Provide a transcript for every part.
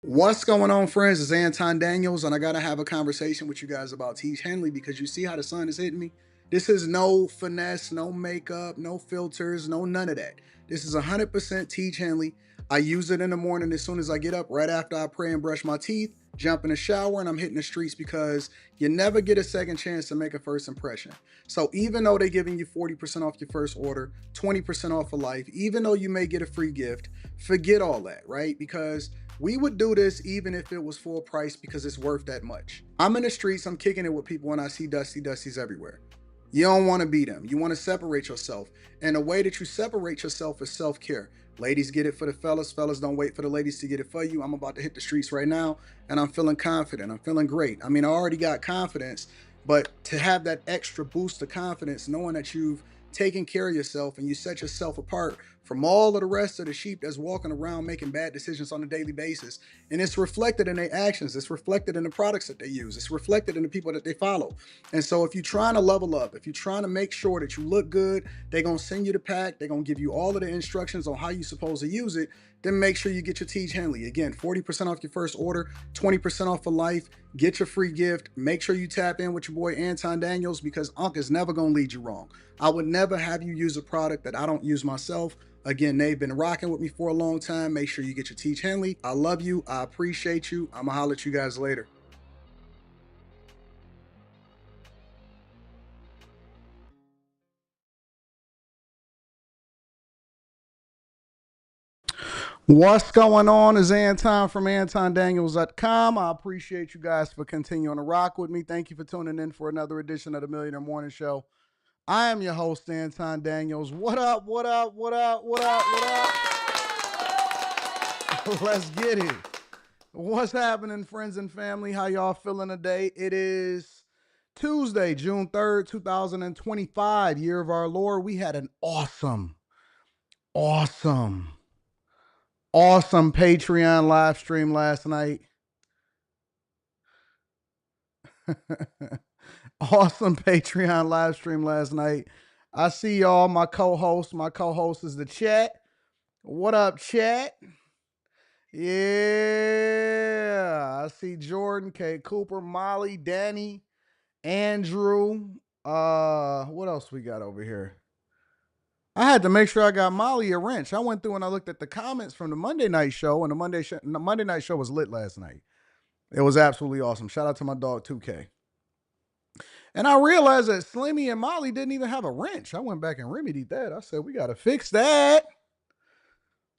What's going on, friends? It's Anton Daniels, and I gotta have a conversation with you guys about Tiege Hanley because you see how the sun is hitting me. This is no finesse, no makeup, no filters, no none of that. This is 100% Tiege Hanley. I use it in the morning as soon as I get up, right after I pray and brush my teeth, jump in the shower, and I'm hitting the streets because you never get a second chance to make a first impression. So even though they're giving you 40% off your first order, 20% off for life, even though you may get a free gift, forget all that, right? Because we would do this even if it was full price because it's worth that much. I'm in the streets, I'm kicking it with people, and I see Dusties everywhere. You don't want to be them. You want to separate yourself. And the way that you separate yourself is self care. Ladies get it for the fellas. Fellas don't wait for the ladies to get it for you. I'm about to hit the streets right now, and I'm feeling confident. I'm feeling great. I mean, I already got confidence, but to have that extra boost of confidence, knowing that you've taken care of yourself and you set yourself apart from all of the rest of the sheep that's walking around making bad decisions on a daily basis. And it's reflected in their actions. It's reflected in the products that they use. It's reflected in the people that they follow. And so if you're trying to level up, if you're trying to make sure that you look good, they're going to send you the pack. They're going to give you all of the instructions on how you're supposed to use it. Then make sure you get your Tiege Hanley. Again, 40% off your first order, 20% off for life. Get your free gift. Make sure you tap in with your boy Anton Daniels because Unc is never going to lead you wrong. I would never have you use a product that I don't use myself. Again, they've been rocking with me for a long time. Make sure you get your Tiege Hanley. I love you. I appreciate you. I'm going to holler at you guys later. What's going on is Anton from AntonDaniels.com. I appreciate you guys for continuing to rock with me. Thank you for tuning in for another edition of the Millionaire Morning Show. I am your host, Anton Daniels. What up, what up, what up, what up, what up? Let's get it. What's happening, friends and family? How y'all feeling today? It is Tuesday, June 3rd, 2025, year of our Lord. We had an awesome, awesome Patreon live stream last night. Awesome Patreon live stream last night. I see y'all, my co-host. My co-host is the chat. What up, chat? Yeah. I see Jordan, K. Cooper, Molly, Danny, Andrew. What else we got over here? I had to make sure I got Molly a wrench. I went through and I looked at the comments from the Monday night show, and the Monday night show was lit last night. It was absolutely awesome. Shout out to my dog 2K. And I realized that Slimmy and Molly didn't even have a wrench. I went back and remedied that. I said, we got to fix that.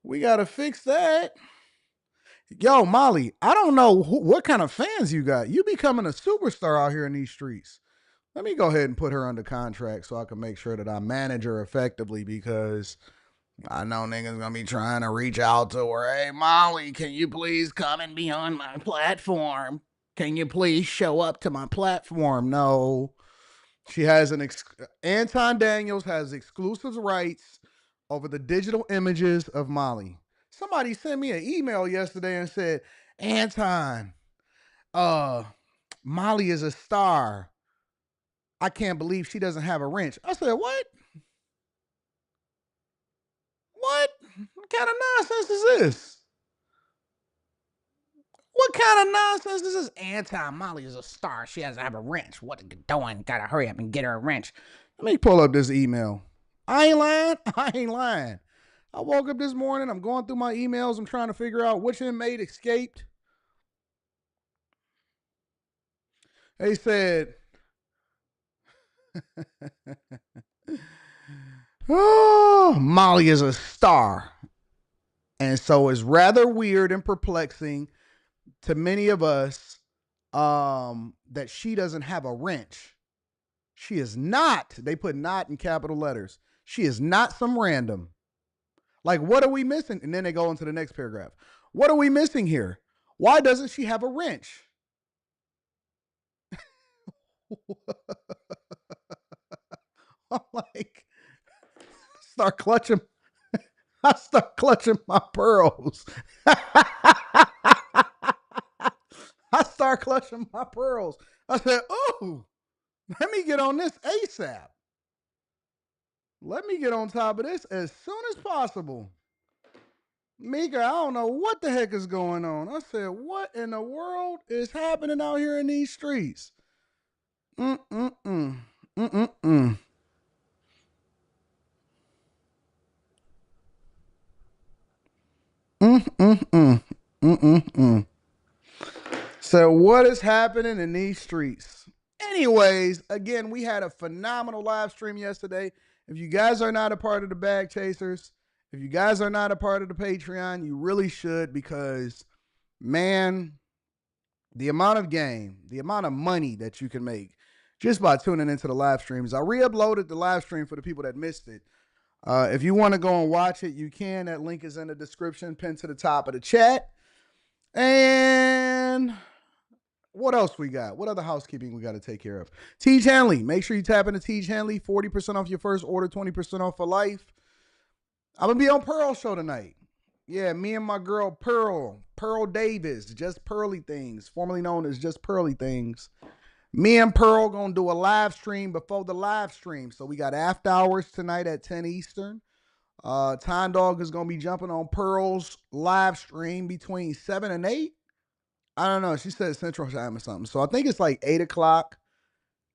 We got to fix that. Yo, Molly, I don't know what kind of fans you got. You becoming a superstar out here in these streets. Let me go ahead and put her under contract so I can make sure that I manage her effectively because I know niggas gonna be trying to reach out to her. Hey, Molly, can you please come and be on my platform? Can you please show up to my platform? No. She has Anton Daniels has exclusive rights over the digital images of Molly. Somebody sent me an email yesterday and said, Anton, uh, Molly is a star. I can't believe she doesn't have a wrench. I said, what? What kind of nonsense is this? What kind of nonsense is this? Anton Molly is a star. She has to have a wrench. What are you doing? Gotta hurry up and get her a wrench. Let me pull up this email. I ain't lying. I ain't lying. I woke up this morning. I'm going through my emails. I'm trying to figure out which inmate escaped. They said, oh, Molly is a star. And so it's rather weird and perplexing to many of us that she doesn't have a wrench. She is not, they put not in capital letters. She is not some random. Like, what are we missing? And then they go into the next paragraph. What are we missing here? Why doesn't she have a wrench? I'm like, start clutching. I start clutching my pearls. I start clutching my pearls. I said, oh, let me get on this ASAP. Let me get on top of this as soon as possible. Mika, I don't know what the heck is going on. I said, what in the world is happening out here in these streets? Mm-mm-mm. Mm-mm-mm. Mm-mm-mm. Mm-mm-mm. So what is happening in these streets? Anyways, again, we had a phenomenal live stream yesterday. If you guys are not a part of the Bag Chasers, if you guys are not a part of the Patreon, you really should because, man, the amount of game, the amount of money that you can make just by tuning into the live streams. I re-uploaded the live stream for the people that missed it. If you want to go and watch it, you can. That link is in the description, pinned to the top of the chat. And what else we got? What other housekeeping we got to take care of? Tiege Hanley. Make sure you tap into Tiege Hanley. 40% off your first order, 20% off for life. I'm going to be on Pearl's show tonight. Yeah, me and my girl Pearl Davis, Just Pearly Things, formerly known as Just Pearly Things. Me and Pearl gonna do a live stream before the live stream. So we got after hours tonight at 10 Eastern. Time Dog is gonna be jumping on Pearl's live stream between 7 and 8. I don't know. She said Central Time or something. So I think it's like 8 o'clock,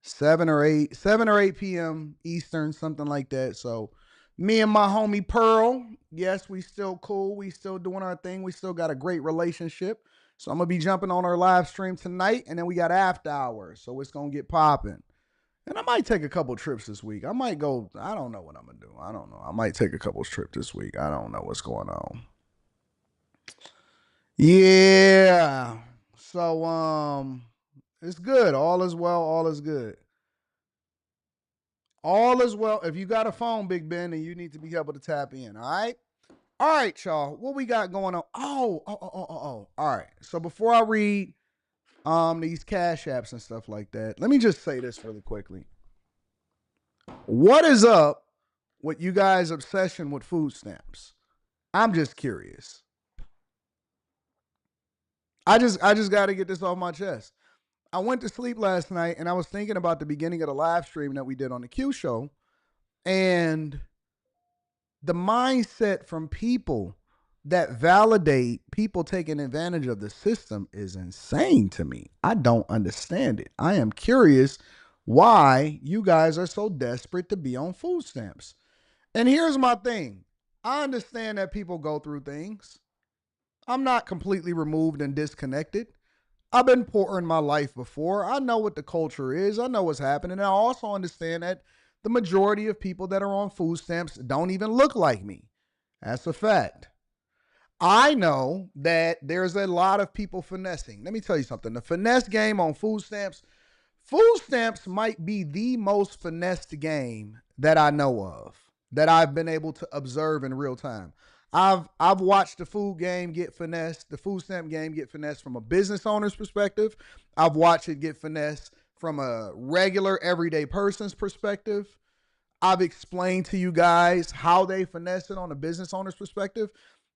7 or 8 p.m. Eastern, something like that. So me and my homie Pearl, yes, we still cool. We still doing our thing. We still got a great relationship. So I'm gonna be jumping on our live stream tonight, and then we got after hours. So it's gonna get popping. And I might take a couple trips this week. I might go. I don't know what I'm gonna do. I don't know. I might take a couple trips this week. I don't know what's going on. Yeah. So it's good. All is well. All is good. All is well. If you got a phone, Big Ben, and you need to be able to tap in. All right. All right, y'all. What we got going on? Oh. All right. So before I read these cash apps and stuff like that, let me just say this really quickly. What is up with you guys' obsession with food stamps? I'm just curious. I just got to get this off my chest. I went to sleep last night and I was thinking about the beginning of the live stream that we did on the Q show, and the mindset from people that validate people taking advantage of the system is insane to me. I don't understand it. I am curious why you guys are so desperate to be on food stamps. And here's my thing. I understand that people go through things. I'm not completely removed and disconnected. I've been poor in my life before. I know what the culture is. I know what's happening. And I also understand that the majority of people that are on food stamps don't even look like me. That's a fact. I know that there's a lot of people finessing. Let me tell you something. The finesse game on food stamps might be the most finessed game that I know of, that I've been able to observe in real time. I've watched the food game get finessed, the food stamp game get finessed from a business owner's perspective. I've watched it get finessed from a regular everyday person's perspective. I've explained to you guys how they finesse it on a business owner's perspective.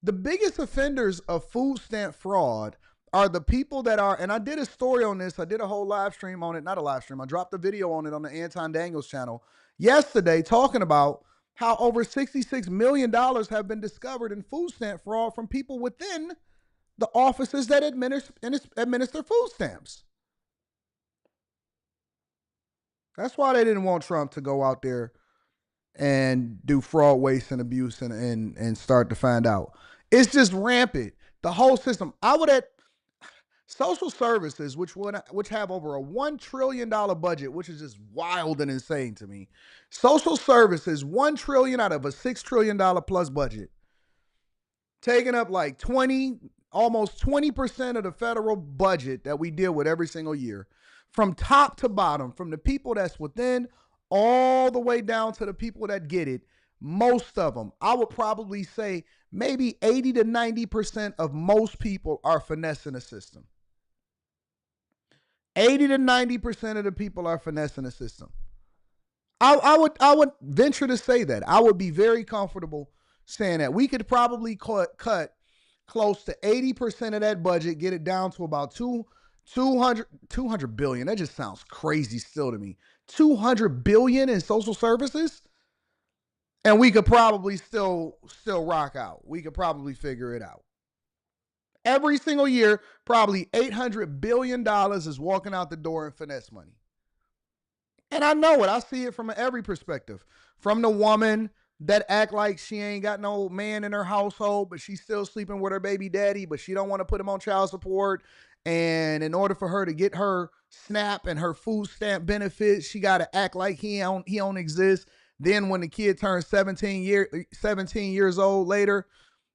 The biggest offenders of food stamp fraud are the people that are, and I did a story on this. I did a whole live stream on it, not a live stream. I dropped a video on it on the Anton Daniels channel yesterday talking about how over $66 million have been discovered in food stamp fraud from people within the offices that administer food stamps. That's why they didn't want Trump to go out there and do fraud, waste, and abuse and start to find out. It's just rampant. The whole system. I would at social services, which have over a $1 trillion budget, which is just wild and insane to me. Social services, $1 trillion out of a $6 trillion plus budget, taking up like 20, almost 20% of the federal budget that we deal with every single year, from top to bottom, from the people that's within all the way down to the people that get it. Most of them, I would probably say maybe 80 to 90% of most people are finessing the system. 80 to 90% of the people are finessing the system. I would venture to say that. I would be very comfortable saying that. We could probably cut close to 80% of that budget, get it down to about 200 billion. That just sounds crazy still to me. 200 billion in social services? And we could probably still rock out. We could probably figure it out. Every single year, probably $800 billion is walking out the door in finesse money. And I know it. I see it from every perspective. From the woman that act like she ain't got no man in her household, but she's still sleeping with her baby daddy, but she don't want to put him on child support. And in order for her to get her SNAP and her food stamp benefits, she got to act like he don't exist. Then when the kid turns 17 years old later,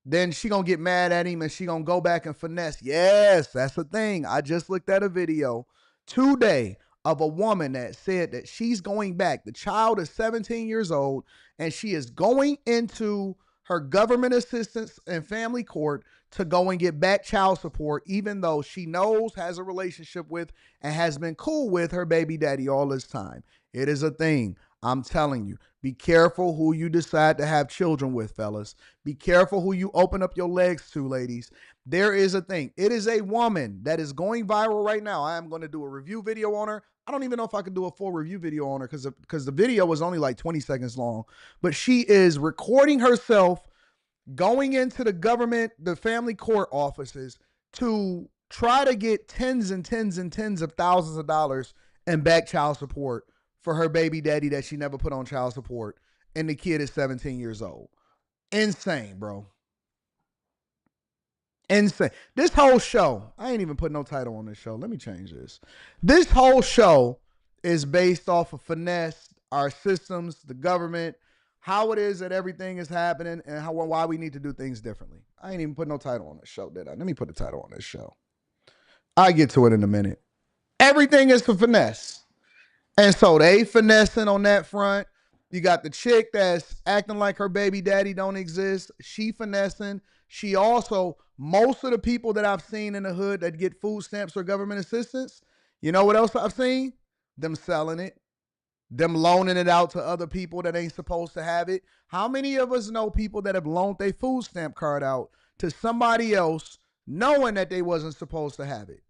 then she gonna get mad at him and she gonna go back and finesse. Yes, that's the thing. I just looked at a video today of a woman that said that she's going back. The child is 17 years old and she is going into her government assistance and family court to go and get back child support, even though she knows, has a relationship with, and has been cool with her baby daddy all this time. It is a thing. I'm telling you, be careful who you decide to have children with, fellas. Be careful who you open up your legs to, ladies. There is a thing. It is a woman that is going viral right now. I am going to do a review video on her. I don't even know if I could do a full review video on her because the video was only like 20 seconds long. But she is recording herself going into the family court offices to try to get tens and tens and tens of thousands of dollars in back child support for her baby daddy that she never put on child support. And the kid is 17 years old. Insane, bro. Insane. This whole show, I ain't even put no title on this show. Let me change this. This whole show is based off of finesse, our systems, the government, how it is that everything is happening, and why we need to do things differently. I ain't even put no title on this show, did I? Let me put a title on this show. I'll get to it in a minute. Everything is for finesse. And so they finessing on that front. You got the chick that's acting like her baby daddy don't exist. She finessing. She also, most of the people that I've seen in the hood that get food stamps or government assistance, you know what else I've seen? Them selling it. Them loaning it out to other people that ain't supposed to have it. How many of us know people that have loaned their food stamp card out to somebody else knowing that they wasn't supposed to have it?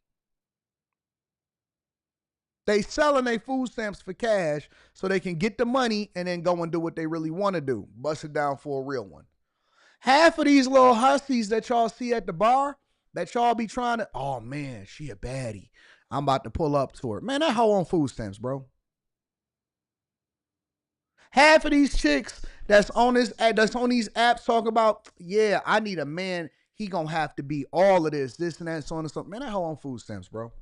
They selling their food stamps for cash so they can get the money and then go and do what they really want to do. Bust it down for a real one. Half of these little hussies that y'all see at the bar, that y'all be trying to, oh man, she a baddie. I'm about to pull up to her. Man, that hoe on food stamps, bro. Half of these chicks that's on these apps talking about, yeah, I need a man. He gonna have to be all of this and that, so on and so. Man, that hoe on food stamps, bro.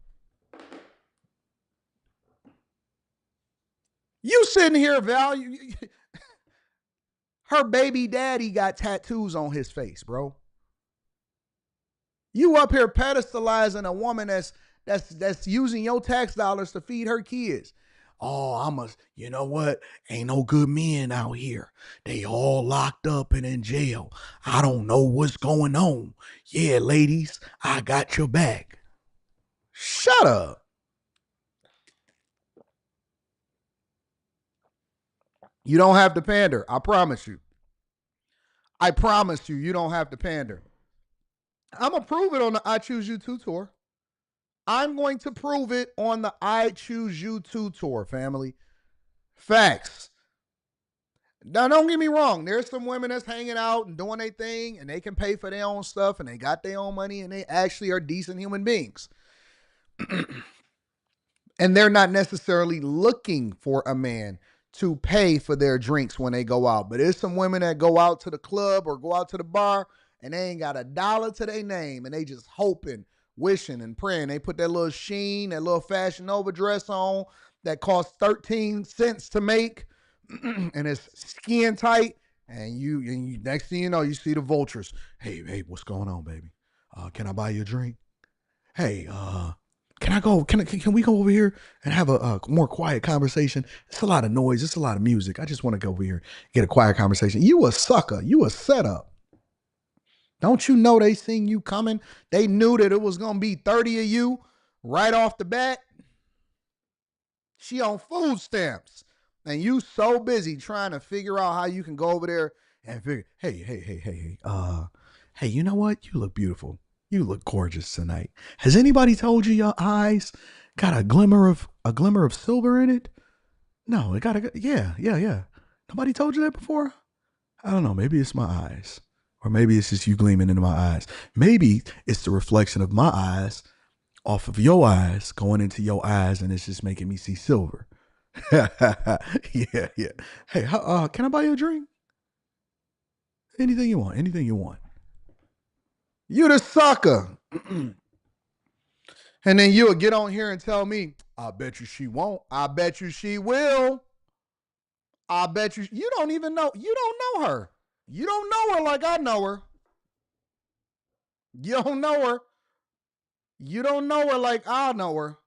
You sitting here value. Her baby daddy got tattoos on his face, bro. You up here pedestalizing a woman that's using your tax dollars to feed her kids. Oh, you know what? Ain't no good men out here. They all locked up and in jail. I don't know what's going on. Yeah, ladies, I got your back. Shut up. You don't have to pander. I promise you. I promise you, you don't have to pander. I'm going to prove it on the I Choose You 2 tour. I'm going to prove it on the I Choose You 2 tour, family. Facts. Now, don't get me wrong. There's some women that's hanging out and doing their thing, and they can pay for their own stuff, and they got their own money, and they actually are decent human beings. And they're not necessarily looking for a man to pay for their drinks when they go out. But there's some women that go out to the club or go out to the bar, and they ain't got a dollar to their name, and they just hoping, wishing, and praying. They put that little sheen, that little Fashion Nova dress on that costs 13 cents to make, and it's skin tight. And you next thing you know, you see the vultures. Hey, what's going on, baby? Can I buy you a drink? Hey, can I go? Can we go over here and have a more quiet conversation? It's a lot of noise. It's a lot of music. I just want to go over here, get a quiet conversation. You a sucker. You a setup. Don't you know they seen you coming? They knew that it was going to be 30 of you right off the bat. She on food stamps. And you so busy trying to figure out how you can go over there and figure, hey, you know what? You look beautiful. You look gorgeous tonight. Has anybody told you your eyes got a glimmer of silver in it? No, it got yeah. Nobody told you that before? I don't know. Maybe it's my eyes. Or maybe it's just you gleaming into my eyes. Maybe it's the reflection of my eyes off of your eyes going into your eyes, and it's just making me see silver. Yeah, yeah. Hey, can I buy you a drink? Anything you want. Anything you want. You the sucker. And then you'll get on here and tell me, I bet you she won't. I bet you she will. I bet you. You don't even know. You don't know her. You don't know her like I know her. You don't know her. You don't know her like I know her.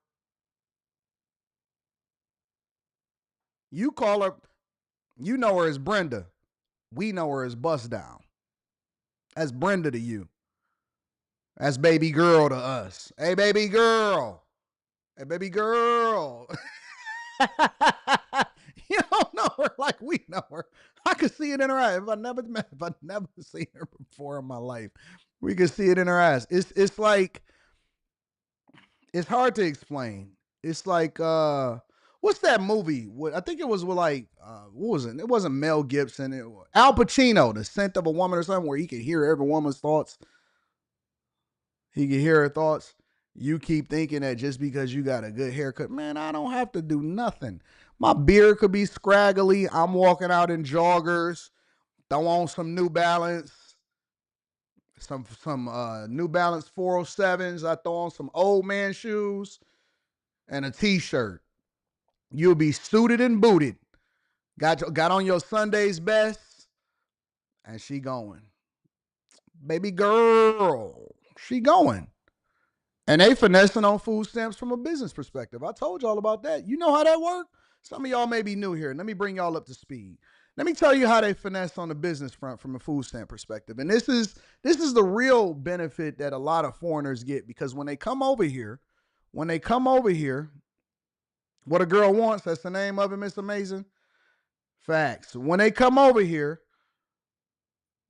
You call her, you know her as Brenda. We know her as Bust Down. That's Brenda to you. That's baby girl to us. Hey, baby girl. Hey, baby girl. You don't know her like we know her. I could see it in her eyes. If I never seen her before in my life, we could see it in her eyes. It's like, it's hard to explain. It's like what's that movie? I think it was with like what was it? It wasn't Mel Gibson. It was Al Pacino, The Scent of a Woman or something, where he could hear every woman's thoughts. He could hear her thoughts. You keep thinking that just because you got a good haircut, man, I don't have to do nothing. My beard could be scraggly. I'm walking out in joggers. Throw on some New Balance, some New Balance 407s. I throw on some old man shoes and a t-shirt. You'll be suited and booted. Got on your Sunday's best, and she going. Baby girl, she going. And they finessing on food stamps from a business perspective. I told y'all about that. You know how that works? Some of y'all may be new here. Let me bring y'all up to speed. Let me tell you how they finesse on the business front from a food stamp perspective. And this is the real benefit that a lot of foreigners get, because when they come over here, what a girl wants, that's the name of it, Miss Amazing. Facts. When they come over here,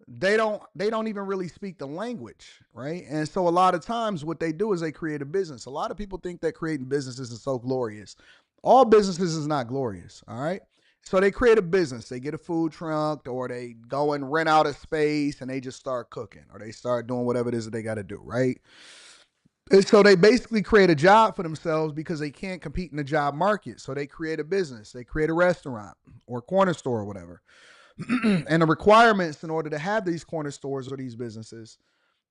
they don't even really speak the language, right? And so a lot of times what they do is they create a business. A lot of people think that creating businesses is so glorious. All businesses is not glorious, all right? So they create a business. They get a food truck, or they go and rent out a space and they just start cooking, or they start doing whatever it is that they got to do, right? And so they basically create a job for themselves because they can't compete in the job market. So they create a business. They create a restaurant or corner store or whatever. And the requirements in order to have these corner stores or these businesses,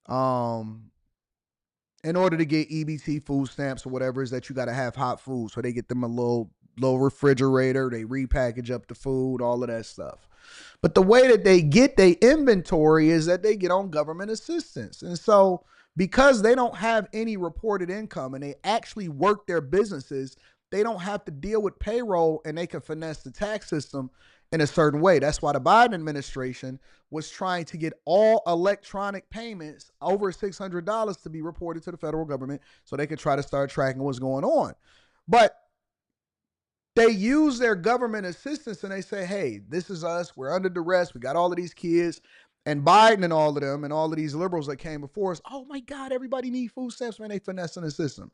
um, in order to get EBT food stamps or whatever, is that you got to have hot food. So they get them a little refrigerator. They repackage up the food, all of that stuff. But the way that they get their inventory is that they get on government assistance. And so because they don't have any reported income and they actually work their businesses, they don't have to deal with payroll, and they can finesse the tax system in a certain way. That's why the Biden administration was trying to get all electronic payments over $600 to be reported to the federal government so they could try to start tracking what's going on. But they use their government assistance and they say, hey, this is us. We're under duress. We got all of these kids. And Biden and all of them and all of these liberals that came before us, oh my God, everybody need food stamps, man. They finessing the system.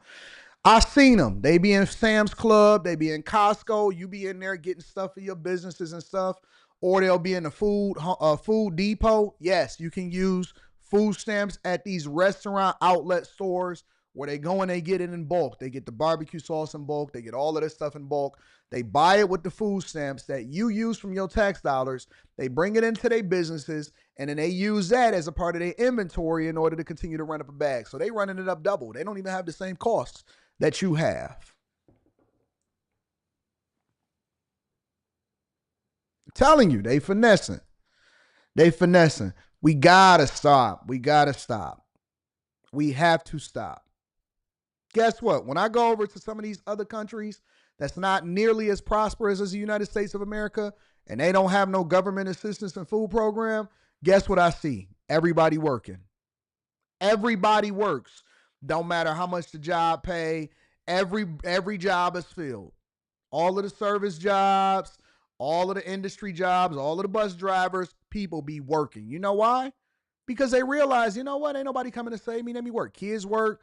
I seen them. They be in Sam's Club. They be in Costco. You be in there getting stuff for your businesses and stuff. Or they'll be in the food depot. Yes, you can use food stamps at these restaurant outlet stores where they go and they get it in bulk. They get the barbecue sauce in bulk. They get all of this stuff in bulk. They buy it with the food stamps that you use from your tax dollars. They bring it into their businesses, and then they use that as a part of their inventory in order to continue to run up a bag. So they running it up double. They don't even have the same costs that you have. I'm telling you, they finessing. They finessing. We gotta stop. We gotta stop. We have to stop. Guess what? When I go over to some of these other countries that's not nearly as prosperous as the United States of America, and they don't have no government assistance and food program, guess what I see? Everybody working. Everybody works. Don't matter how much the job pay. Every job is filled. All of the service jobs, all of the industry jobs, all of the bus drivers, people be working. You know why? Because they realize, you know what? Ain't nobody coming to save me. Let me work. Kids work,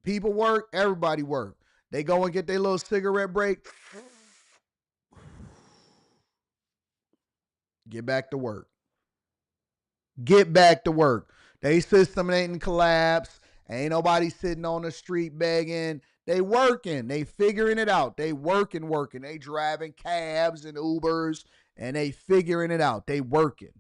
people work, everybody work. They go and get their little cigarette break. Get back to work. Get back to work. They system ain't collapse. Ain't nobody sitting on the street begging. They working. They figuring it out. They working. They driving cabs and Ubers and they figuring it out. They working.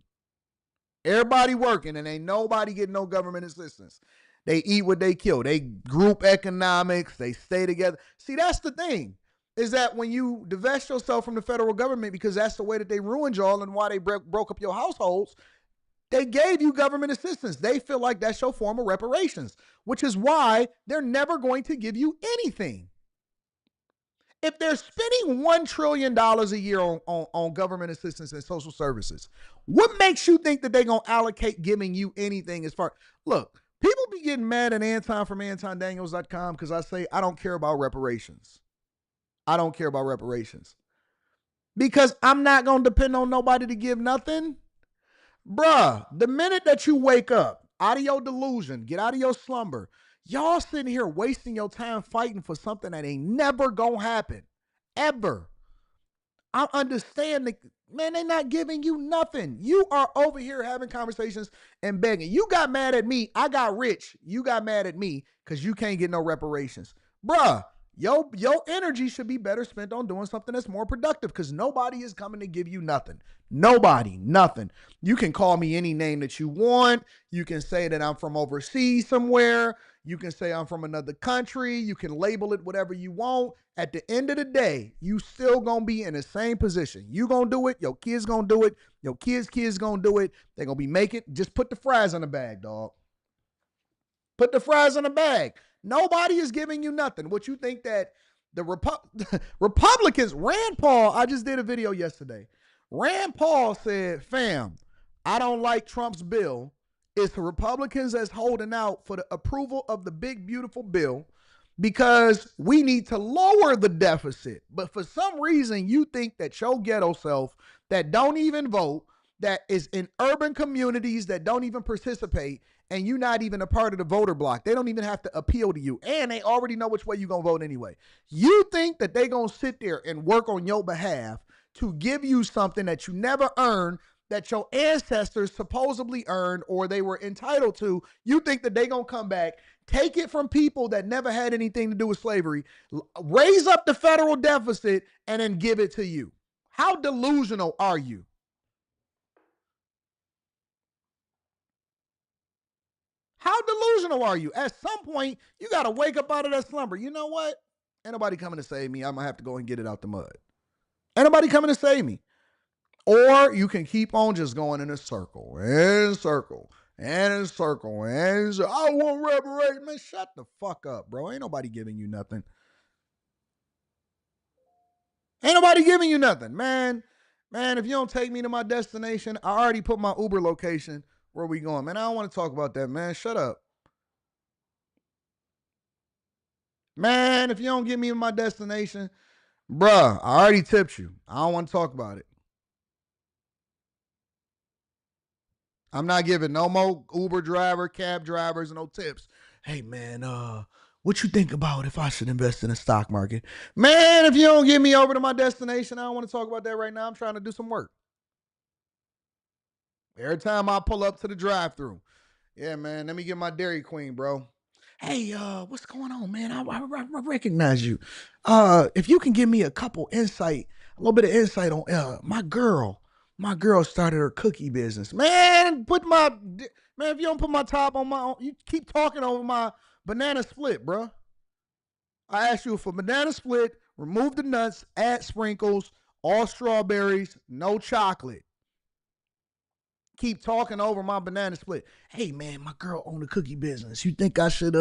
Everybody working and ain't nobody getting no government assistance. They eat what they kill. They group economics. They stay together. See, that's the thing, is that when you divest yourself from the federal government, because that's the way that they ruined y'all and why they broke up your households, they gave you government assistance. They feel like that's your form of reparations, which is why they're never going to give you anything. If they're spending $1 trillion a year on government assistance and social services, what makes you think that they're going to allocate giving you anything as far? Look, people be getting mad at Anton from AntonDaniels.com because I say I don't care about reparations. I don't care about reparations. Because I'm not going to depend on nobody to give nothing. Bruh, the minute that you wake up out of your delusion, get out of your slumber, y'all sitting here wasting your time fighting for something that ain't never gonna happen. Ever. I understand that, man, they're not giving you nothing. You are over here having conversations and begging. You got mad at me. I got rich. You got mad at me because you can't get no reparations. Bruh, your energy should be better spent on doing something that's more productive because nobody is coming to give you nothing. Nobody, nothing. You can call me any name that you want. You can say that I'm from overseas somewhere. You can say I'm from another country. You can label it whatever you want. At the end of the day, you still gonna be in the same position. You gonna do it. Your kids gonna do it. Your kids gonna do it. They gonna be making. Just put the fries in the bag, dog. Put the fries in the bag. Nobody is giving you nothing. What you think that the Republicans, Rand Paul, I just did a video yesterday. Rand Paul said, fam, I don't like Trump's bill. It's the Republicans that's holding out for the approval of the big, beautiful bill because we need to lower the deficit. But for some reason, you think that your ghetto self that don't even vote, that is in urban communities that don't even participate, and you're not even a part of the voter block. They don't even have to appeal to you, and they already know which way you're going to vote anyway. You think that they're going to sit there and work on your behalf to give you something that you never earned, that your ancestors supposedly earned or they were entitled to. You think that they're going to come back, take it from people that never had anything to do with slavery, raise up the federal deficit, and then give it to you. How delusional are you? How delusional are you? At some point, you got to wake up out of that slumber. You know what? Ain't nobody coming to save me. I'm going to have to go and get it out the mud. Ain't nobody coming to save me. Or you can keep on just going in a circle and circle and a circle and I won't reparate. Man, shut the fuck up, bro. Ain't nobody giving you nothing. Ain't nobody giving you nothing, man. Man, if you don't take me to my destination, I already put my Uber location where we going. Man, I don't want to talk about that, man. Shut up. Man, if you don't get me to my destination, bruh, I already tipped you. I don't want to talk about it. I'm not giving no more Uber driver, cab drivers, no tips. Hey man, what you think about if I should invest in the stock market? Man, if you don't get me over to my destination, I don't want to talk about that right now. I'm trying to do some work. Every time I pull up to the drive-through, yeah, man, let me get my Dairy Queen, bro. Hey, what's going on, man? I recognize you. If you can give me a little bit of insight on my girl. My girl started her cookie business. Man, if you don't put my top on you keep talking over my banana split, bro. I asked you for banana split, remove the nuts, add sprinkles, all strawberries, no chocolate. Keep talking over my banana split. Hey man, my girl owned a cookie business. You think I should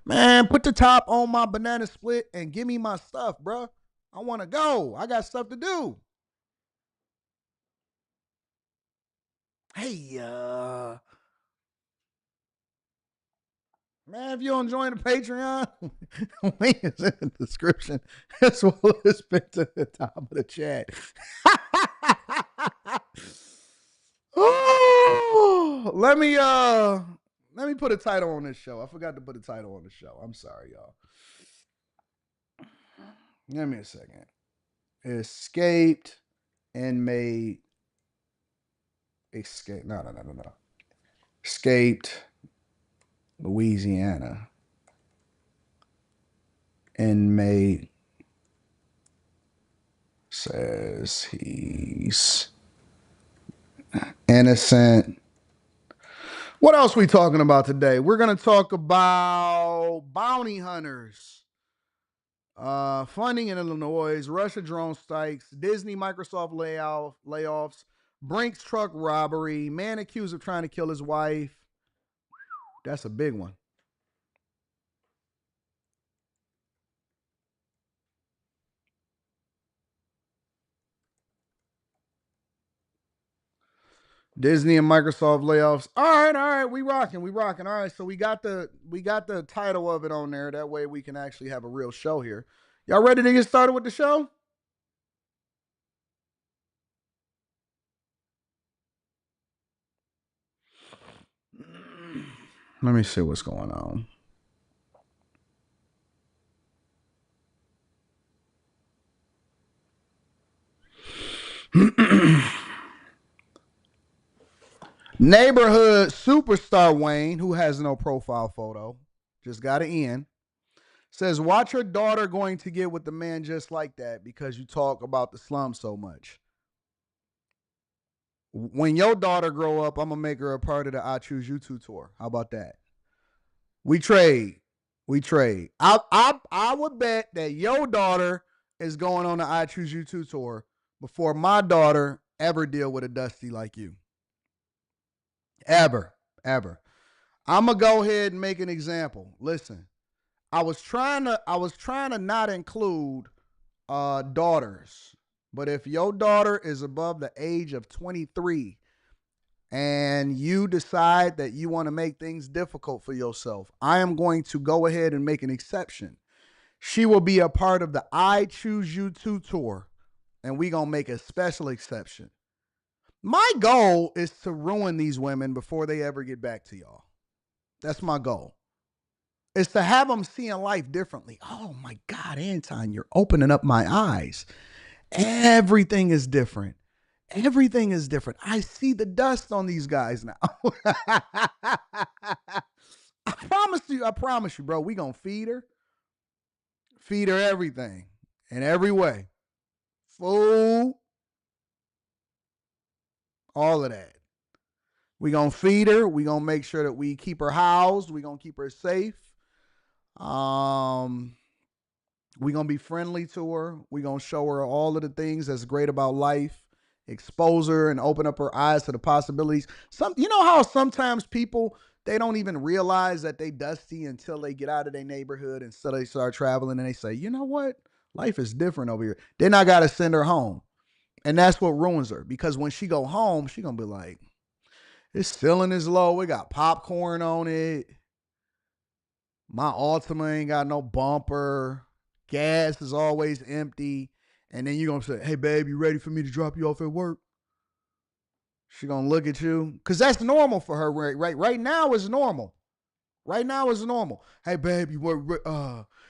man, put the top on my banana split and give me my stuff, bro. I want to go. I got stuff to do. Hey, man, if you don't join the Patreon, link is in the description as well as pinned to the top of the chat. Oh, let me put a title on this show. I forgot to put a title on the show. I'm sorry, y'all. Give me a second. Escaped and made escape. No. Escaped Louisiana inmate says he's innocent. What else we talking about today? We're gonna talk about bounty hunters, funding in Illinois, Russia drone strikes, Disney Microsoft layoffs, Brinks truck robbery, man accused of trying to kill his wife. That's a big one. Disney and Microsoft layoffs. All right, we rocking. All right, so we got the title of it on there. That way we can actually have a real show here. Y'all ready to get started with the show? Let me see what's going on. Neighborhood superstar Wayne, who has no profile photo, just got an in, says, watch your daughter going to get with the man just like that because you talk about the slum so much. When your daughter grow up, I'm going to make her a part of the I Choose You 2 tour. How about that? We trade. I would bet that your daughter is going on the I Choose You 2 tour before my daughter ever deal with a dusty like you. Ever. I'm gonna go ahead and make an example. Listen, I was trying to not include daughters, but if your daughter is above the age of 23 and you decide that you want to make things difficult for yourself, I am going to go ahead and make an exception. She will be a part of the I Choose You 2 tour, and we gonna make a special exception. My goal is to ruin these women before they ever get back to y'all. That's my goal. Is to have them seeing life differently. Oh my God, Anton, you're opening up my eyes. Everything is different. I see the dust on these guys now. I promise you, bro, we gonna feed her everything in every way. Food, all of that. We gonna feed her. We gonna make sure that we keep her housed. We gonna keep her safe. We gonna be friendly to her. We gonna show her all of the things that's great about life. Expose her and open up her eyes to the possibilities. You know how sometimes people, they don't even realize that they dusty until they get out of their neighborhood and so they start traveling and they say, you know what? Life is different over here. Then I gotta send her home. And that's what ruins her. Because when she go home, she gonna be like, this ceiling is low. We got popcorn on it. My Altima ain't got no bumper. Gas is always empty. And then you're going to say, hey, babe, you ready for me to drop you off at work? She going to look at you. Because that's normal for her. Right now is normal. Hey, babe,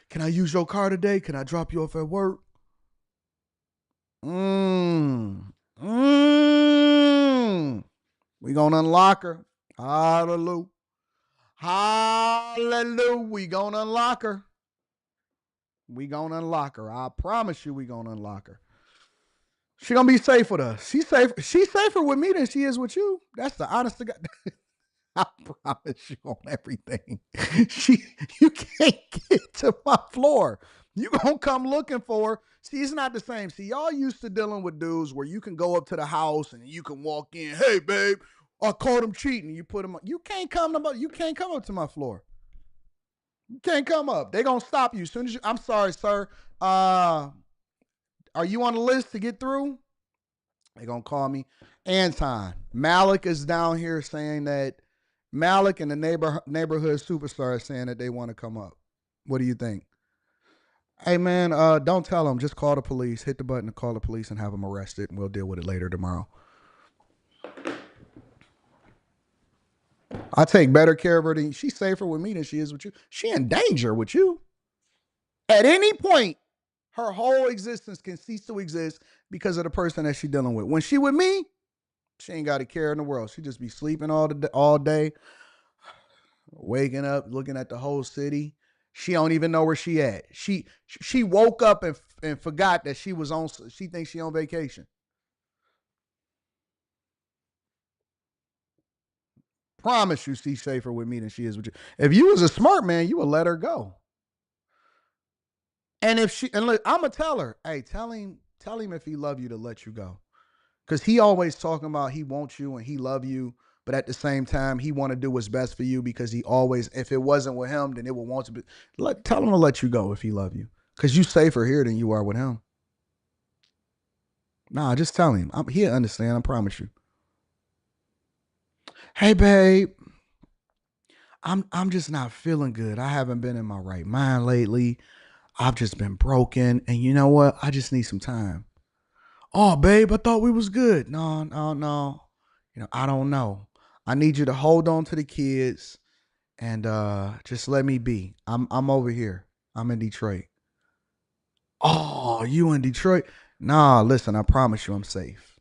can I use your car today? Can I drop you off at work? We going to unlock her. Hallelujah. We going to unlock her. I promise you we going to unlock her. She going to be safe with us. She's safer with me than she is with you. That's the honest to God. I promise you on everything. You can't get to my floor. You gonna come looking for her. See, it's not the same. See, y'all used to dealing with dudes where you can go up to the house and you can walk in. Hey, babe, I caught him cheating. You put him. You can't come up to my floor. You can't come up. They gonna stop you as soon as you. I'm sorry, sir. Are you on the list to get through? They gonna call me Anton. Malik is down here saying that Malik and the neighborhood superstar is saying that they want to come up. What do you think? Hey man, don't tell them. Just call the police. Hit the button to call the police and have them arrested, and we'll deal with it later tomorrow. I take better care of her than she's safer with me than she is with you. She in danger with you. At any point, her whole existence can cease to exist because of the person that she's dealing with. When she with me, She ain't got a care in the world. She just be sleeping all day, waking up, looking at the whole city. She don't even know where she at. She woke up and forgot that she was on. She thinks she on vacation. Promise you, she's safer with me than she is with you. If you was a smart man, you would let her go. And if she and look, I'ma tell her, hey, tell him if he love you to let you go. Cause he always talking about he wants you and he love you, but at the same time, he want to do what's best for you because he always, if it wasn't with him, then it would want to be. Tell him to let you go if he love you. Cause you safer here than you are with him. Nah, just tell him. He'll understand, I promise you. Hey babe, I'm just not feeling good. I haven't been in my right mind lately. I've just been broken. And you know what? I just need some time. Oh, babe, I thought we was good. No, no, no. I don't know. I need you to hold on to the kids and just let me be. I'm over here. I'm in Detroit. Oh, you in Detroit? Nah, listen, I promise you I'm safe.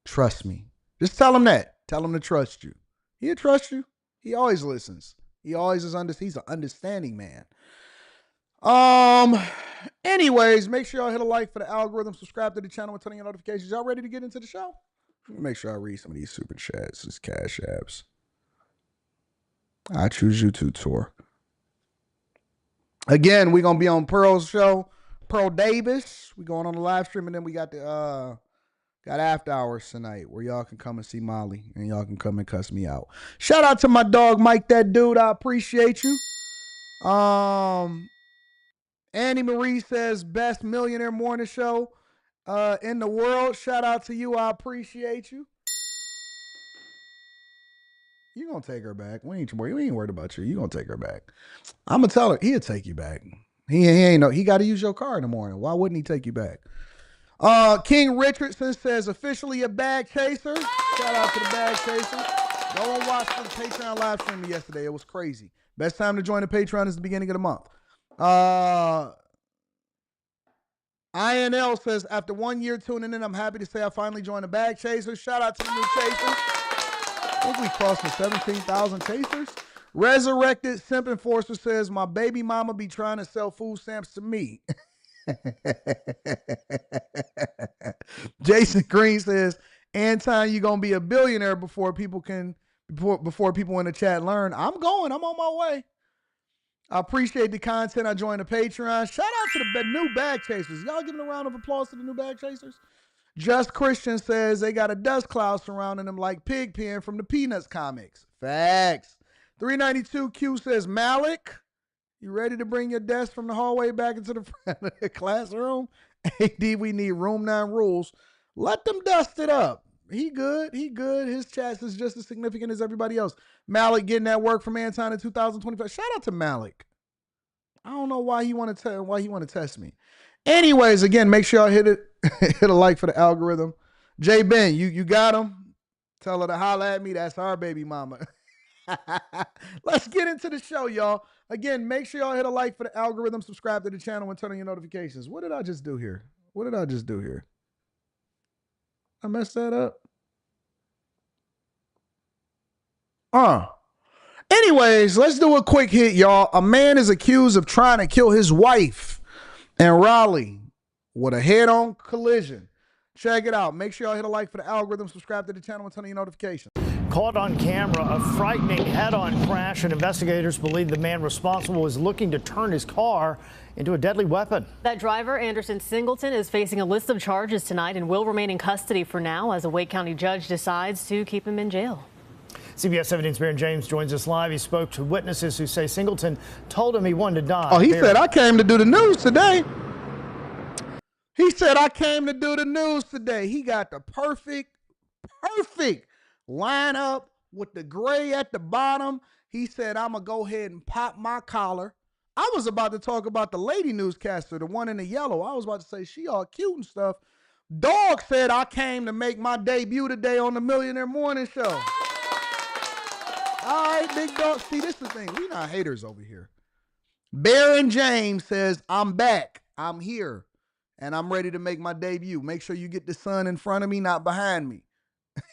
Trust me. Just tell him that. Tell him to trust you. He'll trust you. He always listens. He always is he's an understanding man. Anyways, make sure y'all hit a like for the algorithm, subscribe to the channel, and turn on your notifications. Y'all ready to get into the show? Let me make sure I read some of these super chats, these cash apps. I choose you to tour. Again, we're gonna be on Pearl's show, Pearl Davis. We going on the live stream, and then we got the got after hours tonight where y'all can come and see Molly and y'all can come and cuss me out. Shout out to my dog Mike, that dude. I appreciate you. Annie Marie says best millionaire morning show in the world. Shout out to you. I appreciate you. You gonna take her back. We ain't worried about you. You gonna take her back. I'm gonna tell her he'll take you back. He ain't no. He got to use your car in the morning. Why wouldn't he take you back? King Richardson says officially a bag chaser. Shout out to the bag chaser. Go and watch the Patreon live stream yesterday. It was crazy. Best time to join the Patreon is the beginning of the month. INL says, after 1 year tuning in, I'm happy to say I finally joined the bag chasers. Shout out to the new chasers. I think we crossed the 17,000 chasers. Resurrected Simp Enforcer says, my baby mama be trying to sell food stamps to me. Jason Green says, Anton, you're going to be a billionaire before people in the chat learn. I'm on my way. I appreciate the content. I joined the Patreon. Shout out to the new bag chasers. Y'all giving a round of applause to the new bag chasers? Just Christian says they got a dust cloud surrounding them like Pigpen from the Peanuts comics. Facts. 392Q says, Malik, you ready to bring your desk from the hallway back into the front of the classroom? AD, we need room 9 rules. Let them dust it up. He good. His chats is just as significant as everybody else. Malik getting that work from Anton in 2025. Shout out to Malik. I don't know why he want to test me. Anyways, again, make sure y'all hit a like for the algorithm. J Ben, you got him. Tell her to holler at me. That's our baby mama. Let's get into the show, y'all. Again, make sure y'all hit a like for the algorithm, subscribe to the channel, and turn on your notifications. What did I just do here? I messed that up. Anyways, let's do a quick hit, y'all. A man is accused of trying to kill his wife in Raleigh with a head-on collision. Check it out. Make sure y'all hit a like for the algorithm, subscribe to the channel, and turn on your notifications. Caught on camera, a frightening head-on crash, and investigators believe the man responsible was looking to turn his car into a deadly weapon. That driver, Anderson Singleton, is facing a list of charges tonight and will remain in custody for now as a Wake County judge decides to keep him in jail. CBS 17's Baron James joins us live. He spoke to witnesses who say Singleton told him he wanted to die. Oh, he said, I came to do the news today. He said, I came to do the news today. He got the perfect lineup with the gray at the bottom. He said, I'm going to go ahead and pop my collar. I was about to talk about the lady newscaster, the one in the yellow. I was about to say she all cute and stuff. Dog said, I came to make my debut today on the Millionaire Morning Show. All right, big dog. See, this is the thing. We not haters over here. Baron James says, I'm back. I'm here. And I'm ready to make my debut. Make sure you get the sun in front of me, not behind me.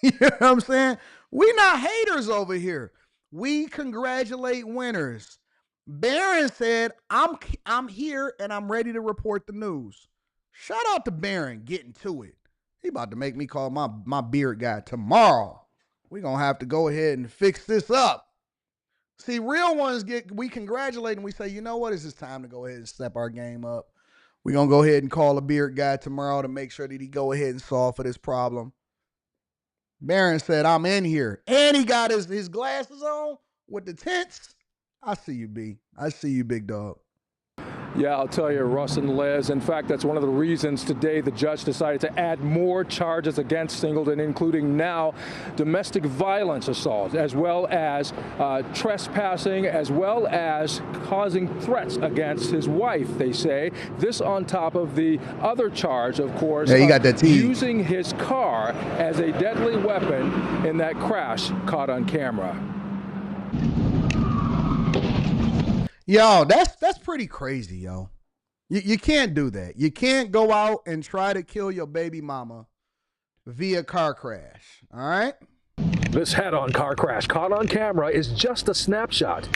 You know what I'm saying? We not haters over here. We congratulate winners. Barron said, I'm here and I'm ready to report the news. Shout out to Barron getting to it. He about to make me call my beard guy tomorrow. We're going to have to go ahead and fix this up. See, real ones we congratulate and we say, you know what? It's just time to go ahead and step our game up. We're going to go ahead and call a beard guy tomorrow to make sure that he go ahead and solve for this problem. Barron said, I'm in here. And he got his glasses on with the tints. I see you, B. I see you, big dog. Yeah, I'll tell you, Russ and Liz. In fact, that's one of the reasons today the judge decided to add more charges against Singleton, including now domestic violence assault, as well as trespassing, as well as causing threats against his wife, they say. This on top of the other charge, of course, yeah, you got that using his car as a deadly weapon in that crash caught on camera. Yo, that's pretty crazy, yo. You can't do that. You can't go out and try to kill your baby mama via car crash, all right? This head-on car crash caught on camera is just a snapshot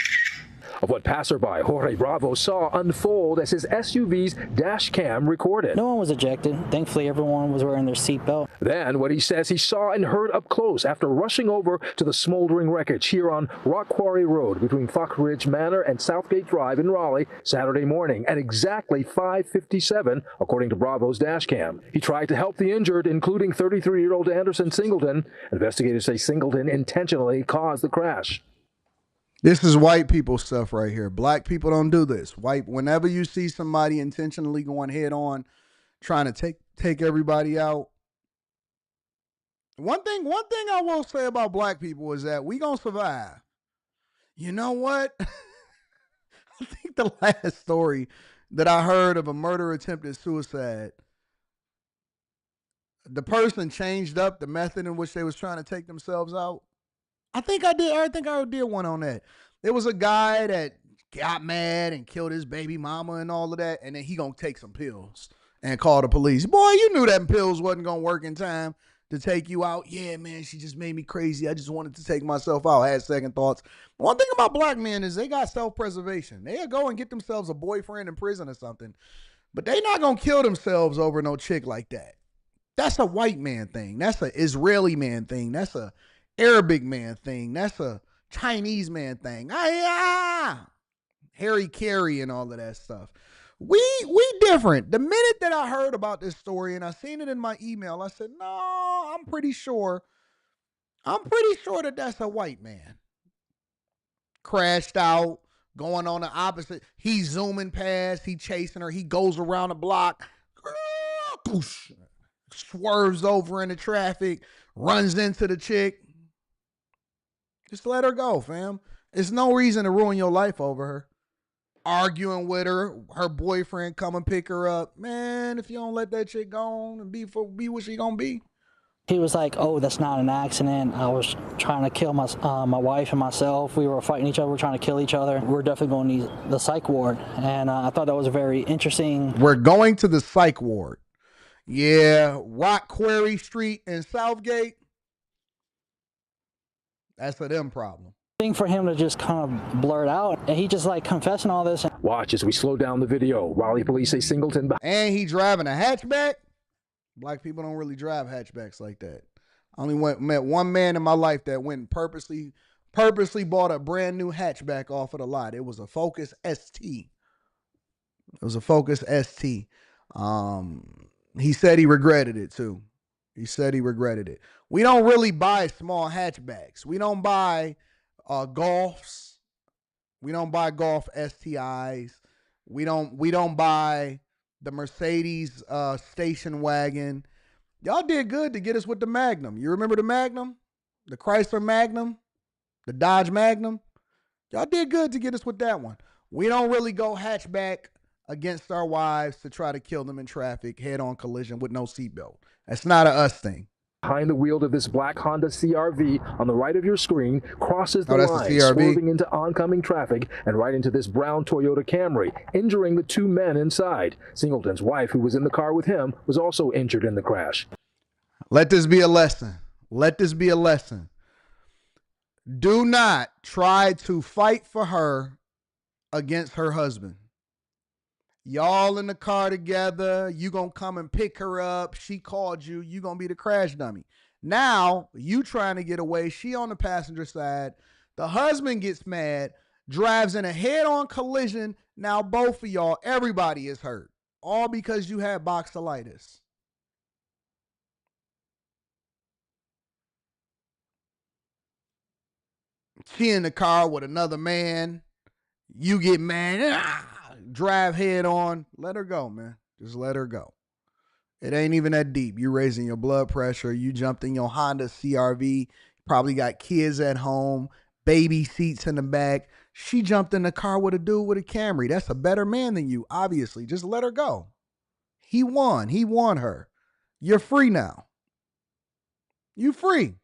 of what passerby Jorge Bravo saw unfold as his SUV's dash cam recorded. No one was ejected. Thankfully, everyone was wearing their seatbelt. Then what he says he saw and heard up close after rushing over to the smoldering wreckage here on Rock Quarry Road between Fox Ridge Manor and Southgate Drive in Raleigh Saturday morning at exactly 5:57, according to Bravo's dash cam. He tried to help the injured, including 33-year-old Anderson Singleton. Investigators say Singleton intentionally caused the crash. This is white people stuff right here. Black people don't do this. Whenever you see somebody intentionally going head on, trying to take everybody out. One thing I will say about black people is that we gonna survive. You know what? I think the last story that I heard of a murder attempted suicide, the person changed up the method in which they was trying to take themselves out. I think I did one on that. There was a guy that got mad and killed his baby mama and all of that, and then he gonna take some pills and call the police. Boy, you knew that pills wasn't gonna work in time to take you out. Yeah, man, she just made me crazy. I just wanted to take myself out. I had second thoughts. One thing about black men is they got self-preservation. They'll go and get themselves a boyfriend in prison or something, but they not gonna kill themselves over no chick like that. That's a white man thing. That's an Israeli man thing. That's a Arabic man thing. That's a Chinese man thing. Harry Carey and all of that stuff. We different. The minute that I heard about this story and I seen it in my email, I said, no, I'm pretty sure that that's a white man. Crashed out, going on the opposite. He's zooming past. He chasing her. He goes around the block. Swerves over into traffic. Runs into the chick. Just let her go, fam. There's no reason to ruin your life over her. Arguing with her, her boyfriend come and pick her up. Man, if you don't let that chick go on and be what she gonna be. He was like, oh, that's not an accident. I was trying to kill my wife and myself. We were fighting each other. We're trying to kill each other. We're definitely going to need the psych ward. And I thought that was a very interesting. We're going to the psych ward. Yeah, Rock Quarry Street in Southgate. That's a them problem. Thing for him to just kind of blurt out, and he just like confessing all this. Watch as we slow down the video. Raleigh police say Singleton. And he driving a hatchback. Black people don't really drive hatchbacks like that. I only met one man in my life that went and purposely bought a brand new hatchback off of the lot. It was a Focus ST. He said he regretted it too. We don't really buy small hatchbacks. We don't buy Golfs. We don't buy Golf STIs. We don't buy the Mercedes station wagon. Y'all did good to get us with the Magnum. You remember the Magnum? The Chrysler Magnum? The Dodge Magnum? Y'all did good to get us with that one. We don't really go hatchback against our wives to try to kill them in traffic, head-on collision with no seatbelt. That's not a us thing. Behind the wheel of this black Honda CR-V on the right of your screen crosses the line, the swerving into oncoming traffic and right into this brown Toyota Camry, injuring the two men inside. Singleton's wife, who was in the car with him, was also injured in the crash. Let this be a lesson. Let this be a lesson. Do not try to fight for her against her husband. Y'all in the car together. You gonna come and pick her up. She called you. You gonna be the crash dummy. Now, you trying to get away. She on the passenger side. The husband gets mad, drives in a head-on collision. Now both of y'all, everybody is hurt. All because you had boxolitis. She in the car with another man. You get mad. Drive head on. Let her go, man. Just let her go. It ain't even that deep. You raising your blood pressure. You jumped in your Honda CRV. Probably got kids at home. Baby seats in the back. She jumped in the car with a dude with a Camry. That's a better man than you, obviously. Just let her go. He won. He won her. You're free now. You free.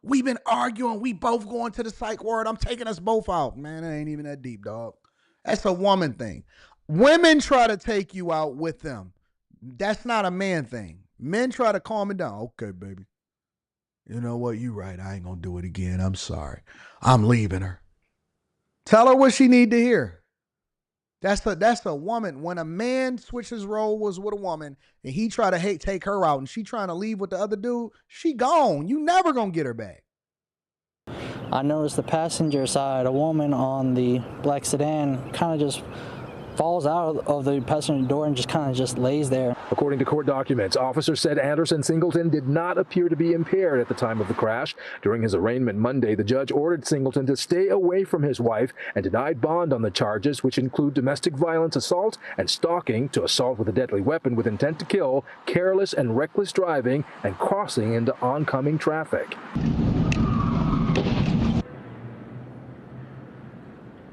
We've been arguing. We both going to the psych ward. I'm taking us both out. Man, it ain't even that deep, dog. That's a woman thing. Women try to take you out with them. That's not a man thing. Men try to calm it down. Okay, baby. You know what? You right. I ain't going to do it again. I'm sorry. I'm leaving her. Tell her what she need to hear. That's a woman. When a man switches roles with a woman and he try to take her out and she trying to leave with the other dude, she gone. You never gonna get her back. I noticed the passenger side, a woman on the black sedan, kind of just falls out of the passenger door and just kind of just lays there. According to court documents, officers said Anderson Singleton did not appear to be impaired at the time of the crash. During his arraignment Monday, the judge ordered Singleton to stay away from his wife and denied bond on the charges, which include domestic violence assault and stalking to assault with a deadly weapon with intent to kill, careless and reckless driving, and crossing into oncoming traffic.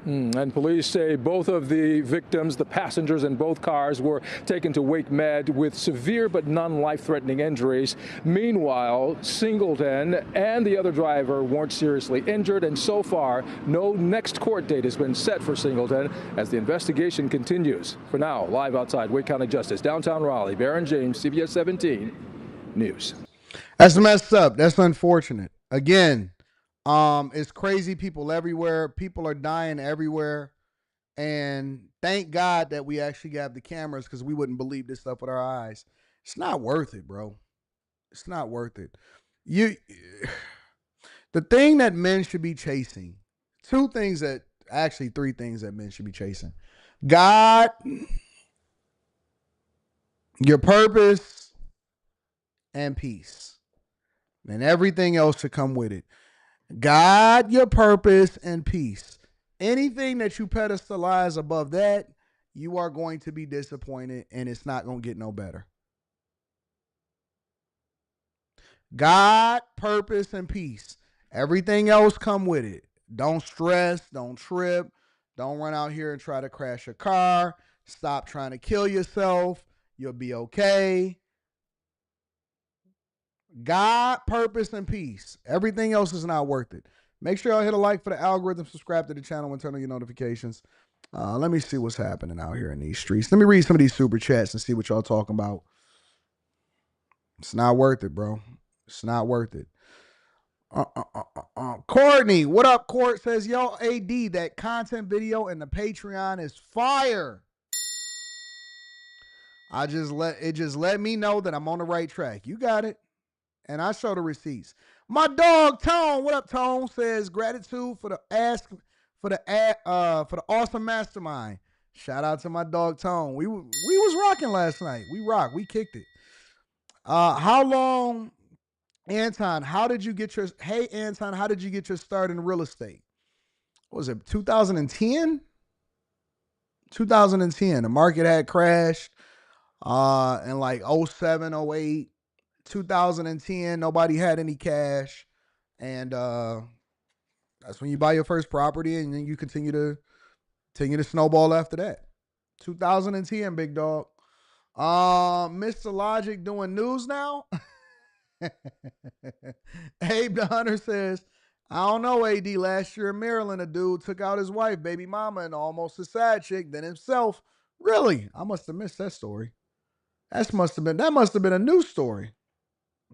And police say both of the victims, the passengers in both cars, were taken to Wake Med with severe but non-life-threatening injuries. Meanwhile, Singleton and the other driver weren't seriously injured, and so far, no next court date has been set for Singleton as the investigation continues. For now, live outside Wake County Justice, downtown Raleigh, Baron James, CBS 17 News. That's messed up. That's unfortunate. Again, it's crazy people everywhere. People are dying everywhere. And thank God that we actually have the cameras because we wouldn't believe this stuff with our eyes. It's not worth it, bro. It's not worth it. The thing that men should be chasing, three things that men should be chasing. God, your purpose, and peace. And everything else should come with it. God, your purpose, and peace. Anything that you pedestalize above that, you are going to be disappointed and it's not going to get no better. God, purpose, and peace. Everything else come with it. Don't stress, don't trip, don't run out here and try to crash a car. Stop trying to kill yourself. You'll be okay. God, purpose, and peace. Everything else is not worth it. Make sure y'all hit a like for the algorithm, subscribe to the channel, and turn on your notifications. Let me see what's happening out here in these streets. Let me read some of these super chats and see what y'all talking about. It's not worth it, bro. It's not worth it. Courtney, what up, Court? Says, yo, AD, that content video and the Patreon is fire. It just let me know that I'm on the right track. You got it. And I show the receipts. My dog Tone, what up, Tone? Says gratitude for the awesome mastermind. Shout out to my dog Tone. We was rocking last night. We rocked. We kicked it. How long, Anton? How did you get your start in real estate? What was it 2010? 2010. The market had crashed. In like 07, 08. 2010, nobody had any cash, and that's when you buy your first property, and then you continue to snowball after that. 2010, big dog. Mr. Logic doing news now. Abe the Hunter says, I don't know, AD. Last year in Maryland, a dude took out his wife, baby mama, and almost a side chick, then himself. Really? I must have missed that story. That must have been a news story.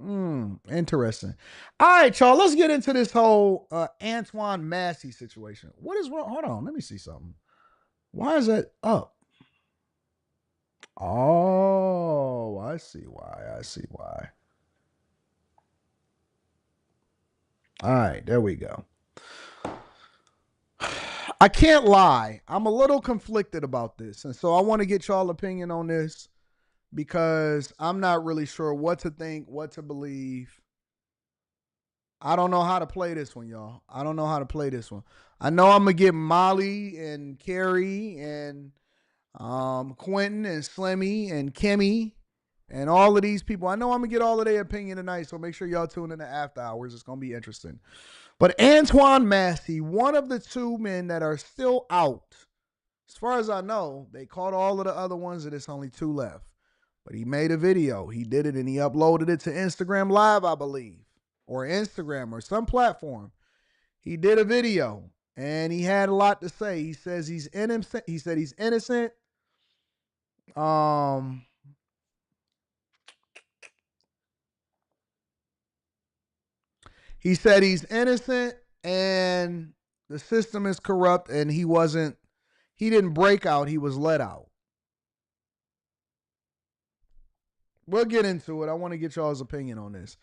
Interesting. All right, y'all. Let's get into this whole Antoine Massey situation. What is wrong? Hold on. Let me see something. Why is that up? Oh, I see why. I see why. All right, there we go. I can't lie. I'm a little conflicted about this. And so I want to get y'all opinion on this because I'm not really sure what to think, what to believe. I don't know how to play this one, y'all. I don't know how to play this one. I know I'm going to get Molly and Carrie and Quentin and Slimmy and Kimmy and all of these people. I know I'm going to get all of their opinion tonight, so make sure y'all tune in to After Hours. It's going to be interesting. But Antoine Massey, one of the two men that are still out, as far as I know, they caught all of the other ones and it's only two left. But he made a video. He did it and he uploaded it to Instagram Live, I believe, or Instagram or some platform. He did a video and he had a lot to say. He says he's innocent. He said he's innocent. He said he's innocent and the system is corrupt and he didn't break out, he was let out. We'll get into it. I want to get y'all's opinion on this.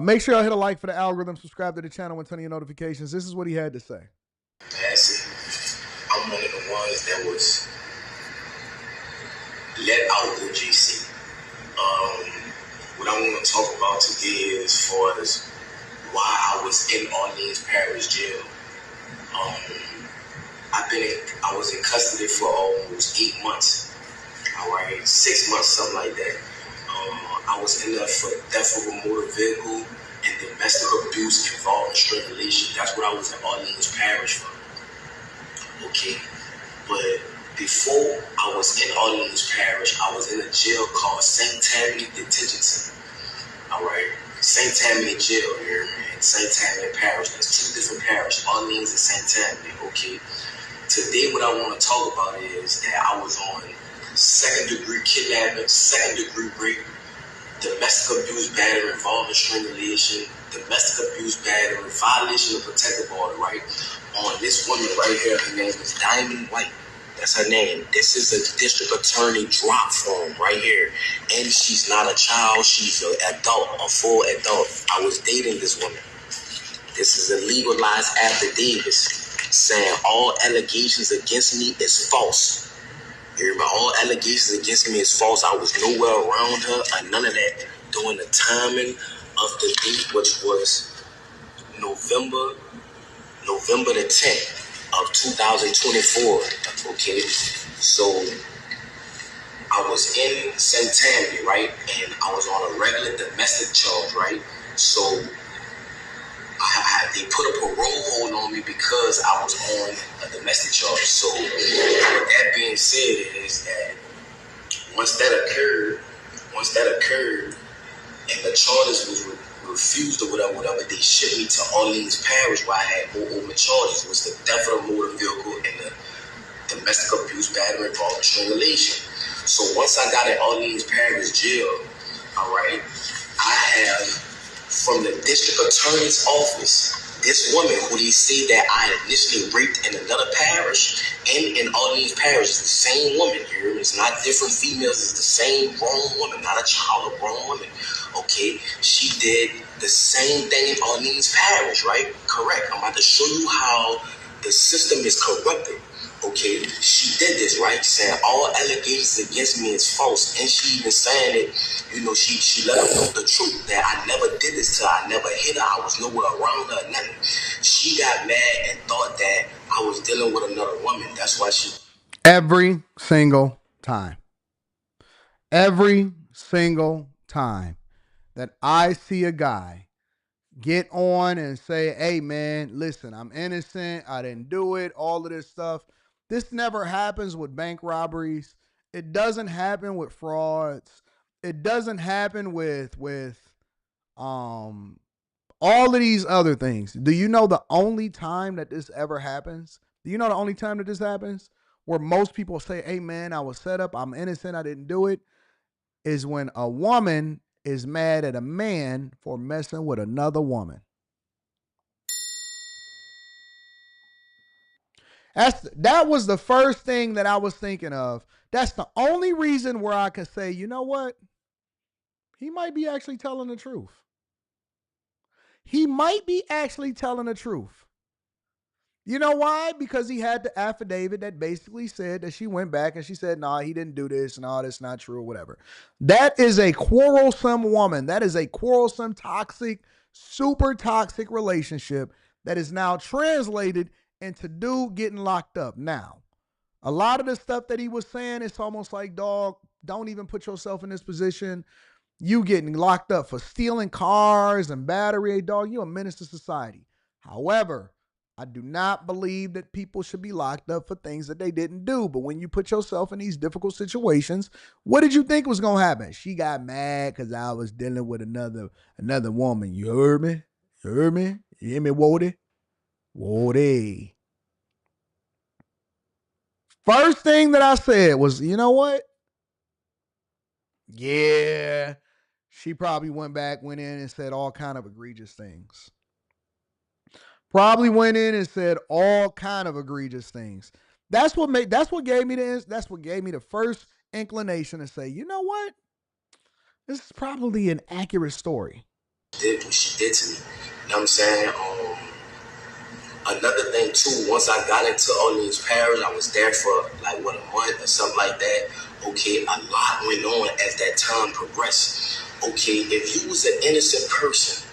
Make sure y'all hit a like for the algorithm, subscribe to the channel, and turn on your notifications. This is what he had to say. Massey, I'm one of the ones that was let out of GC. What I want to talk about today is as far as why I was in Orleans Parish Jail. I was in custody for almost 8 months. All right, 6 months, something like that. I was in there for theft of a motor vehicle and domestic abuse involving strangulation. That's what I was in Orleans Parish for. Okay, but before I was in Orleans Parish, I was in a jail called St. Tammany Detention Center. All right, St. Tammany Jail here in St. Tammany Parish. There's two different parishes, Orleans and St. Tammany. Okay, today what I want to talk about is that I was on second-degree kidnapping, second-degree rape, domestic abuse, battery involving strangulation, domestic abuse, battery, violation of protective order, right? On this woman right here, her name is Diamond White. That's her name. This is a district attorney drop form right here. And she's not a child, she's an adult, a full adult. I was dating this woman. This is a legalized affidavit saying all allegations against me is false. All allegations against me is false. I was nowhere around her or none of that during the timing of the date, which was November the 10th of 2024. Okay, so I was in St. Tammany, right, and I was on a regular domestic charge, right. So they put a parole hold on me because I was on a domestic charge. So with that being said, is that once that occurred, and the charges was refused or whatever, they shipped me to Orleans Parish where I had more open charges. It was the theft of a motor vehicle and the domestic abuse, battery, involving strangulation. So once I got in Orleans Parish Jail, all right, I have from the district attorney's office, this woman who they say that I initially raped in another parish and in Orleans Parish is the same woman here. It's not different females. It's the same grown woman, not a child, a grown woman. Okay, she did the same thing in Orleans Parish, right? Correct. I'm about to show you how the system is corrupted. Okay, she did this, right? Saying all allegations against me is false, and she even saying it. She let them know the truth that I never did this to her. I never hit her. I was nowhere around her. Nothing. She got mad and thought that I was dealing with another woman. That's why she. Every single time. Every single time that I see a guy get on and say, hey, man, listen, I'm innocent. I didn't do it. All of this stuff. This never happens with bank robberies. It doesn't happen with frauds. It doesn't happen with all of these other things. Do you know the only time that this ever happens? Do you know the only time that this happens? Where most people say, hey, man, I was set up. I'm innocent. I didn't do it. Is when a woman is mad at a man for messing with another woman. That was the first thing that I was thinking of. That's the only reason where I could say, you know what? He might be actually telling the truth. He might be actually telling the truth. You know why? Because he had the affidavit that basically said that she went back and she said, nah, he didn't do this and all this not true or whatever. That is a quarrelsome woman. That is a quarrelsome, toxic, super toxic relationship that is now translated into dude getting locked up. Now, a lot of the stuff that he was saying, it's almost like, dog, don't even put yourself in this position. You getting locked up for stealing cars and battery, dog. You a menace to society. However, I do not believe that people should be locked up for things that they didn't do. But when you put yourself in these difficult situations, what did you think was going to happen? She got mad because I was dealing with another woman. You heard me? You heard me? You hear me, Wody? Wody. First thing that I said was, you know what? Yeah. She probably went in and said all kind of egregious things. Probably went in and said all kind of egregious things. That's what gave me the first inclination to say, you know what? This is probably an accurate story. Did what she did to me. You know what I'm saying? Another thing too, once I got into Orleans Parish, I was there for like a month or something like that. Okay, a lot went on as that time progressed. Okay, if you was an innocent person,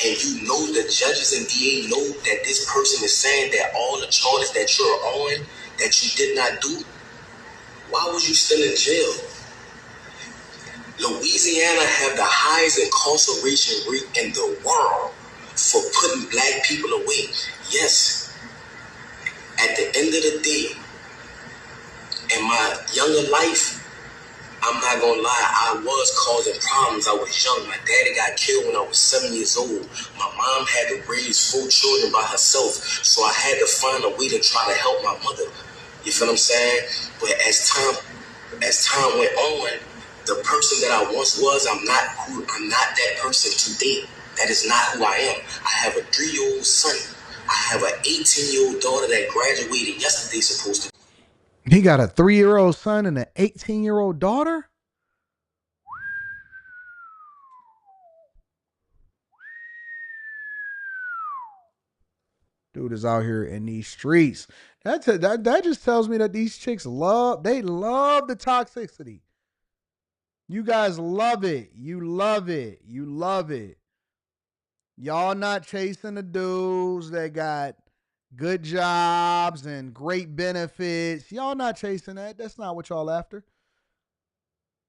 and you know the judges and DA know that this person is saying that all the charges that you're on, that you did not do, why was you still in jail? Louisiana have the highest incarceration rate in the world for putting black people away. Yes, at the end of the day, in my younger life, I'm not gonna lie, I was causing problems. I was young. My daddy got killed when I was 7 years old. My mom had to raise 4 children by herself, so I had to find a way to try to help my mother. You feel what I'm saying? But as time went on, the person that I once was, I'm not that person today. That is not who I am. I have a 3-year-old son. I have an 18-year-old daughter that graduated yesterday, supposed to. He got a 3-year-old son and an 18-year-old daughter? Dude is out here in these streets. That just tells me that these chicks love the toxicity. You guys love it. You love it. You love it. Y'all not chasing the dudes that got good jobs and great benefits. Y'all not chasing that. That's not what y'all after.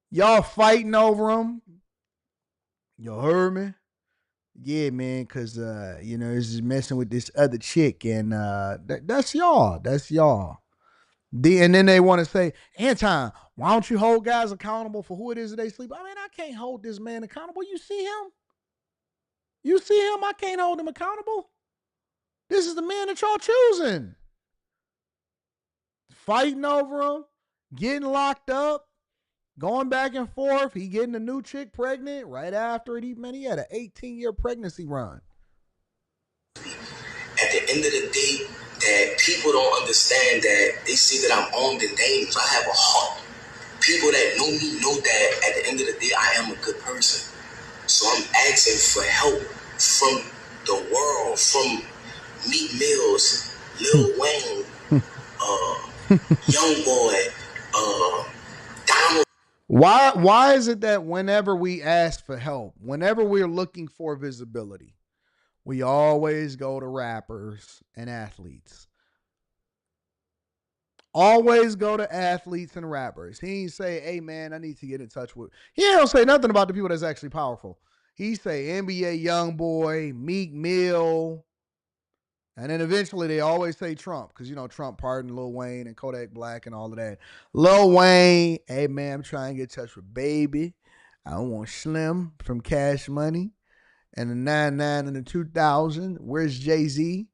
Y'all fighting over them. You heard me? Yeah, man, because, it's just messing with this other chick. And that's y'all. That's y'all. And then they want to say, Anton, why don't you hold guys accountable for who it is that they sleep? I mean, I can't hold this man accountable. You see him? You see him? I can't hold him accountable. This is the man that y'all choosing. Fighting over him, getting locked up, going back and forth. He getting a new chick pregnant right after it. He had an 18-year pregnancy run. At the end of the day, that people don't understand that they see that I'm armed and dangerous. I have a heart. People that know me know that at the end of the day, I am a good person. So I'm asking for help from the world, from Meek Mills, Lil Wayne, Young Boy, Donald. Why is it that whenever we ask for help, whenever we're looking for visibility, we always go to rappers and athletes? Always go to athletes and rappers. He ain't say, hey, man, I need to get in touch with. He don't say nothing about the people that's actually powerful. He say NBA Youngboy, Meek Mill, and then eventually they always say Trump because, Trump pardoned Lil Wayne and Kodak Black and all of that. Lil Wayne, hey, man, I'm trying to get in touch with Baby. I want Slim from Cash Money. And the 99 and the 2000, where's Jay-Z?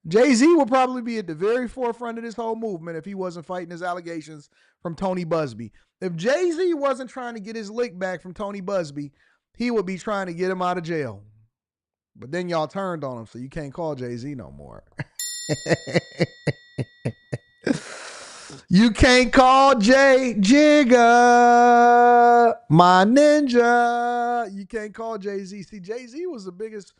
Jay-Z will probably be at the very forefront of this whole movement if he wasn't fighting his allegations from Tony Busby. If Jay-Z wasn't trying to get his lick back from Tony Busby, he would be trying to get him out of jail. But then y'all turned on him, so you can't call Jay-Z no more. You can't call Jay Jigga, my ninja. You can't call Jay-Z. See, Jay-Z was the biggest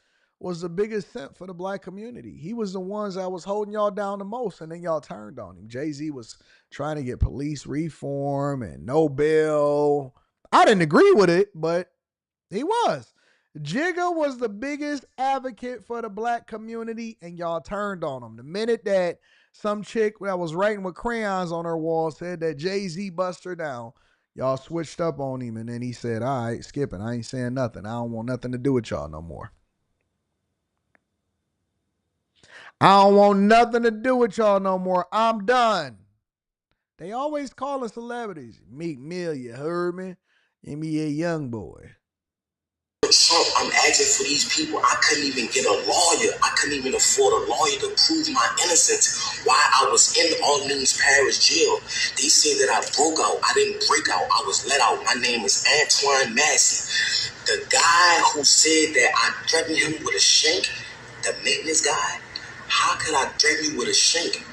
simp for the black community. He was the ones that was holding y'all down the most, and then y'all turned on him. Jay-Z was trying to get police reform and no bail. I didn't agree with it, but he was. Jigga was the biggest advocate for the black community, and y'all turned on him. The minute that some chick that was writing with crayons on her wall said that Jay-Z bust her down, y'all switched up on him, and then he said, all right, skip it. I ain't saying nothing. I don't want nothing to do with y'all no more. I don't want nothing to do with y'all no more. I'm done. They always calling celebrities. Meek Mill, you heard me? Give me a young boy. Trump, I'm asking for these people. I couldn't even get a lawyer. I couldn't even afford a lawyer to prove my innocence while I was in Orleans Parish jail. They said that I broke out. I didn't break out. I was let out. My name is Antoine Massey. The guy who said that I threatened him with a shank, the maintenance guy, how could I threaten you with a shank?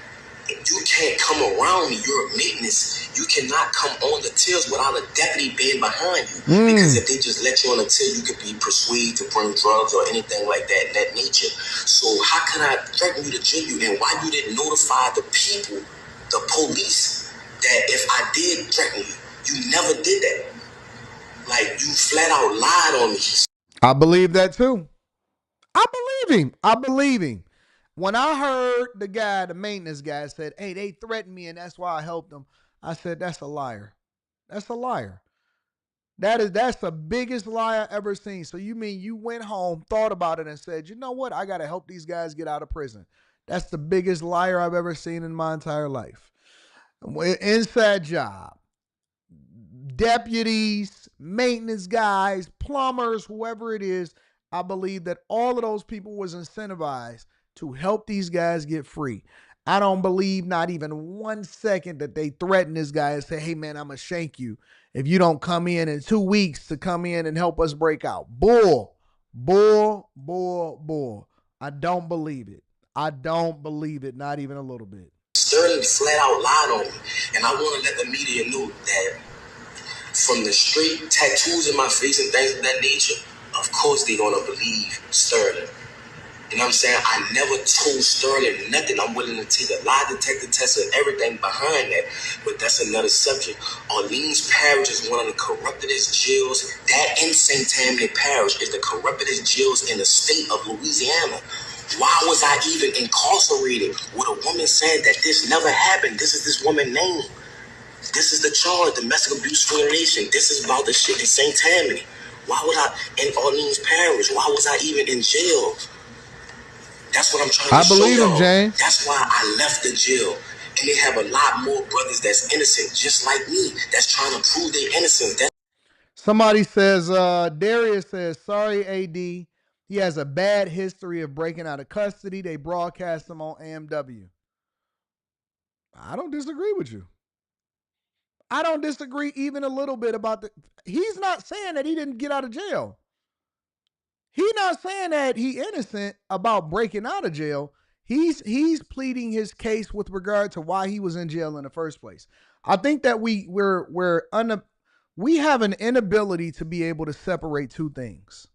You can't come around me. You're a maintenance. You cannot come on the tills without a deputy being behind you. Because if they just let you on the till, you could be persuaded to bring drugs or anything like that in that nature. So how can I threaten you to jail you? And why you didn't notify the people, the police, that if I did threaten you, you never did that. Like, you flat out lied on me. I believe that too. I believe him. When I heard the guy, the maintenance guy, said, hey, they threatened me and that's why I helped them, I said, that's a liar. That's a liar. That's the biggest lie I ever seen. So you mean you went home, thought about it, and said, you know what? I got to help these guys get out of prison. That's the biggest liar I've ever seen in my entire life. Inside job. Deputies, maintenance guys, plumbers, whoever it is, I believe that all of those people was incentivized to help these guys get free. I don't believe not even 1 second that they threatened this guy and say, hey, man, I'm going to shank you if you don't come in 2 weeks to come in and help us break out. Bull. I don't believe it. I don't believe it, not even a little bit. Sterling flat out lied on me. And I want to let the media know that from the straight tattoos in my face and things of that nature, of course they're going to believe Sterling. You know what I'm saying? I never told Sterling nothing. I'm willing to take a lie detector test and everything behind that, but that's another subject. Orleans Parish is one of the corruptedest jails. That in St. Tammany Parish is the corruptedest jails in the state of Louisiana. Why was I even incarcerated with a woman saying that this never happened? This is this woman's name. This is the charge, domestic abuse violation. This is about the shit in St. Tammany. Why would I in Orleans Parish? Why was I even in jail? That's what I'm trying to show y'all. I believe him, James. That's why I left the jail. And they have a lot more brothers that's innocent, just like me, that's trying to prove their innocence. Somebody says, Darius says, sorry, AD. He has a bad history of breaking out of custody. They broadcast him on AMW. I don't disagree with you. I don't disagree even a little bit about he's not saying that he didn't get out of jail. He's not saying that he's innocent about breaking out of jail. He's pleading his case with regard to why he was in jail in the first place. I think that we have an inability to be able to separate two things.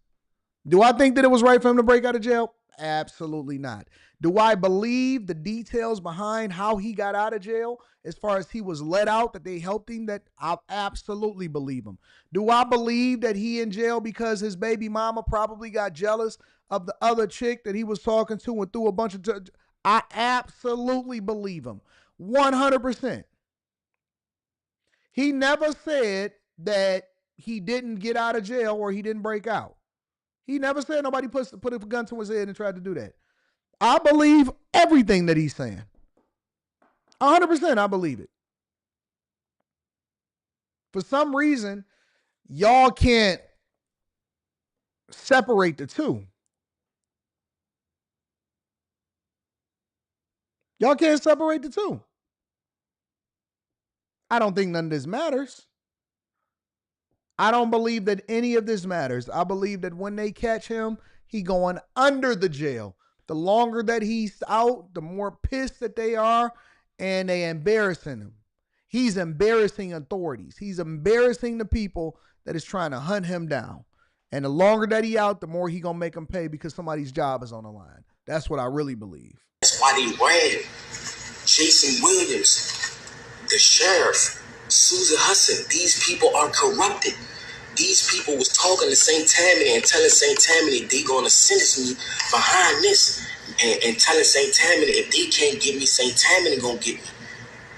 Do I think that it was right for him to break out of jail? Absolutely not. Do I believe the details behind how he got out of jail as far as he was let out, that they helped him? That I absolutely believe him. Do I believe that he in jail because his baby mama probably got jealous of the other chick that he was talking to and threw a bunch of... I absolutely believe him. 100%. He never said that he didn't get out of jail or he didn't break out. He never said nobody put a gun to his head and tried to do that. I believe everything that he's saying. 100% I believe it. For some reason, y'all can't separate the two. Y'all can't separate the two. I don't think none of this matters. I don't believe that any of this matters. I believe that when they catch him, he going under the jail. The longer that he's out, the more pissed that they are, and they embarrassing him. He's embarrassing authorities. He's embarrassing the people that is trying to hunt him down. And the longer that he out, the more he gonna make them pay because somebody's job is on the line. That's what I really believe. That's why they ran. Jason Williams, the sheriff, Susan Hudson, these people are corrupted. These people was talking to St. Tammany and telling St. Tammany they gonna sentence me behind this, and telling St. Tammany if they can't get me, St. Tammany gonna get me.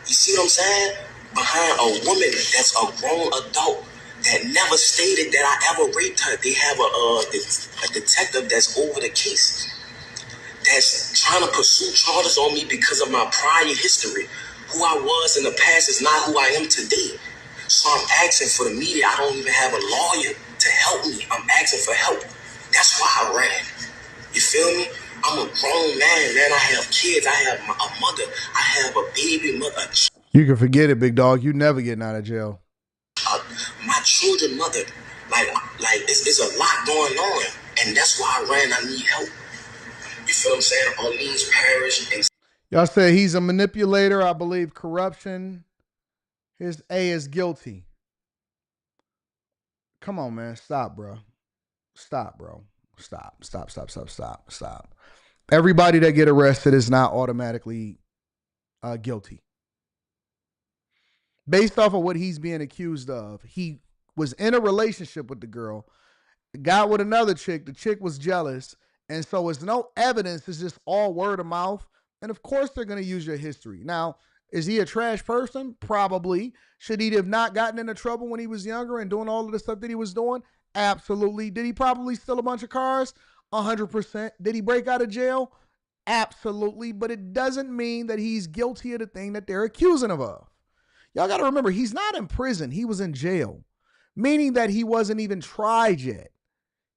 You see what I'm saying? Behind a woman that's a grown adult that never stated that I ever raped her. They have a detective that's over the case, that's trying to pursue charges on me because of my prior history. Who I was in the past is not who I am today. So I'm asking for the media. I don't even have a lawyer to help me. I'm asking for help. That's why I ran. You feel me? I'm a grown man. I have kids. I have a mother. I have a baby mother. You can forget it, big dog. You never getting out of jail. My children mother. Like it's a lot going on. And that's why I ran. I need help. You feel what I'm saying? Orleans Parish. And y'all say he's a manipulator. I believe corruption. His A is guilty. Come on, man. Stop, bro. Stop, bro. Stop. Everybody that get arrested is not automatically guilty. Based off of what he's being accused of, he was in a relationship with the girl, got with another chick. The chick was jealous. And so it's no evidence. It's just all word of mouth. And of course, they're going to use your history. Now, is he a trash person? Probably. Should he have not gotten into trouble when he was younger and doing all of the stuff that he was doing? Absolutely. Did he probably steal a bunch of cars? 100%. Did he break out of jail? Absolutely. But it doesn't mean that he's guilty of the thing that they're accusing him of. Y'all got to remember, he's not in prison. He was in jail, meaning that he wasn't even tried yet.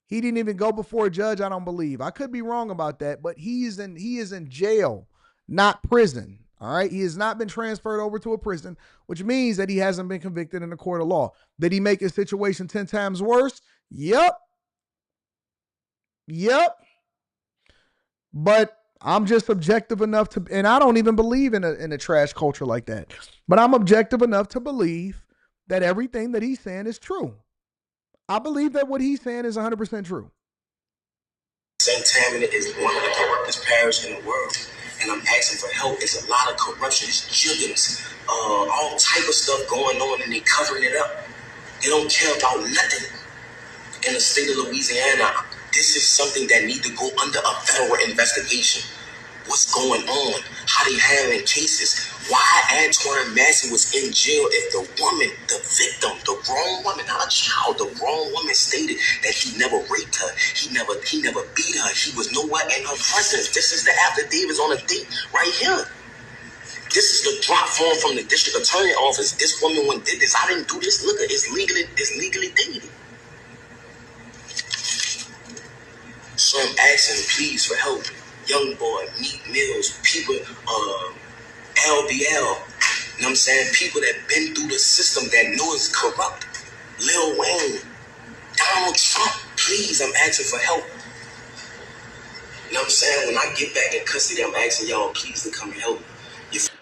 He didn't even go before a judge, I don't believe. I could be wrong about that, but he is in jail, not prison. All right. He has not been transferred over to a prison, which means that he hasn't been convicted in a court of law. Did he make his situation 10 times worse? Yep. But I'm just objective enough to, and I don't even believe in a trash culture like that, but I'm objective enough to believe that everything that he's saying is true. I believe that what he's saying is 100% true. St. Tammany is one of the corruptest parishes in the world. And I'm asking for help. It's a lot of corruption. It's jiggins, all type of stuff going on, and they covering it up. They don't care about nothing. In the state of Louisiana, this is something that needs to go under a federal investigation. What's going on? How they handling cases? Why Antoine Massey was in jail if the woman, the victim, the grown woman, not a child, the grown woman stated that he never raped her. He never beat her. He was nowhere in her presence. This is the affidavits on the date right here. This is the drop form from the district attorney office. This woman went did this. I didn't do this. Look, it's legally dated. So I'm asking, please, for help. Young boy, Meek Mills, people, LBL, you know what I'm saying? People that been through the system that know it's corrupt. Lil Wayne, Donald Trump, please, I'm asking for help. You know what I'm saying? When I get back in custody, I'm asking y'all, please, to come and help.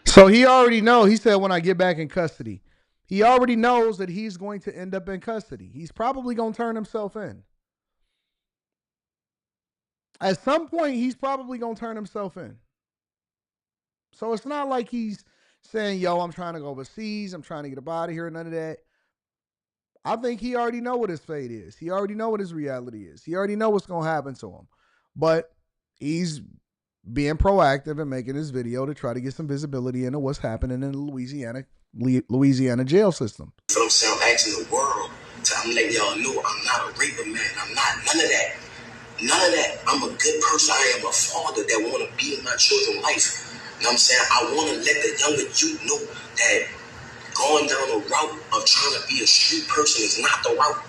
So he already knows. He said, when I get back in custody, he already knows that he's going to end up in custody. He's probably going to turn himself in. At some point, he's probably going to turn himself in. So it's not like he's saying, yo, I'm trying to go overseas. I'm trying to get up out of here. None of that. I think he already know what his fate is. He already know what his reality is. He already know what's going to happen to him. But he's being proactive and making this video to try to get some visibility into what's happening in the Louisiana jail system. So I'm saying, I'm asking the world to let y'all know I'm not a raper, man. I'm not none of that. None of that. I'm a good person. I am a father that want to be in my children's life. You know what I'm saying? I want to let the younger youth know that going down the route of trying to be a street person is not the route.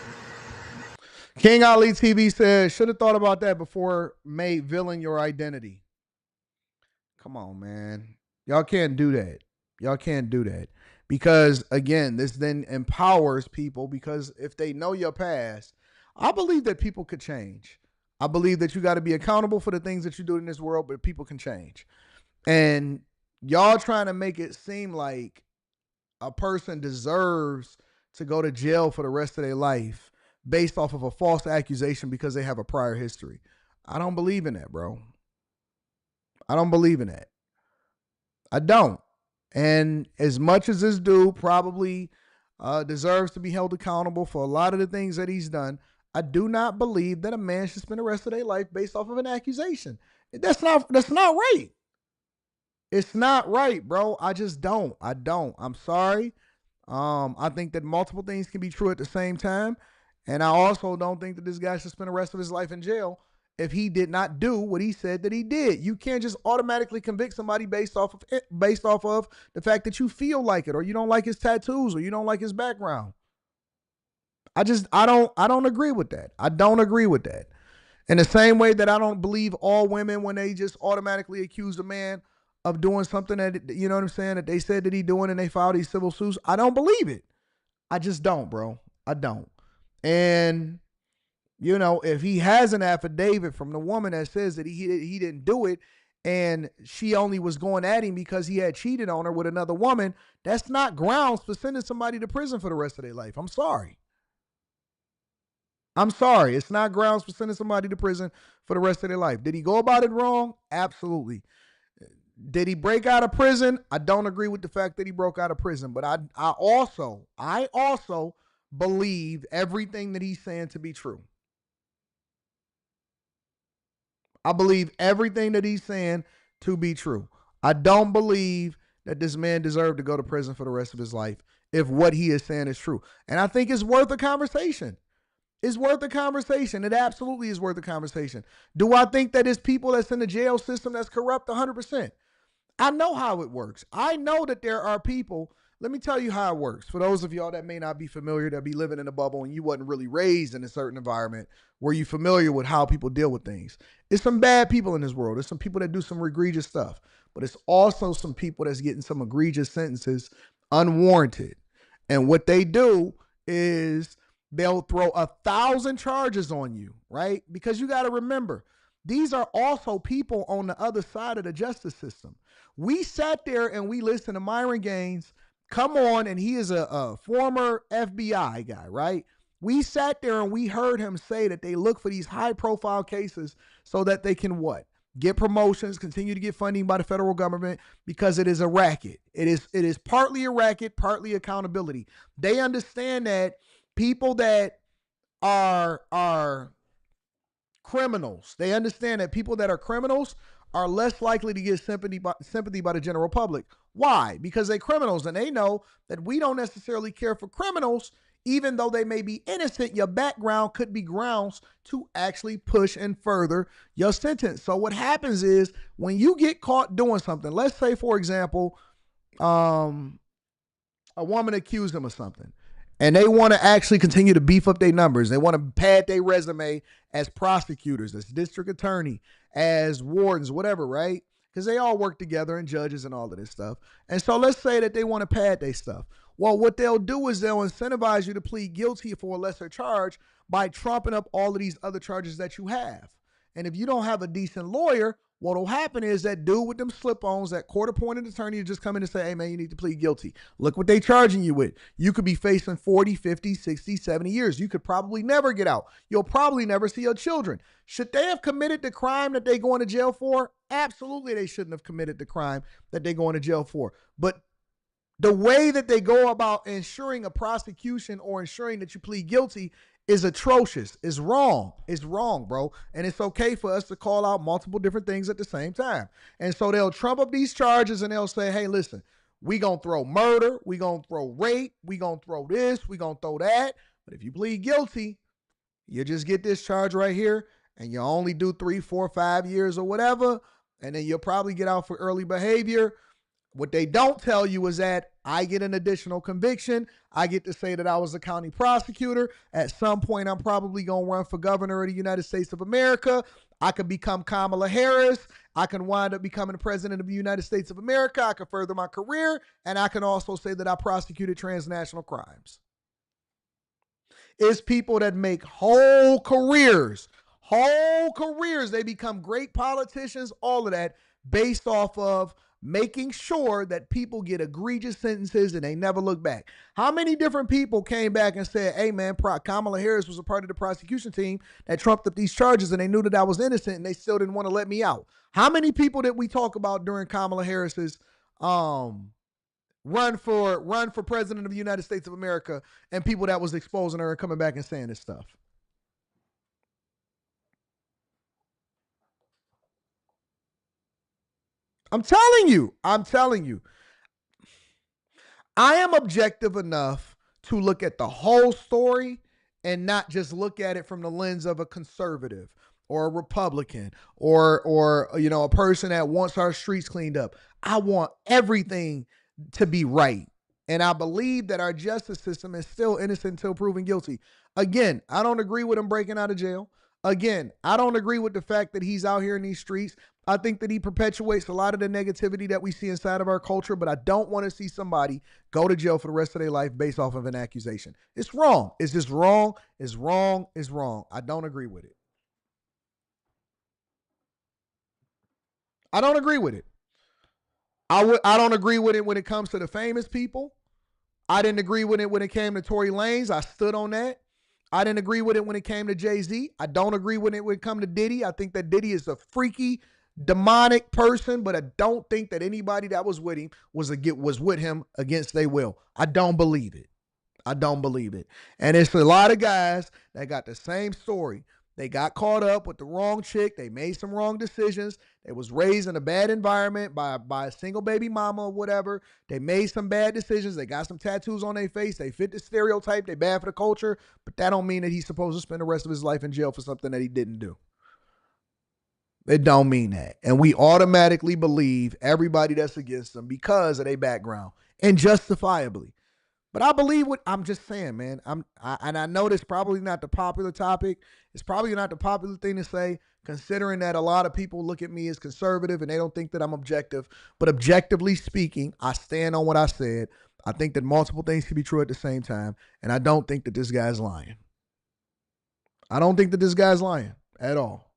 King Ali TV says, should have thought about that before made villain your identity. Come on, man. Y'all can't do that. Y'all can't do that. Because again, this then empowers people, because if they know your past, I believe that people could change. I believe that you got to be accountable for the things that you do in this world, but people can change. And y'all trying to make it seem like a person deserves to go to jail for the rest of their life based off of a false accusation because they have a prior history. I don't believe in that, bro. I don't believe in that. I don't. And as much as this dude probably deserves to be held accountable for a lot of the things that he's done, I do not believe that a man should spend the rest of their life based off of an accusation. That's not right. It's not right, bro. I just don't. I'm sorry. I think that multiple things can be true at the same time. And I also don't think that this guy should spend the rest of his life in jail if he did not do what he said that he did. You can't just automatically convict somebody based off of the fact that you feel like it, or you don't like his tattoos, or you don't like his background. I don't agree with that. I don't agree with that. In the same way that I don't believe all women when they just automatically accuse a man of doing something that, you know what I'm saying, that they said that he doing and they filed these civil suits. I don't believe it. I just don't, bro. I don't. And, you know, if he has an affidavit from the woman that says that he didn't do it and she only was going at him because he had cheated on her with another woman, that's not grounds for sending somebody to prison for the rest of their life. I'm sorry. It's not grounds for sending somebody to prison for the rest of their life. Did he go about it wrong? Absolutely. Did he break out of prison? I don't agree with the fact that he broke out of prison, but I also believe everything that he's saying to be true. I believe everything that he's saying to be true. I don't believe that this man deserved to go to prison for the rest of his life if what he is saying is true. And I think it's worth a conversation. It's worth a conversation. It absolutely is worth a conversation. Do I think that it's people that's in the jail system that's corrupt? 100%. I know how it works. I know that there are people. Let me tell you how it works. For those of y'all that may not be familiar, that be living in a bubble and you wasn't really raised in a certain environment where you're familiar with how people deal with things. There's some bad people in this world. There's some people that do some egregious stuff, but it's also some people that's getting some egregious sentences unwarranted. And what they do is they'll throw 1,000 charges on you, right? Because you got to remember, these are also people on the other side of the justice system. We sat there and we listened to Myron Gaines come on, and he is a former FBI guy, right? We sat there and we heard him say that they look for these high-profile cases so that they can what? Get promotions, continue to get funding by the federal government, because it is a racket. It is partly a racket, partly accountability. They understand that people that are criminals, they understand that people that are criminals are less likely to get sympathy by the general public. Why? Because they're criminals, and they know that we don't necessarily care for criminals. Even though they may be innocent, your background could be grounds to actually push and further your sentence. So what happens is when you get caught doing something, let's say, for example, a woman accused them of something, and they want to actually continue to beef up their numbers. They want to pad their resume as prosecutors, as district attorney, as wardens, whatever, right? Because they all work together, and judges and all of this stuff. And so let's say that they want to pad their stuff. Well, what they'll do is they'll incentivize you to plead guilty for a lesser charge by trumping up all of these other charges that you have. And if you don't have a decent lawyer, what'll happen is that dude with them slip-ons, that court-appointed attorney, will just come in and say, hey, man, you need to plead guilty. Look what they charging you with. You could be facing 40, 50, 60, 70 years. You could probably never get out. You'll probably never see your children. Should they have committed the crime that they going to jail for? Absolutely, they shouldn't have committed the crime that they going to jail for. But the way that they go about ensuring a prosecution or ensuring that you plead guilty is atrocious. It's wrong. It's wrong, bro. And it's okay for us to call out multiple different things at the same time. And so they'll trump up these charges and they'll say, hey, listen, we going to throw murder. We going to throw rape. We going to throw this. We going to throw that. But if you plead guilty, you just get this charge right here and you only do 3, 4, 5 years or whatever. And then you'll probably get out for early behavior. What they don't tell you is that I get an additional conviction. I get to say that I was a county prosecutor. At some point, I'm probably going to run for governor of the United States of America. I could become Kamala Harris. I can wind up becoming the president of the United States of America. I can further my career. And I can also say that I prosecuted transnational crimes. It's people that make whole careers. They become great politicians, all of that, based off of making sure that people get egregious sentences and they never look back. How many different people came back and said, hey man, Kamala Harris was a part of the prosecution team that trumped up these charges and they knew that I was innocent and they still didn't want to let me out? How many people did we talk about during Kamala Harris's run for president of the United States of America and people that was exposing her and coming back and saying this stuff? I'm telling you, I am objective enough to look at the whole story and not just look at it from the lens of a conservative or a Republican or you know, a person that wants our streets cleaned up. I want everything to be right. And I believe that our justice system is still innocent until proven guilty. Again, I don't agree with him breaking out of jail. Again, I don't agree with the fact that he's out here in these streets. I think that he perpetuates a lot of the negativity that we see inside of our culture, but I don't want to see somebody go to jail for the rest of their life based off of an accusation. It's wrong. It's just wrong. It's wrong. It's wrong. I don't agree with it. I don't agree with it. I don't agree with it when it comes to the famous people. I didn't agree with it when it came to Tory Lanez. I stood on that. I didn't agree with it when it came to Jay-Z. I don't agree with it when it comes to Diddy. I think that Diddy is a freaky, demonic person, but I don't think that anybody that was with him was with him against their will. I don't believe it. I don't believe it. And it's a lot of guys that got the same story. They got caught up with the wrong chick. They made some wrong decisions. They was raised in a bad environment by a single baby mama or whatever. They made some bad decisions. They got some tattoos on their face. They fit the stereotype. They bad for the culture. But that don't mean that he's supposed to spend the rest of his life in jail for something that he didn't do. It don't mean that. And we automatically believe everybody that's against them because of their background, and justifiably. But I believe what I'm just saying, man. I know this probably not the popular topic. It's probably not the popular thing to say, considering that a lot of people look at me as conservative and they don't think that I'm objective. But objectively speaking, I stand on what I said. I think that multiple things can be true at the same time. And I don't think that this guy's lying. I don't think that this guy's lying at all.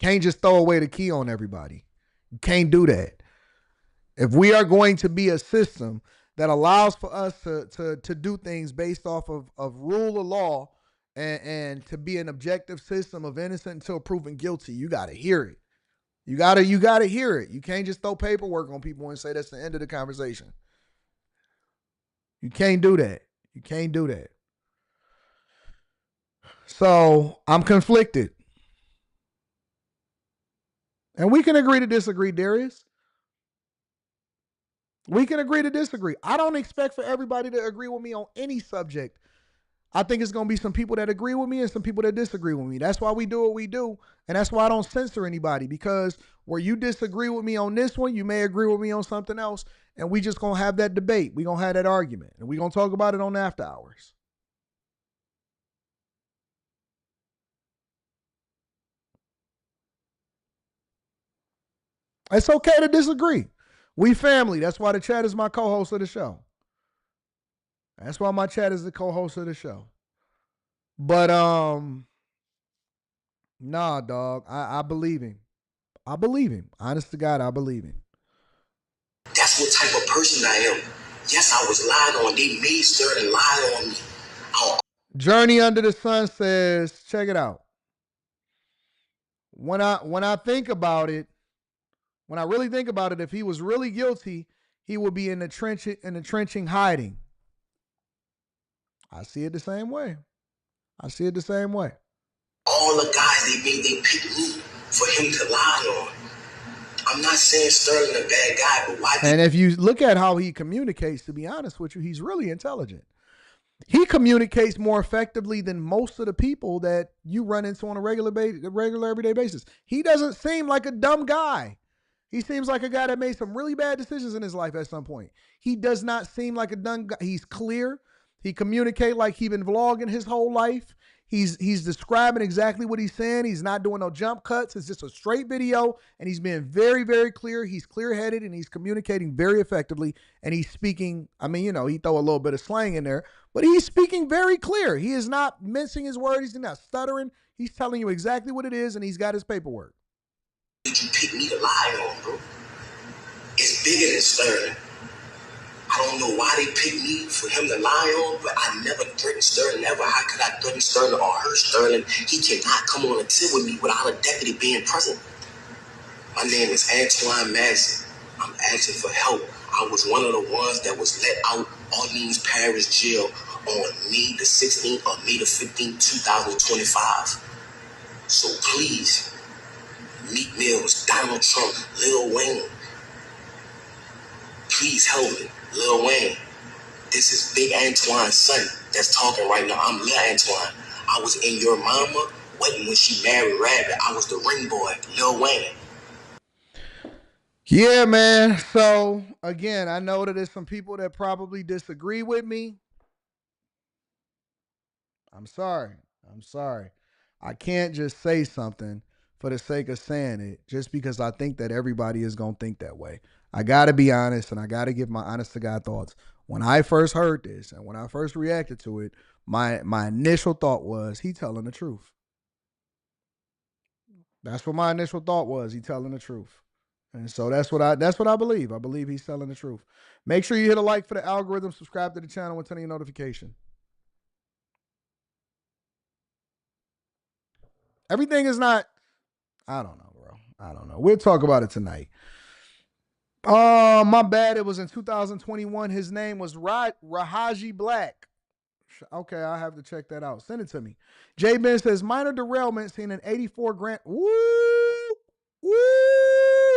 Can't just throw away the key on everybody. You can't do that. If we are going to be a system that allows for us to do things based off of rule of law and to be an objective system of innocent until proven guilty, you got to hear it. You got to hear it. You can't just throw paperwork on people and say that's the end of the conversation. You can't do that. You can't do that. So I'm conflicted. And we can agree to disagree, Darius. We can agree to disagree. I don't expect for everybody to agree with me on any subject. I think it's going to be some people that agree with me and some people that disagree with me. That's why we do what we do. And that's why I don't censor anybody, because where you disagree with me on this one, you may agree with me on something else. And we just going to have that debate. We're going to have that argument. And we're going to talk about it on after hours. It's okay to disagree. We family. That's why the chat is my co-host of the show. That's why my chat is the co-host of the show. But nah, dog. I believe him. I believe him. Honest to God, I believe him. That's what type of person I am. Yes, I was lied on. They made certain lie on me. Journey Under the Sun says, check it out. When I think about it, when I really think about it, if he was really guilty, he would be in the trenching hiding. I see it the same way. I see it the same way. All the guys they picked me for him to lie on. I'm not saying Sterling a bad guy, but why? And if you look at how he communicates, to be honest with you, he's really intelligent. He communicates more effectively than most of the people that you run into on a regular everyday basis. He doesn't seem like a dumb guy. He seems like a guy that made some really bad decisions in his life at some point. He does not seem like a dumb guy. He's clear. He communicates like he's been vlogging his whole life. He's describing exactly what he's saying. He's not doing no jump cuts. It's just a straight video, and he's being very, very clear. He's clear-headed, and he's communicating very effectively, and he's speaking, I mean, you know, he throw a little bit of slang in there, but he's speaking very clear. He is not mincing his words. He's not stuttering. He's telling you exactly what it is, and he's got his paperwork. Did you pick me to lie on, bro? It's bigger than Sterling. I don't know why they picked me for him to lie on, but I never threatened Sterling. Never. How could I threaten Sterling or hurt Sterling? He cannot come on a tip with me without a deputy being present. My name is Antoine Massey. I'm asking for help. I was one of the ones that was let out Orleans Parish Jail on May the 16th or May the 15th, 2025. So please, Meek Mills, Donald Trump, Lil Wayne, please help me. Lil Wayne, this is Big Antoine's son that's talking right now. I'm Lil Antoine. I was in your mama wedding when she married Rabbit. I was the ring boy, Lil Wayne. Yeah, man. So, again, I know that there's some people that probably disagree with me. I'm sorry. I can't just say something for the sake of saying it just because I think that everybody is going to think that way. I got to be honest, and I got to give my honest to God thoughts. When I first heard this and when I first reacted to it, my initial thought was, he telling the truth. That's what my initial thought was. He telling the truth. And so that's what I believe. I believe he's telling the truth. Make sure you hit a like for the algorithm, subscribe to the channel, and turn on your notification. Everything is not, I don't know, bro. I don't know. We'll talk about it tonight. My bad. It was in 2021. His name was Rahaji Black. Okay, I'll have to check that out. Send it to me. J Ben says, minor derailment seen an 84 grand. Woo!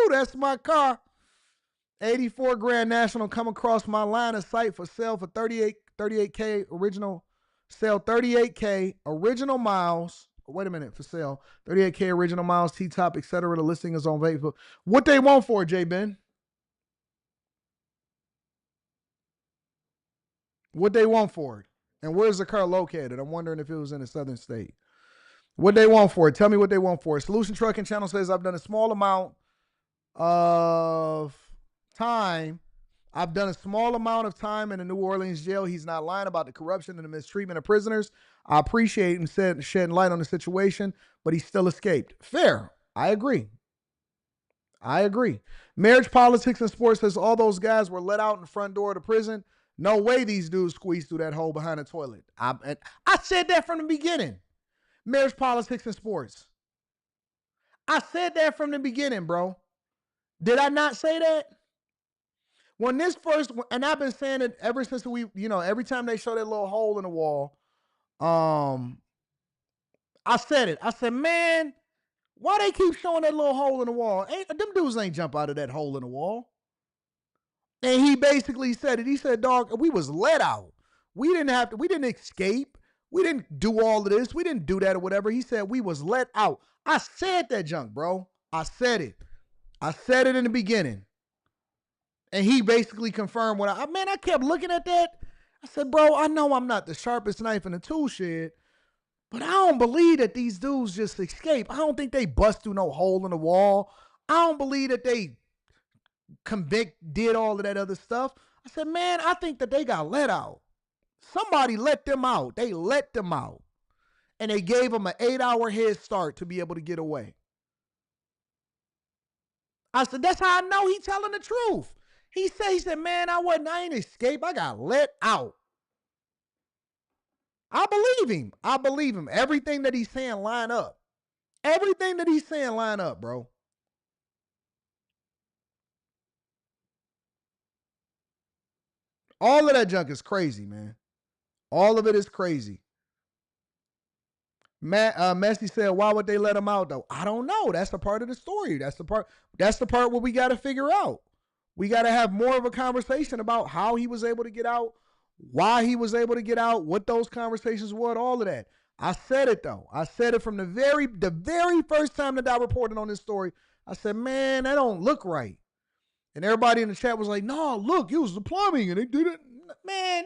That's my car. 84 grand National come across my line of sight for sale for 38K original sale, 38K original miles. Wait a minute, for sale. 38K original miles, T-top, etc. The listing is on Facebook. What they want for it, J Ben? What they want for it? And where's the car located? I'm wondering if it was in a southern state. What they want for it? Tell me what they want for it. Solution Trucking Channel says, I've done a small amount of time. I've done a small amount of time in the New Orleans jail. He's not lying about the corruption and the mistreatment of prisoners. I appreciate him shedding light on the situation, but he still escaped. Fair. I agree. Marriage, Politics, and Sports says all those guys were let out in the front door of the prison. No way these dudes squeezed through that hole behind the toilet. I said that from the beginning. Marriage, Politics, and Sports. I said that from the beginning, bro. Did I not say that? When this first, and I've been saying it ever since every time they show that little hole in the wall, I said it. I said, man, why they keep showing that little hole in the wall? Them dudes ain't jump out of that hole in the wall. And he basically said it. He said, dog, we was let out. We didn't escape. We didn't do all of this. We didn't do that or whatever. He said we was let out. I said that junk, bro. I said it. I said it in the beginning. And he basically confirmed what I kept looking at that. I said, bro, I know I'm not the sharpest knife in the tool shed, but I don't believe that these dudes just escape. I don't think they bust through no hole in the wall. I don't believe that they did all of that other stuff. I said, man, I think that they got let out. Somebody let them out. They let them out. And they gave them an 8-hour head start to be able to get away. I said, that's how I know he's telling the truth. He said, man, I ain't escaped. I got let out. I believe him. Everything that he's saying line up. Bro. All of that junk is crazy, man. All of it is crazy. Messi said, why would they let him out, though? I don't know. That's the part of the story. That's the part where we got to figure out. We got to have more of a conversation about how he was able to get out, why he was able to get out, what those conversations were, all of that. I said it, though. I said it from the very first time that I reported on this story. I said, man, that don't look right. And everybody in the chat was like, no, look, it was the plumbing, and they did it. Man,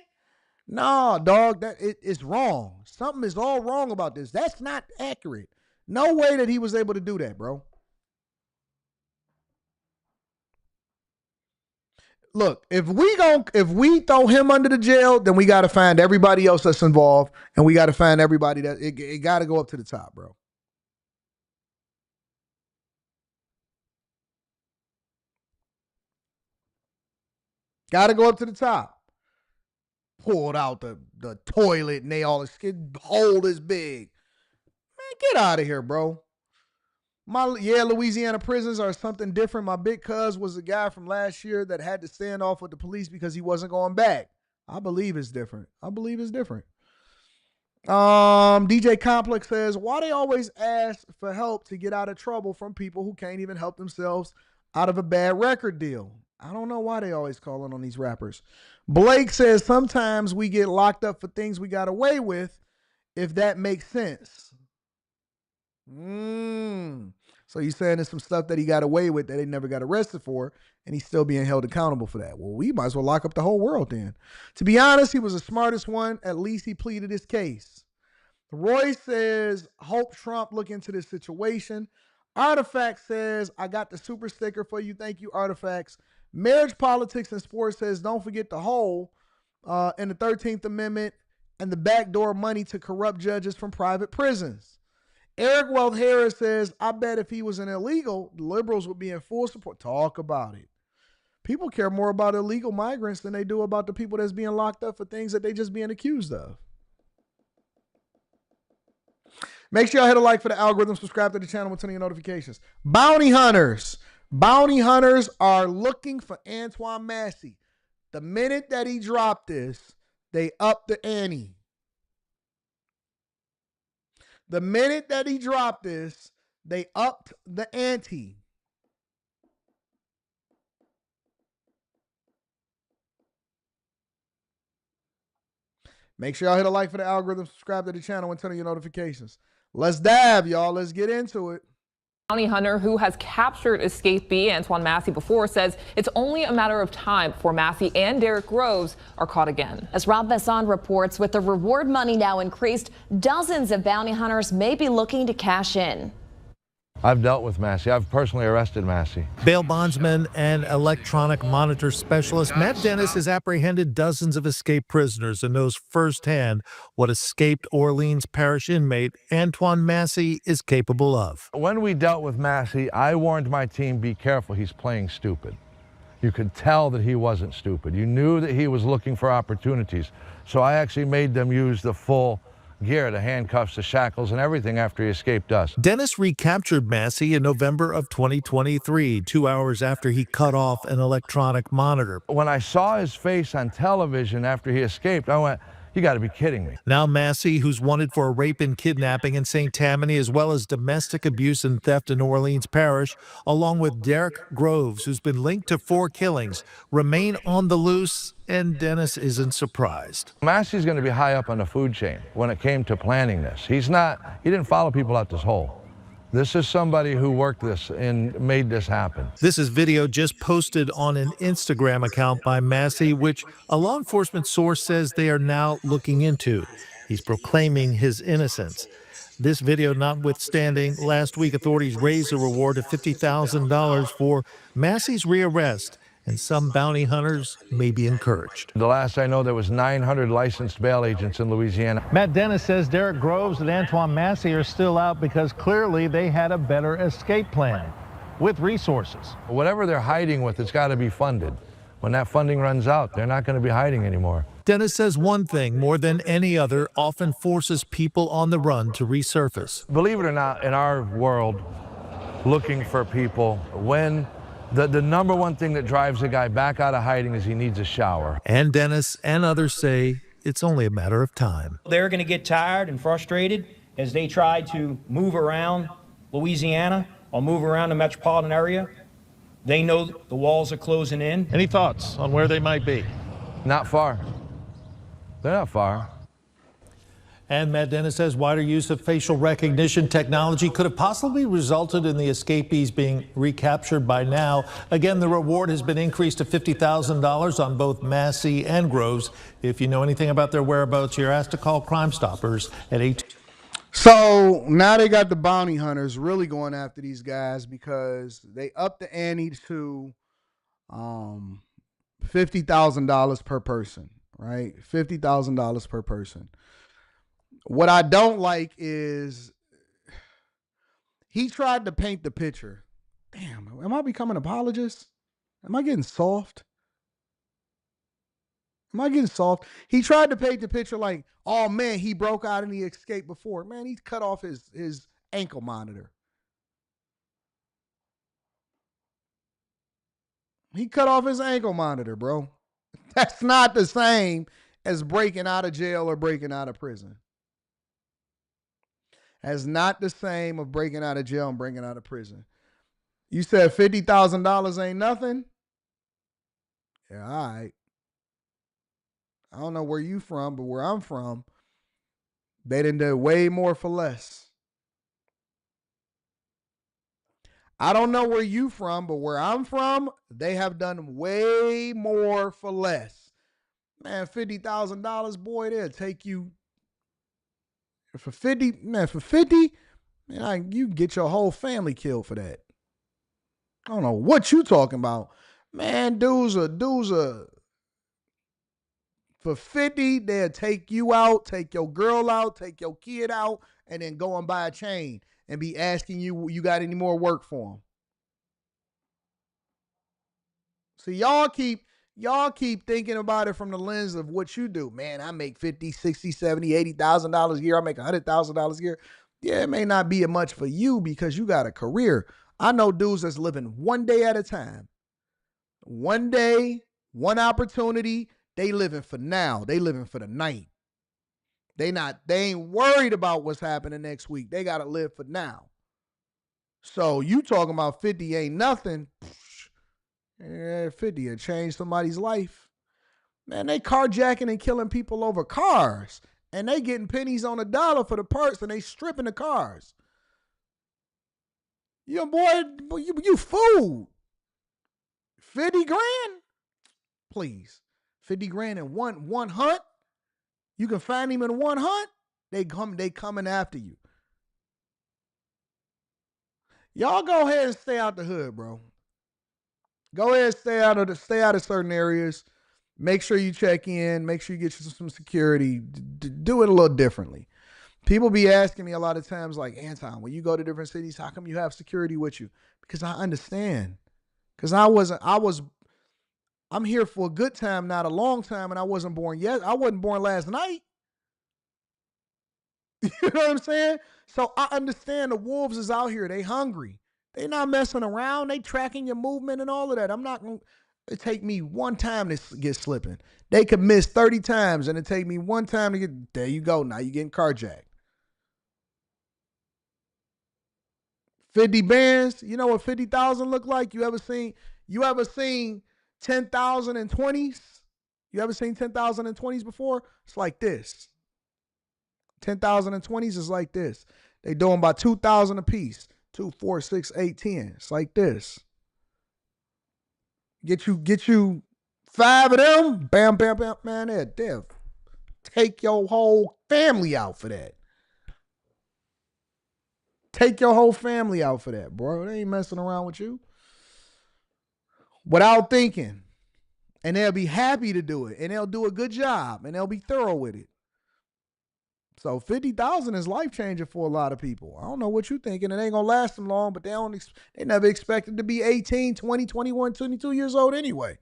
no, dog, it's wrong. Something is all wrong about this. That's not accurate. No way that he was able to do that, bro. Look, if we throw him under the jail, then we got to find everybody else that's involved, and we got to find everybody that it got to go up to the top, bro. Got to go up to the top. Pulled out the toilet, and they all skin hole is big. Man, get out of here, bro. Louisiana prisons are something different. My big cuz was a guy from last year that had to stand off with the police because he wasn't going back. I believe it's different. DJ Complex says, why they always ask for help to get out of trouble from people who can't even help themselves out of a bad record deal? I don't know why they always calling on these rappers. Blake says, sometimes we get locked up for things we got away with, if that makes sense. So you're saying there's some stuff that he got away with that he never got arrested for, and he's still being held accountable for that. Well, we might as well lock up the whole world then. To be honest, he was the smartest one. At least he pleaded his case. Roy says, hope Trump look into this situation. Artifact says, I got the super sticker for you. Thank you, Artifacts. Marriage, Politics, and Sports says, don't forget the hole in the 13th Amendment and the backdoor money to corrupt judges from private prisons. Eric Wealth Harris says, I bet if he was an illegal, the liberals would be in full support. Talk about it. People care more about illegal migrants than they do about the people that's being locked up for things that they just being accused of. Make sure y'all hit a like for the algorithm, subscribe to the channel, and turn on your notifications. Bounty hunters are looking for Antoine Massey. The minute that he dropped this, they upped the ante. The minute that he dropped this, they upped the ante. Make sure y'all hit a like for the algorithm, subscribe to the channel, and turn on your notifications. Let's dive, y'all. Let's get into it. Bounty hunter who has captured escapee Antoine Massey before says it's only a matter of time before Massey and Derek Groves are caught again. As Rob Besson reports, with the reward money now increased, dozens of bounty hunters may be looking to cash in. I've dealt with Massey. I've personally arrested Massey. Bail bondsman and electronic monitor specialist Matt Dennis has apprehended dozens of escaped prisoners and knows firsthand what escaped Orleans Parish inmate Antoine Massey is capable of. When we dealt with Massey, I warned my team, be careful, he's playing stupid. You could tell that he wasn't stupid. You knew that he was looking for opportunities. So I actually made them use the full gear, the handcuffs, the shackles, and everything after he escaped us. Dennis recaptured Massey in November of 2023, 2 hours after he cut off an electronic monitor. When I saw his face on television after he escaped, I went, you got to be kidding me. Now Massey, who's wanted for rape and kidnapping in St. Tammany, as well as domestic abuse and theft in Orleans Parish, along with Derek Groves, who's been linked to 4 killings, remain on the loose, and Dennis isn't surprised. Massey's going to be high up on the food chain when it came to planning this. He didn't follow people out this hole. This is somebody who worked this and made this happen. This is video just posted on an Instagram account by Massey, which a law enforcement source says they are now looking into. He's proclaiming his innocence. This video notwithstanding, last week authorities raised a reward of $50,000 for Massey's rearrest, and some bounty hunters may be encouraged. The last I know, there was 900 licensed bail agents in Louisiana. Matt Dennis says Derek Groves and Antoine Massey are still out because clearly they had a better escape plan with resources. Whatever they're hiding with, it's got to be funded. When that funding runs out, they're not going to be hiding anymore. Dennis says one thing more than any other often forces people on the run to resurface. Believe it or not, in our world, looking for people, when the number one thing that drives a guy back out of hiding is he needs a shower. And Dennis and others say it's only a matter of time. They're going to get tired and frustrated as they try to move around Louisiana or move around the metropolitan area. They know the walls are closing in. Any thoughts on where they might be? Not far. They're not far. And Matt Dennis says wider use of facial recognition technology could have possibly resulted in the escapees being recaptured by now. Again, the reward has been increased to $50,000 on both Massey and Groves. If you know anything about their whereabouts, you're asked to call Crime Stoppers at 8. So now they got the bounty hunters really going after these guys because they upped the ante to $50,000 per person, right? $50,000 per person. What I don't like is he tried to paint the picture. Damn, am I becoming an apologist? Am I getting soft? He tried to paint the picture like, oh man, he broke out and he escaped before. Man, he cut off his ankle monitor. He cut off his ankle monitor, bro. That's not the same as breaking out of jail or breaking out of prison. That's not the same of breaking out of jail and breaking out of prison. You said $50,000 ain't nothing? Yeah, all right. I don't know where you from, but where I'm from, they done did way more for less. I don't know where you from, but where I'm from, they have done way more for less. Man, $50,000, boy, they'll take you for 50. Man, for 50, man, you can get your whole family killed for that. I don't know what you talking about. Man, dudes are for 50, they'll take you out, take your girl out, take your kid out, and then go and buy a chain and be asking you got any more work for them. See, y'all keep thinking about it from the lens of what you do. Man, I make $50, $60, $70, $80,000 a year. I make $100,000 a year. Yeah, it may not be much for you because you got a career. I know dudes that's living one day at a time. One day, one opportunity. They living for now. They living for the night. They ain't worried about what's happening next week. They got to live for now. So you talking about 50 ain't nothing. Yeah, 50 will change somebody's life. Man, they carjacking and killing people over cars. And they getting pennies on the dollar for the parts and they stripping the cars. You boy, you fool. 50 grand? Please. 50 grand in one hunt? You can find him in one hunt? They coming after you. Y'all go ahead and stay out the hood, bro. Go ahead and stay out of certain areas. Make sure you check in. Make sure you get some security. Do it a little differently. People be asking me a lot of times, like, Anton, when you go to different cities, how come you have security with you? Because I understand. Because I'm here for a good time, not a long time, and I wasn't born yet. I wasn't born last night. You know what I'm saying? So I understand the wolves is out here. They hungry. They not messing around. They tracking your movement and all of that. I'm not going to take me one time to get slipping. They could miss 30 times and it take me one time to get, there you go. Now you're getting carjacked. 50 bands, you know what 50,000 look like? You ever seen 10,000 and 20s? You ever seen 10,000 and 20s before? It's like this. 10,000 and 20s is like this. They doing about 2,000 a piece. 2, 4, 6, 8, 10. It's like this. Get you 5 of them. Bam, bam, bam. Man, they'll take your whole family out for that. Take your whole family out for that, bro. They ain't messing around with you. Without thinking. And they'll be happy to do it. And they'll do a good job. And they'll be thorough with it. So 50,000 is life-changing for a lot of people. I don't know what you're thinking. It ain't going to last them long, but they never expected to be 18, 20, 21, 22 years old anyway.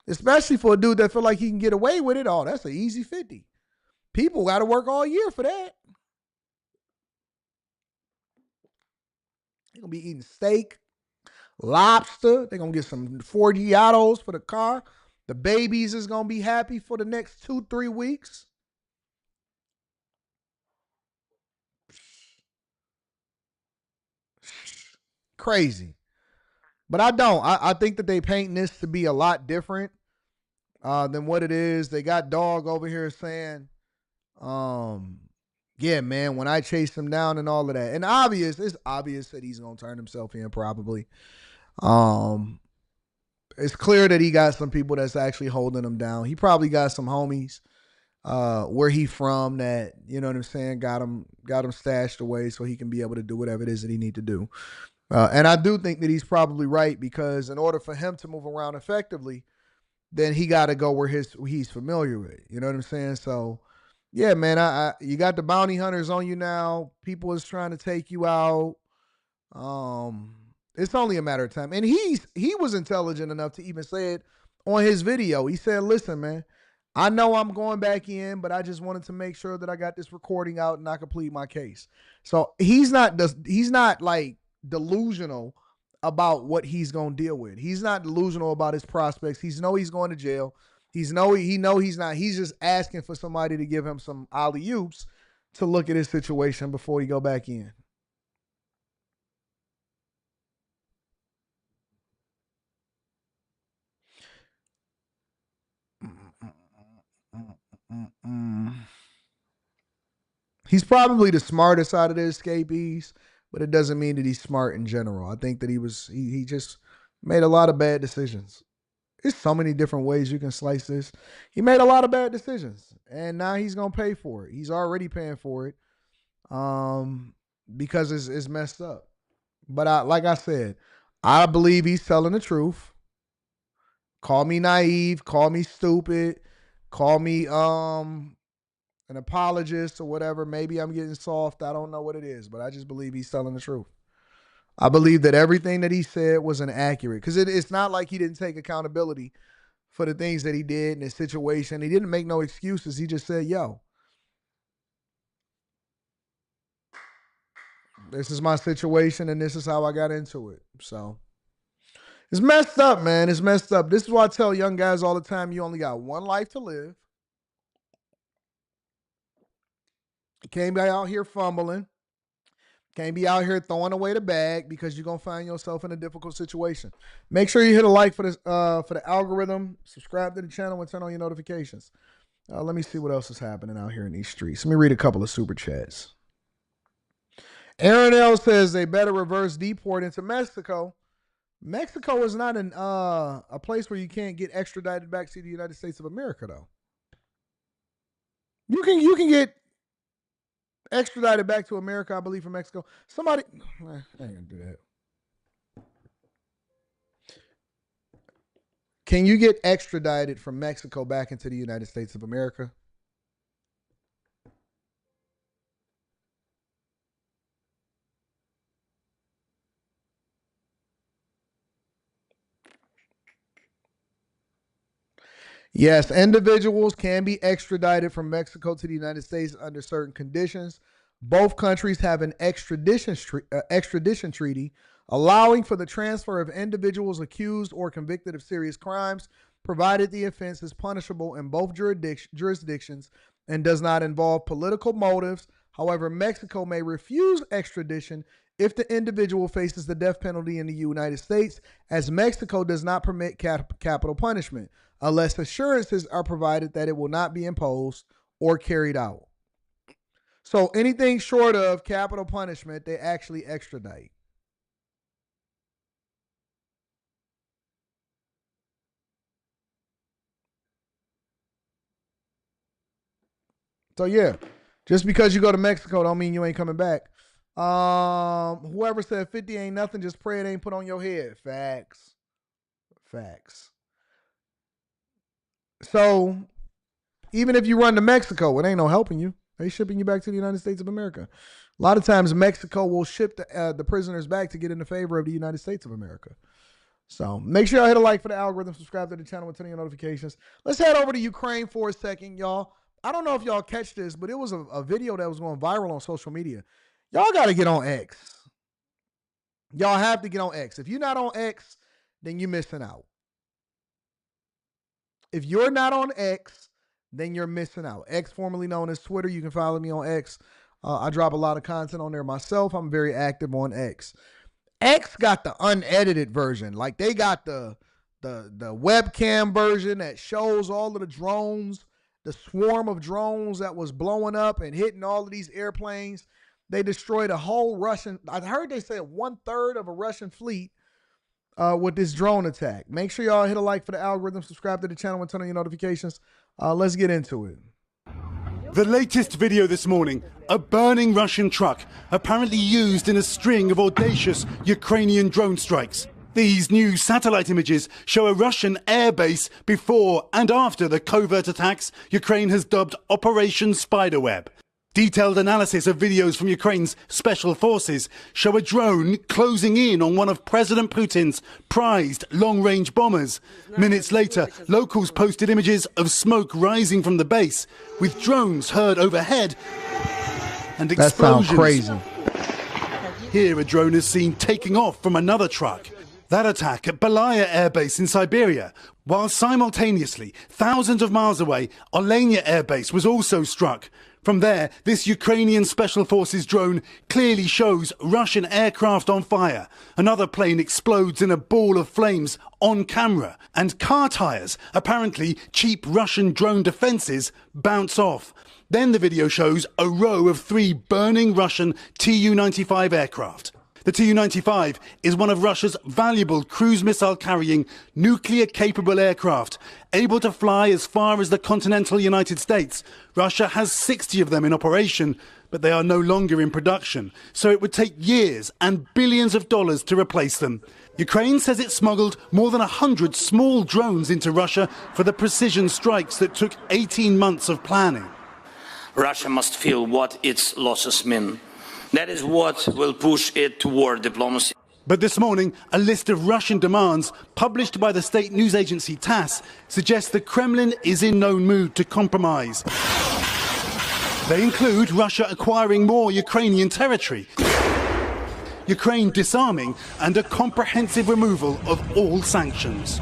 Especially for a dude that feel like he can get away with it. Oh, that's an easy 50. People got to work all year for that. They're going to be eating steak, lobster. They're going to get some Forgiatos for the car. The babies is going to be happy for the next 2-3 weeks. Crazy. But I don't. I think that they paint this to be a lot different. than what it is. They got Dog over here saying, yeah, man, when I chased him down and all of that. And it's obvious that he's going to turn himself in probably. It's clear that he got some people that's actually holding him down. He probably got some homies where he from that, you know what I'm saying, got him stashed away so he can be able to do whatever it is that he need to do. And I do think that he's probably right, because in order for him to move around effectively, then he got to go where he's familiar with. You know what I'm saying? So, yeah, man, you got the bounty hunters on you now. People is trying to take you out. It's only a matter of time. And he was intelligent enough to even say it on his video. He said, listen, man, I know I'm going back in, but I just wanted to make sure that I got this recording out and I complete my case. So he's not like delusional about what he's going to deal with. He's not delusional about his prospects. He's going to jail. He's not. He's just asking for somebody to give him some alley-oops to look at his situation before he go back in. He's probably the smartest out of the escapees, but it doesn't mean that he's smart in general. I think that he just made a lot of bad decisions. There's so many different ways you can slice this. He made a lot of bad decisions, and now he's going to pay for it. He's already paying for it because it's messed up. But like I said, I believe he's telling the truth. Call me naive, call me stupid, call me an apologist or whatever. Maybe I'm getting soft. I don't know what it is, but I just believe he's telling the truth. I believe that everything that he said was inaccurate, because it's not like he didn't take accountability for the things that he did in his situation. He didn't make no excuses. He just said, yo, this is my situation and this is how I got into it. So it's messed up, man. It's messed up. This is why I tell young guys all the time, you only got one life to live. You can't be out here fumbling. Can't be out here throwing away the bag, because you're going to find yourself in a difficult situation. Make sure you hit a like for the algorithm. Subscribe to the channel and turn on your notifications. Let me see what else is happening out here in these streets. Let me read a couple of super chats. Aaron L says they better reverse deport into Mexico. Mexico is not a place where you can't get extradited back to the United States of America, though. You can get extradited back to America, I believe, from Mexico. I ain't gonna do that. Can you get extradited from Mexico back into the United States of America? Yes, individuals can be extradited from Mexico to the United States under certain conditions. Both countries have an extradition treaty allowing for the transfer of individuals accused or convicted of serious crimes, provided the offense is punishable in both jurisdictions and does not involve political motives. However, Mexico may refuse extradition if the individual faces the death penalty in the United States, as Mexico does not permit capital punishment, unless assurances are provided that it will not be imposed or carried out. So anything short of capital punishment, they actually extradite. So yeah, just because you go to Mexico don't mean you ain't coming back. Whoever said 50 ain't nothing, just pray it ain't put on your head. Facts. So even if you run to Mexico, it ain't no helping you. They shipping you back to the United States of America. A lot of times Mexico will ship the prisoners back to get in the favor of the United States of America. So make sure y'all hit a like for the algorithm, subscribe to the channel and turn on your notifications. Let's head over to Ukraine for a second, y'all. I don't know if y'all catch this, but it was a video that was going viral on social media. Y'all got to get on X. Y'all have to get on X. If you're not on X, then you're missing out. If you're not on X, then you're missing out. X, formerly known as Twitter. You can follow me on X. I drop a lot of content on there myself. I'm very active on X. X got the unedited version. Like they got the the webcam version that shows all of the drones, the swarm of drones that was blowing up and hitting all of these airplanes. They destroyed a whole Russian, I heard they said 1/3 of a Russian fleet with this drone attack. Make sure y'all hit a like for the algorithm, subscribe to the channel, and turn on your notifications. Let's get into it. The latest video this morning, a burning Russian truck apparently used in a string of audacious Ukrainian drone strikes. These new satellite images show a Russian airbase before and after the covert attacks Ukraine has dubbed Operation Spiderweb. Detailed analysis of videos from Ukraine's special forces show a drone closing in on one of President Putin's prized long-range bombers. Minutes later, locals posted images of smoke rising from the base, with drones heard overhead and explosions. That sounds crazy. Here, a drone is seen taking off from another truck. That attack at Belaya Air Base in Siberia, while simultaneously, thousands of miles away, Olenia Air Base was also struck. From there, this Ukrainian Special Forces drone clearly shows Russian aircraft on fire. Another plane explodes in a ball of flames on camera. And car tires, apparently cheap Russian drone defenses, bounce off. Then the video shows a row of 3 burning Russian Tu-95 aircraft. The Tu-95 is one of Russia's valuable cruise missile-carrying, nuclear-capable aircraft, able to fly as far as the continental United States. Russia has 60 of them in operation, but they are no longer in production, so it would take years and billions of dollars to replace them. Ukraine says it smuggled more than 100 small drones into Russia for the precision strikes that took 18 months of planning. Russia must feel what its losses mean. That is what will push it toward diplomacy. But this morning, a list of Russian demands published by the state news agency TASS suggests the Kremlin is in no mood to compromise. They include Russia acquiring more Ukrainian territory, Ukraine disarming, and a comprehensive removal of all sanctions.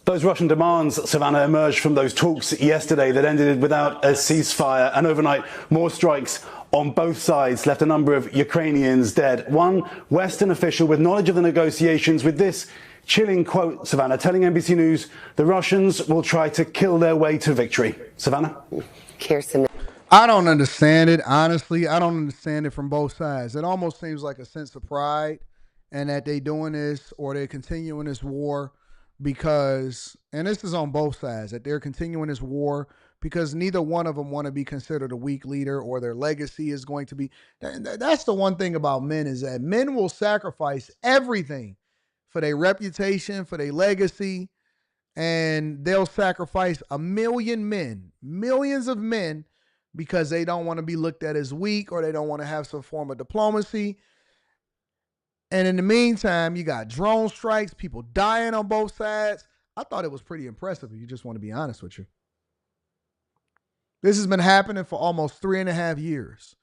Those Russian demands, Savannah, emerged from those talks yesterday that ended without a ceasefire, and overnight more strikes on both sides left a number of Ukrainians dead. One Western official with knowledge of the negotiations with this chilling quote, Savannah, telling NBC News the Russians will try to kill their way to victory. Savannah? Kirsten. I don't understand it, honestly. I don't understand it from both sides. It almost seems like a sense of pride and that they doing this or they're continuing this war because, and this is on both sides, that they're continuing this war because neither one of them want to be considered a weak leader or their legacy is going to be. That's the one thing about men is that men will sacrifice everything for their reputation, for their legacy, and they'll sacrifice a million men, millions of men, because they don't want to be looked at as weak or they don't want to have some form of diplomacy. And in the meantime, you got drone strikes, people dying on both sides. I thought it was pretty impressive, if you just want to be honest with you. This has been happening for almost 3.5 years.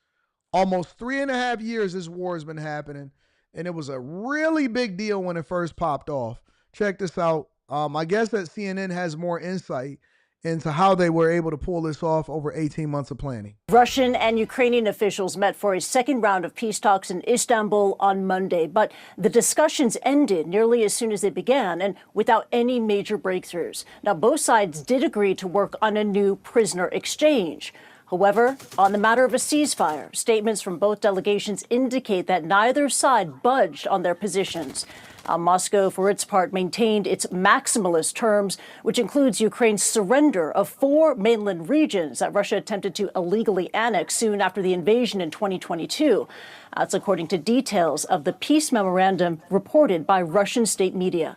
Almost 3.5 years this war has been happening, and it was a really big deal when it first popped off. Check this out. I guess that CNN has more insight into how they were able to pull this off over 18 months of planning. Russian and Ukrainian officials met for a second round of peace talks in Istanbul on Monday, but the discussions ended nearly as soon as they began and without any major breakthroughs. Now, both sides did agree to work on a new prisoner exchange. However, on the matter of a ceasefire, statements from both delegations indicate that neither side budged on their positions. Moscow, for its part, maintained its maximalist terms, which includes Ukraine's surrender of 4 mainland regions that Russia attempted to illegally annex soon after the invasion in 2022. That's according to details of the peace memorandum reported by Russian state media.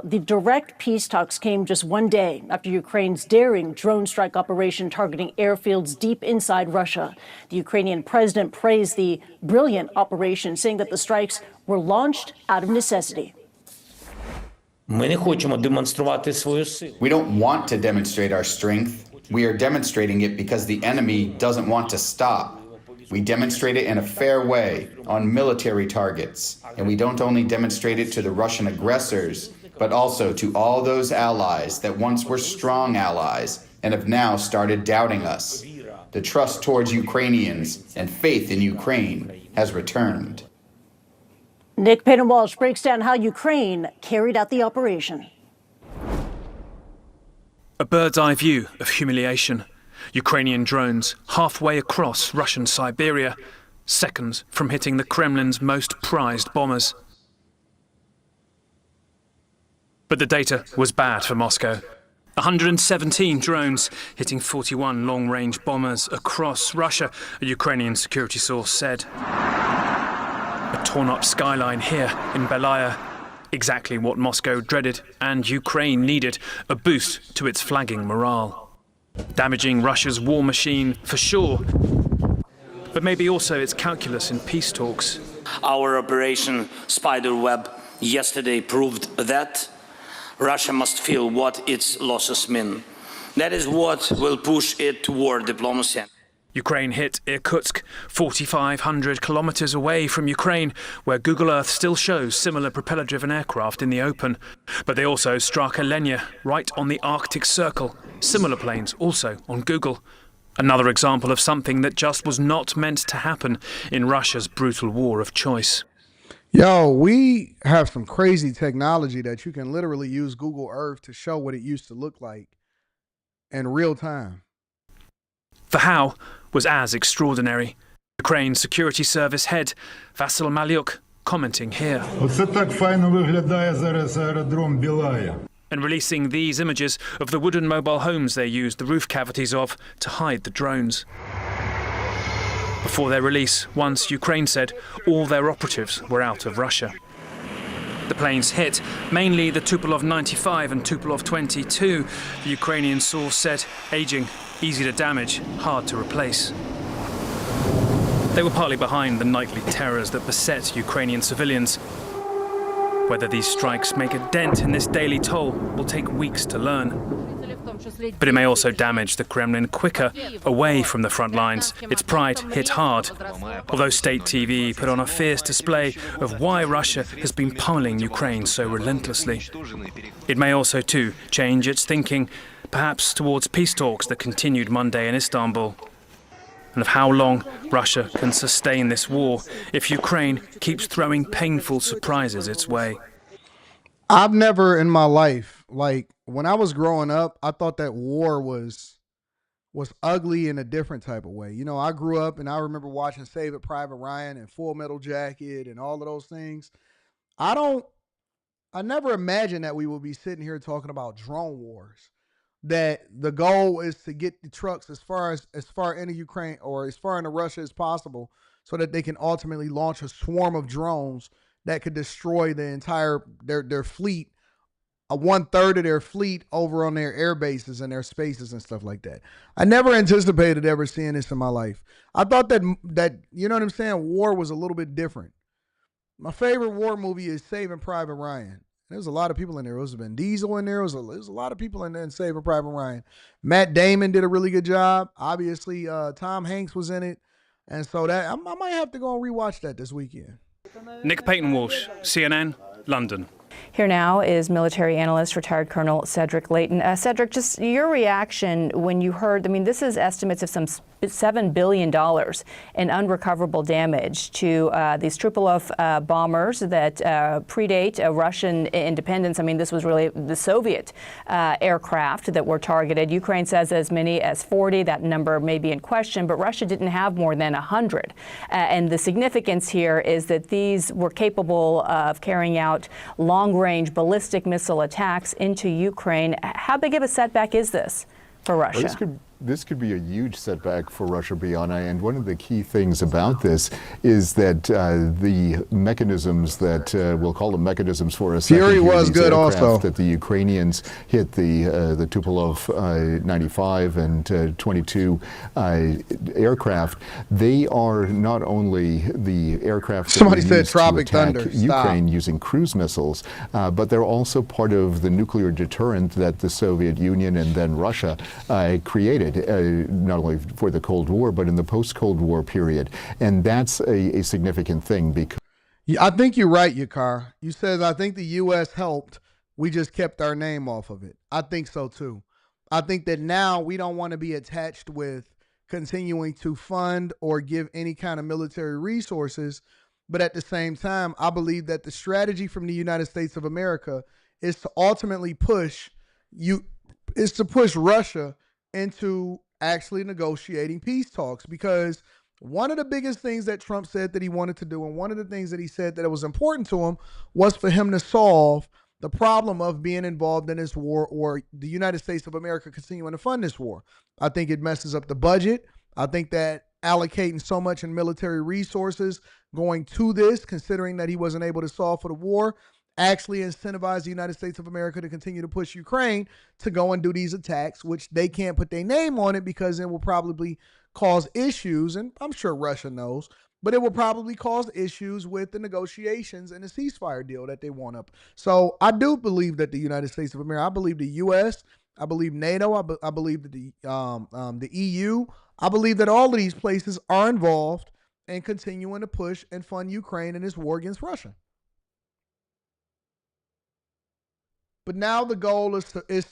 The direct peace talks came just one day after Ukraine's daring drone strike operation targeting airfields deep inside Russia. The Ukrainian president praised the brilliant operation, saying that the strikes were launched out of necessity. We don't want to demonstrate our strength. We are demonstrating it because the enemy doesn't want to stop. We demonstrate it in a fair way on military targets. And we don't only demonstrate it to the Russian aggressors, but also to all those allies that once were strong allies and have now started doubting us. The trust towards Ukrainians and faith in Ukraine has returned. Nick Payton-Walsh breaks down how Ukraine carried out the operation. A bird's eye view of humiliation. Ukrainian drones halfway across Russian Siberia, seconds from hitting the Kremlin's most prized bombers. But the data was bad for Moscow. 117 drones hitting 41 long-range bombers across Russia, a Ukrainian security source said. A torn-up skyline here in Belaya. Exactly what Moscow dreaded and Ukraine needed, a boost to its flagging morale. Damaging Russia's war machine for sure, but maybe also its calculus in peace talks. Our Operation Spiderweb yesterday proved that Russia must feel what its losses mean. That is what will push it toward diplomacy. Ukraine hit Irkutsk, 4,500 kilometers away from Ukraine, where Google Earth still shows similar propeller-driven aircraft in the open. But they also struck Alenia, right on the Arctic Circle. Similar planes also on Google. Another example of something that just was not meant to happen in Russia's brutal war of choice. Yo, we have some crazy technology that you can literally use Google Earth to show what it used to look like in real time. The how was as extraordinary. Ukraine's security service head, Vasyl Malyuk, commenting here. And releasing these images of the wooden mobile homes they used the roof cavities of to hide the drones. Before their release, once Ukraine said all their operatives were out of Russia. The planes hit mainly the Tupolev 95 and Tupolev 22, the Ukrainian source said, aging, easy to damage, hard to replace. They were partly behind the nightly terrors that beset Ukrainian civilians. Whether these strikes make a dent in this daily toll will take weeks to learn. But it may also damage the Kremlin quicker, away from the front lines. Its pride hit hard, although state TV put on a fierce display of why Russia has been pummeling Ukraine so relentlessly. It may also, too, change its thinking, perhaps towards peace talks that continued Monday in Istanbul, and of how long Russia can sustain this war if Ukraine keeps throwing painful surprises its way. I've never in my life, like when I was growing up, I thought that war was ugly in a different type of way. You know, I grew up and I remember watching Saving Private Ryan and Full Metal Jacket and all of those things. I never imagined that we would be sitting here talking about drone wars. That the goal is to get the trucks as far into Ukraine or as far into Russia as possible so that they can ultimately launch a swarm of drones that could destroy the entire their fleet, 1/3 of their fleet over on their air bases and their spaces and stuff like that. I never anticipated ever seeing this in my life. I thought that you know what I'm saying, war was a little bit different. My favorite war movie is Saving Private Ryan. There's a lot of people in there. There was Vin Diesel in there. There's a lot of people in there in Saving Private Ryan. Matt Damon did a really good job. Obviously, Tom Hanks was in it. And so that I might have to go and rewatch that this weekend. Nick Payton-Walsh, CNN, London. Here now is military analyst, retired Colonel Cedric Layton. Cedric, just your reaction when you heard, I mean, this is estimates of some $7 billion in unrecoverable damage to these Tupolev bombers that predate Russian independence. I mean, this was really the Soviet aircraft that were targeted. Ukraine says as many as 40. That number may be in question, but Russia didn't have more than 100. And the significance here is that these were capable of carrying out long-range ballistic missile attacks into Ukraine. How big of a setback is this for Russia? Well, this could be a huge setback for Russia, Brianna, and one of the key things about this is that the mechanisms that we'll call them mechanisms for a second. Fury was good also. That the Ukrainians hit the Tupolev 95 and 22 aircraft. They are not only the aircraft that somebody were said Tropic Thunder Ukraine using cruise missiles, but they're also part of the nuclear deterrent that the Soviet Union and then Russia created. Not only for the Cold War, but in the post-Cold War period. And that's a significant thing because... Yeah, I think you're right, Yakar. You said, I think the U.S. helped. We just kept our name off of it. I think so, too. I think that now we don't want to be attached with continuing to fund or give any kind of military resources But at the same time, I believe that the strategy from the United States of America is to ultimately push Russia into actually negotiating peace talks, because one of the biggest things that Trump said that he wanted to do, and one of the things that he said that it was important to him, was for him to solve the problem of being involved in this war, or the United States of America continuing to fund this war. I think it messes up the budget. I think that allocating so much in military resources going to this, considering that he wasn't able to solve for the war, actually incentivize the United States of America to continue to push Ukraine to go and do these attacks, which they can't put their name on it because it will probably cause issues, and I'm sure Russia knows, but it will probably cause issues with the negotiations and the ceasefire deal that they want up. So I do believe that the United States of America, I believe the U.S., I believe NATO, I believe that the EU, I believe that all of these places are involved in continuing to push and fund Ukraine in this war against Russia. But now the goal is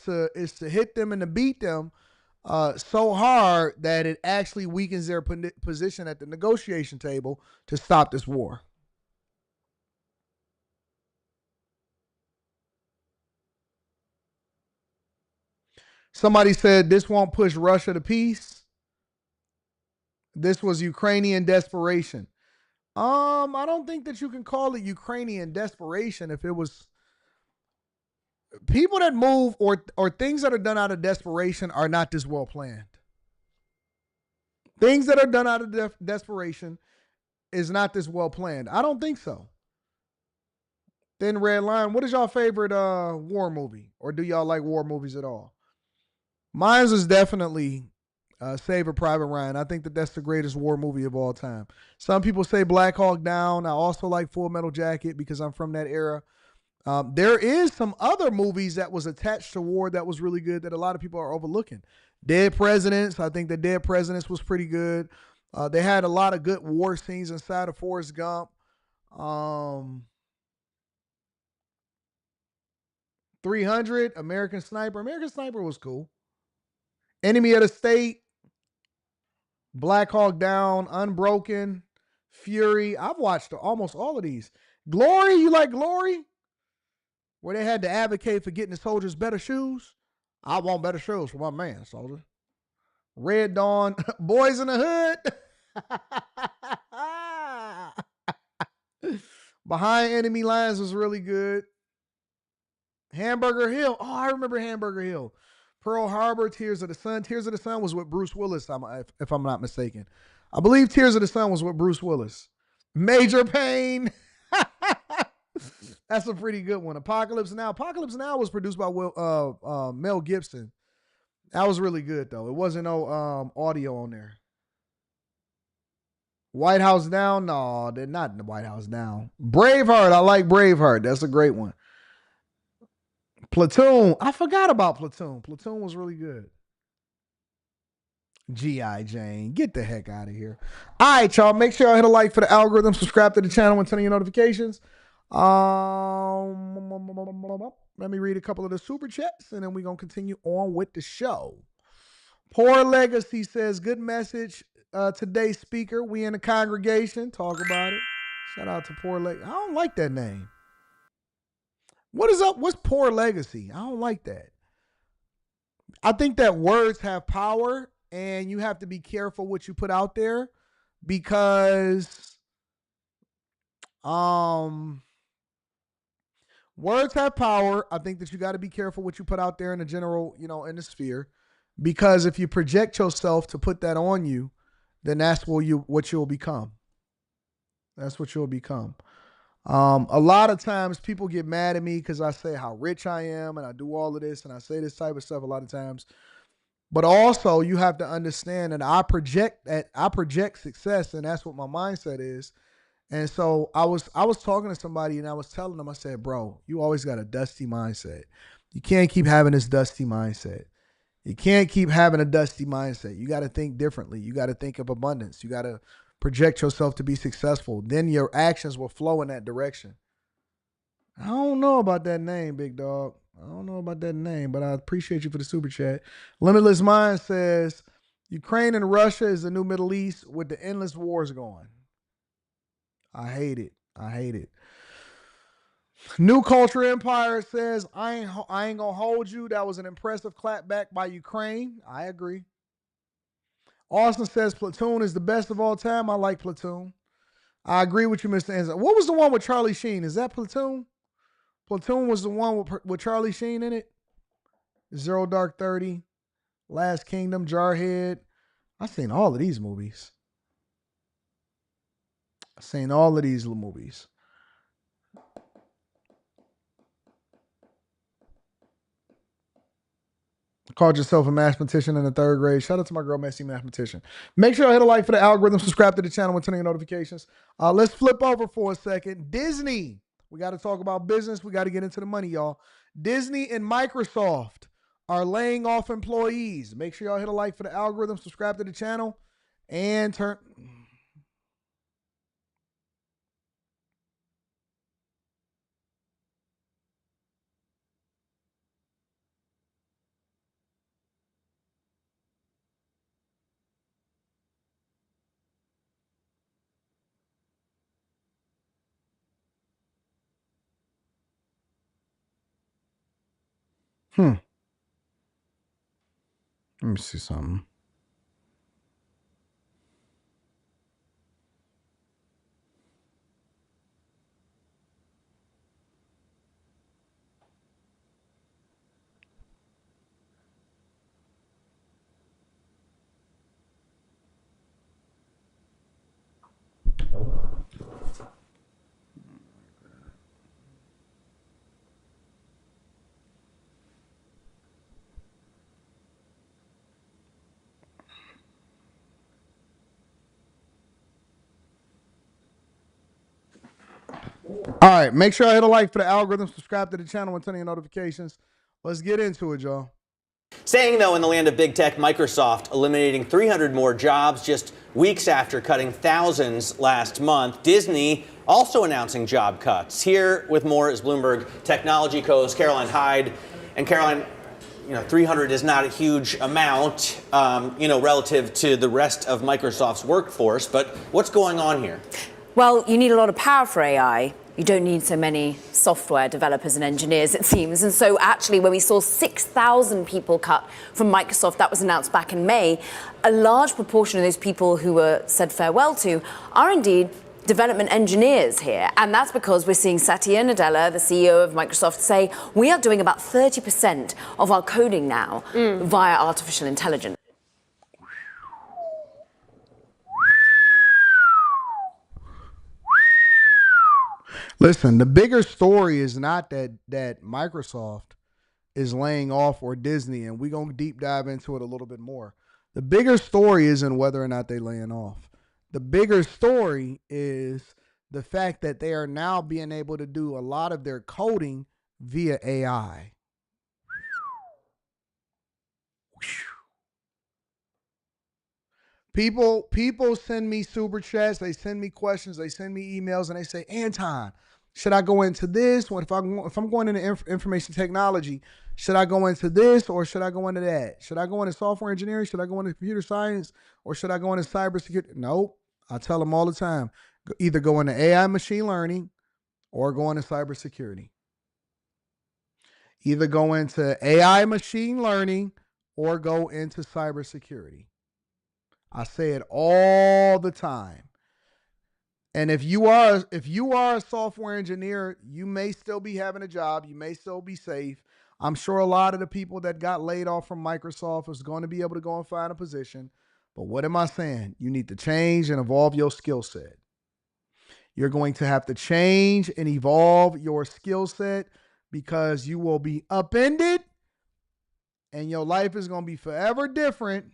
to hit them and to beat them so hard that it actually weakens their position at the negotiation table to stop this war. Somebody said this won't push Russia to peace. This was Ukrainian desperation. I don't think that you can call it Ukrainian desperation if it was people that move or things that are done out of desperation are not this well planned. Things that are done out of desperation is not this well planned. I don't think so. Thin Red Line, what is y'all favorite war movie? Or do y'all like war movies at all? Mine is definitely Saving Private Ryan. I think that that's the greatest war movie of all time. Some people say Black Hawk Down. I also like Full Metal Jacket because I'm from that era. There is some other movies that was attached to war that was really good that a lot of people are overlooking. Dead Presidents. I think the Dead Presidents was pretty good. They had a lot of good war scenes inside of Forrest Gump. 300, American Sniper. American Sniper was cool. Enemy of the State, Black Hawk Down, Unbroken, Fury. I've watched almost all of these. Glory, you like Glory? Where they had to advocate for getting the soldiers better shoes. I want better shoes for my man, soldier. Red Dawn, Boys in the Hood. Behind Enemy Lines was really good. Hamburger Hill. Oh, I remember Hamburger Hill. Pearl Harbor, Tears of the Sun. Tears of the Sun was with Bruce Willis, if I'm not mistaken. I believe Tears of the Sun was with Bruce Willis. Major Pain. That's a pretty good one. Apocalypse Now. Apocalypse Now was produced by Mel Gibson. That was really good, though. It wasn't no audio on there. White House Down. No, they're not in the White House Down. Braveheart. I like Braveheart. That's a great one. Platoon. I forgot about Platoon. Platoon was really good. G.I. Jane. Get the heck out of here. All right, y'all. Make sure y'all hit a like for the algorithm. Subscribe to the channel and turn on your notifications. Let me read a couple of the super chats, and then we're going to continue on with the show. Poor Legacy says, good message today, speaker. We in the congregation. Talk about it. Shout out to Poor Legacy. I don't like that name. What is up? What's Poor Legacy? I don't like that. I think that words have power, and you have to be careful what you put out there because words have power. I think that you got to be careful what you put out there in the general, in the sphere, because if you project yourself to put that on you, then that's what you'll become. That's what you'll become. A lot of times people get mad at me because I say how rich I am and I do all of this and I say this type of stuff a lot of times. But also you have to understand that I project success, and that's what my mindset is. And so I was talking to somebody and I was telling them, I said, bro, you always got a dusty mindset. You can't keep having this dusty mindset. You can't keep having a dusty mindset. You got to think differently. You got to think of abundance. You got to project yourself to be successful. Then your actions will flow in that direction. I don't know about that name, big dog. I don't know about that name, but I appreciate you for the super chat. Limitless Mind says, Ukraine and Russia is the new Middle East with the endless wars going. I hate it. I hate it. New Culture Empire says, I ain't gonna hold you. That was an impressive clapback by Ukraine. I agree. Austin says Platoon is the best of all time. I like Platoon. I agree with you, Mr. Ensign. What was the one with Charlie Sheen? Is that Platoon? Platoon was the one with Charlie Sheen in it. Zero Dark 30, Last Kingdom, Jarhead. I've seen all of these movies. I've seen all of these movies. Called yourself a mathematician in the 3rd grade. Shout out to my girl, Messy Mathematician. Make sure you hit a like for the algorithm. Subscribe to the channel and turn on your notifications. Let's flip over for a second. Disney. We got to talk about business. We got to get into the money, y'all. Disney and Microsoft are laying off employees. Make sure y'all hit a like for the algorithm. Subscribe to the channel and turn... Let me see something. All right, make sure I hit a like for the algorithm, subscribe to the channel, and turn on your notifications. Let's get into it, y'all. Staying, though, in the land of big tech, Microsoft eliminating 300 more jobs just weeks after cutting thousands last month. Disney also announcing job cuts. Here with more is Bloomberg technology co-host Caroline Hyde. And Caroline, 300 is not a huge amount, relative to the rest of Microsoft's workforce. But what's going on here? Well, you need a lot of power for AI. You don't need so many software developers and engineers, it seems. And so actually, when we saw 6,000 people cut from Microsoft, that was announced back in May, a large proportion of those people who were said farewell to are indeed development engineers here. And that's because we're seeing Satya Nadella, the CEO of Microsoft, say, we are doing about 30% of our coding now via artificial intelligence. Listen, the bigger story is not that Microsoft is laying off or Disney, and we're going to deep dive into it a little bit more. The bigger story isn't whether or not they're laying off. The bigger story is the fact that they are now being able to do a lot of their coding via AI. People send me super chats, they send me questions, they send me emails, and they say, Anton, should I go into this? If I'm going into information technology, should I go into this or should I go into that? Should I go into software engineering? Should I go into computer science? Or should I go into cybersecurity? Nope. I tell them all the time, either go into AI machine learning or go into cybersecurity. Either go into AI machine learning or go into cybersecurity. I say it all the time. And if you are a software engineer, you may still be having a job. You may still be safe. I'm sure a lot of the people that got laid off from Microsoft is going to be able to go and find a position. But what am I saying? You need to change and evolve your skill set. You're going to have to change and evolve your skill set because you will be upended and your life is going to be forever different.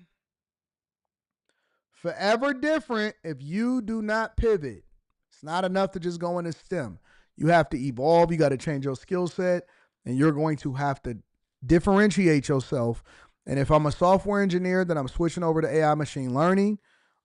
Forever different if you do not pivot. It's not enough to just go into STEM. You have to evolve. You got to change your skill set, and you're going to have to differentiate yourself. And if I'm a software engineer, then I'm switching over to AI machine learning.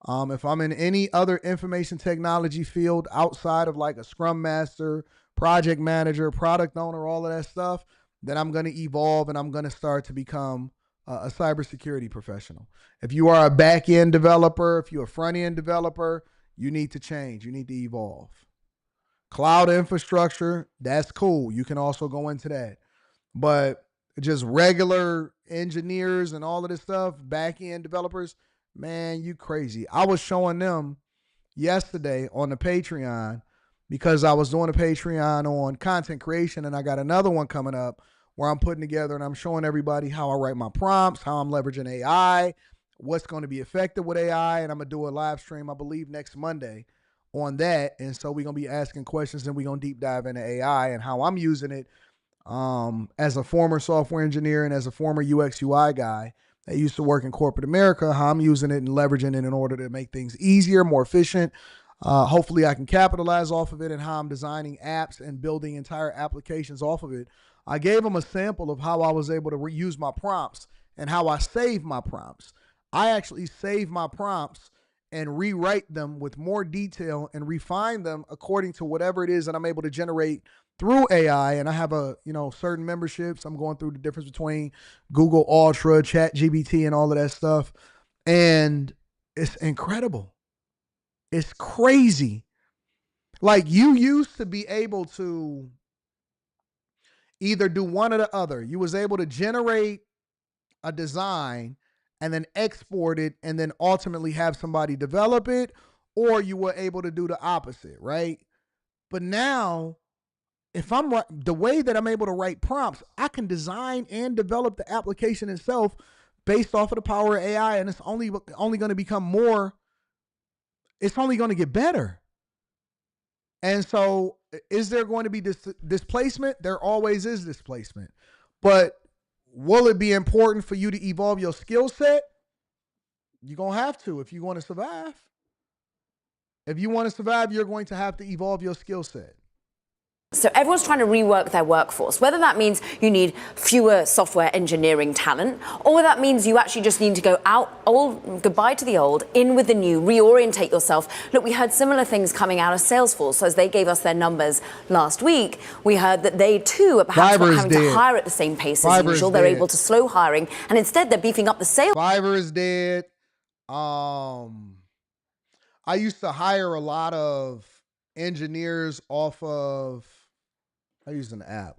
If I'm in any other information technology field outside of like a Scrum Master, project manager, product owner, all of that stuff, then I'm going to evolve and I'm going to start to become a cybersecurity professional. If you are a back-end developer, if you're a front-end developer, you need to change. You need to evolve. Cloud infrastructure, that's cool. You can also go into that. But just regular engineers and all of this stuff, back-end developers, man, you crazy. I was showing them yesterday on the Patreon because I was doing a Patreon on content creation, and I got another one coming up where I'm putting together and I'm showing everybody how I write my prompts, how I'm leveraging AI, what's going to be effective with AI, and I'm going to do a live stream, I believe, next Monday on that. And so we're going to be asking questions and we're going to deep dive into AI and how I'm using it as a former software engineer and as a former UX UI guy that used to work in corporate America, how I'm using it and leveraging it in order to make things easier, more efficient. Hopefully I can capitalize off of it, and how I'm designing apps and building entire applications off of it. I gave them a sample of how I was able to reuse my prompts and how I save my prompts. I actually save my prompts and rewrite them with more detail and refine them according to whatever it is that I'm able to generate through AI. And I have certain memberships. I'm going through the difference between Google Ultra, ChatGPT, and all of that stuff. And it's incredible. It's crazy. Like, you used to be able to either do one or the other. You was able to generate a design and then export it and then ultimately have somebody develop it, or you were able to do the opposite, right? But now, if I'm the way that I'm able to write prompts, I can design and develop the application itself based off of the power of AI, and it's only going to become more. It's only going to get better. And so, is there going to be displacement? There always is displacement. But will it be important for you to evolve your skill set? You're going to have to if you want to survive. If you want to survive, you're going to have to evolve your skill set. So everyone's trying to rework their workforce, whether that means you need fewer software engineering talent, or whether that means you actually just need to go out, goodbye to the old, in with the new, reorientate yourself. Look, we heard similar things coming out of Salesforce. So as they gave us their numbers last week, we heard that they too are perhaps not having to hire at the same pace as usual. They're able to slow hiring, and instead they're beefing up the sales. Fiverr is dead. I used to hire a lot of engineers off of, I used an app.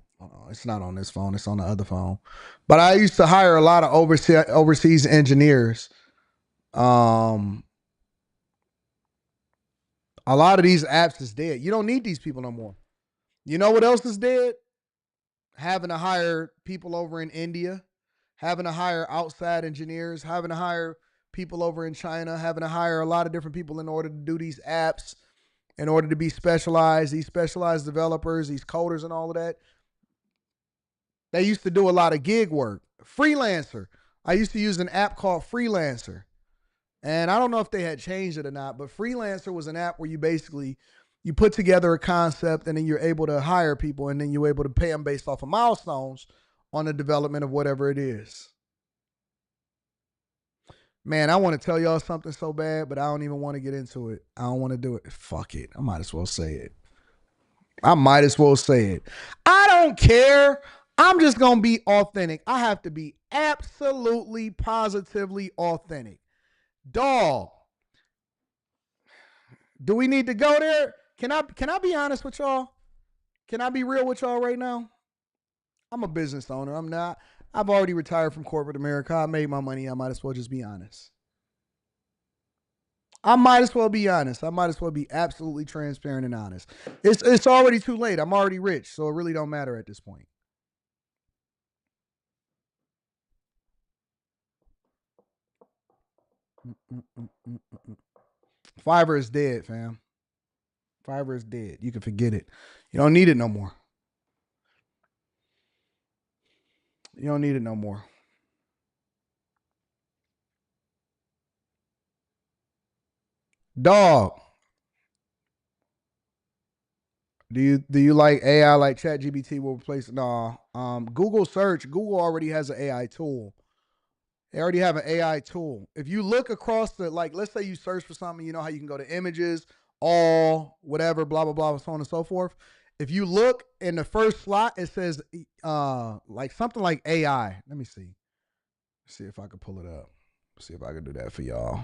It's not on this phone. It's on the other phone. But I used to hire a lot of overseas engineers. A lot of these apps is dead. You don't need these people no more. You know what else is dead? Having to hire people over in India, having to hire outside engineers, having to hire people over in China, having to hire a lot of different people in order to do these apps, in order to be specialized, these specialized developers, these coders and all of that. They used to do a lot of gig work. Freelancer. I used to use an app called Freelancer. And I don't know if they had changed it or not, but Freelancer was an app where you put together a concept and then you're able to hire people and then you're able to pay them based off of milestones on the development of whatever it is. Man, I want to tell y'all something so bad, but I don't even want to get into it. I don't want to do it. Fuck it. I might as well say it. I don't care. I'm just going to be authentic. I have to be absolutely, positively authentic. Dog. Do we need to go there? Can I be honest with y'all? Can I be real with y'all right now? I'm a business owner. I'm not. I've already retired from corporate America. I made my money. I might as well just be honest. I might as well be honest. I might as well be absolutely transparent and honest. It's already too late. I'm already rich, so it really don't matter at this point. Fiverr is dead, fam. Fiverr is dead. You can forget it. You don't need it no more. You don't need it no more. Dog. Do you like AI like ChatGPT will replace it? No. Google search. Google already has an AI tool. They already have an AI tool. If you look across the, let's say you search for something, you know how you can go to images, all, whatever, blah, blah, blah, so on and so forth. If you look in the first slot, it says something like AI. Let me see. Let's see if I can pull it up. See if I can do that for y'all.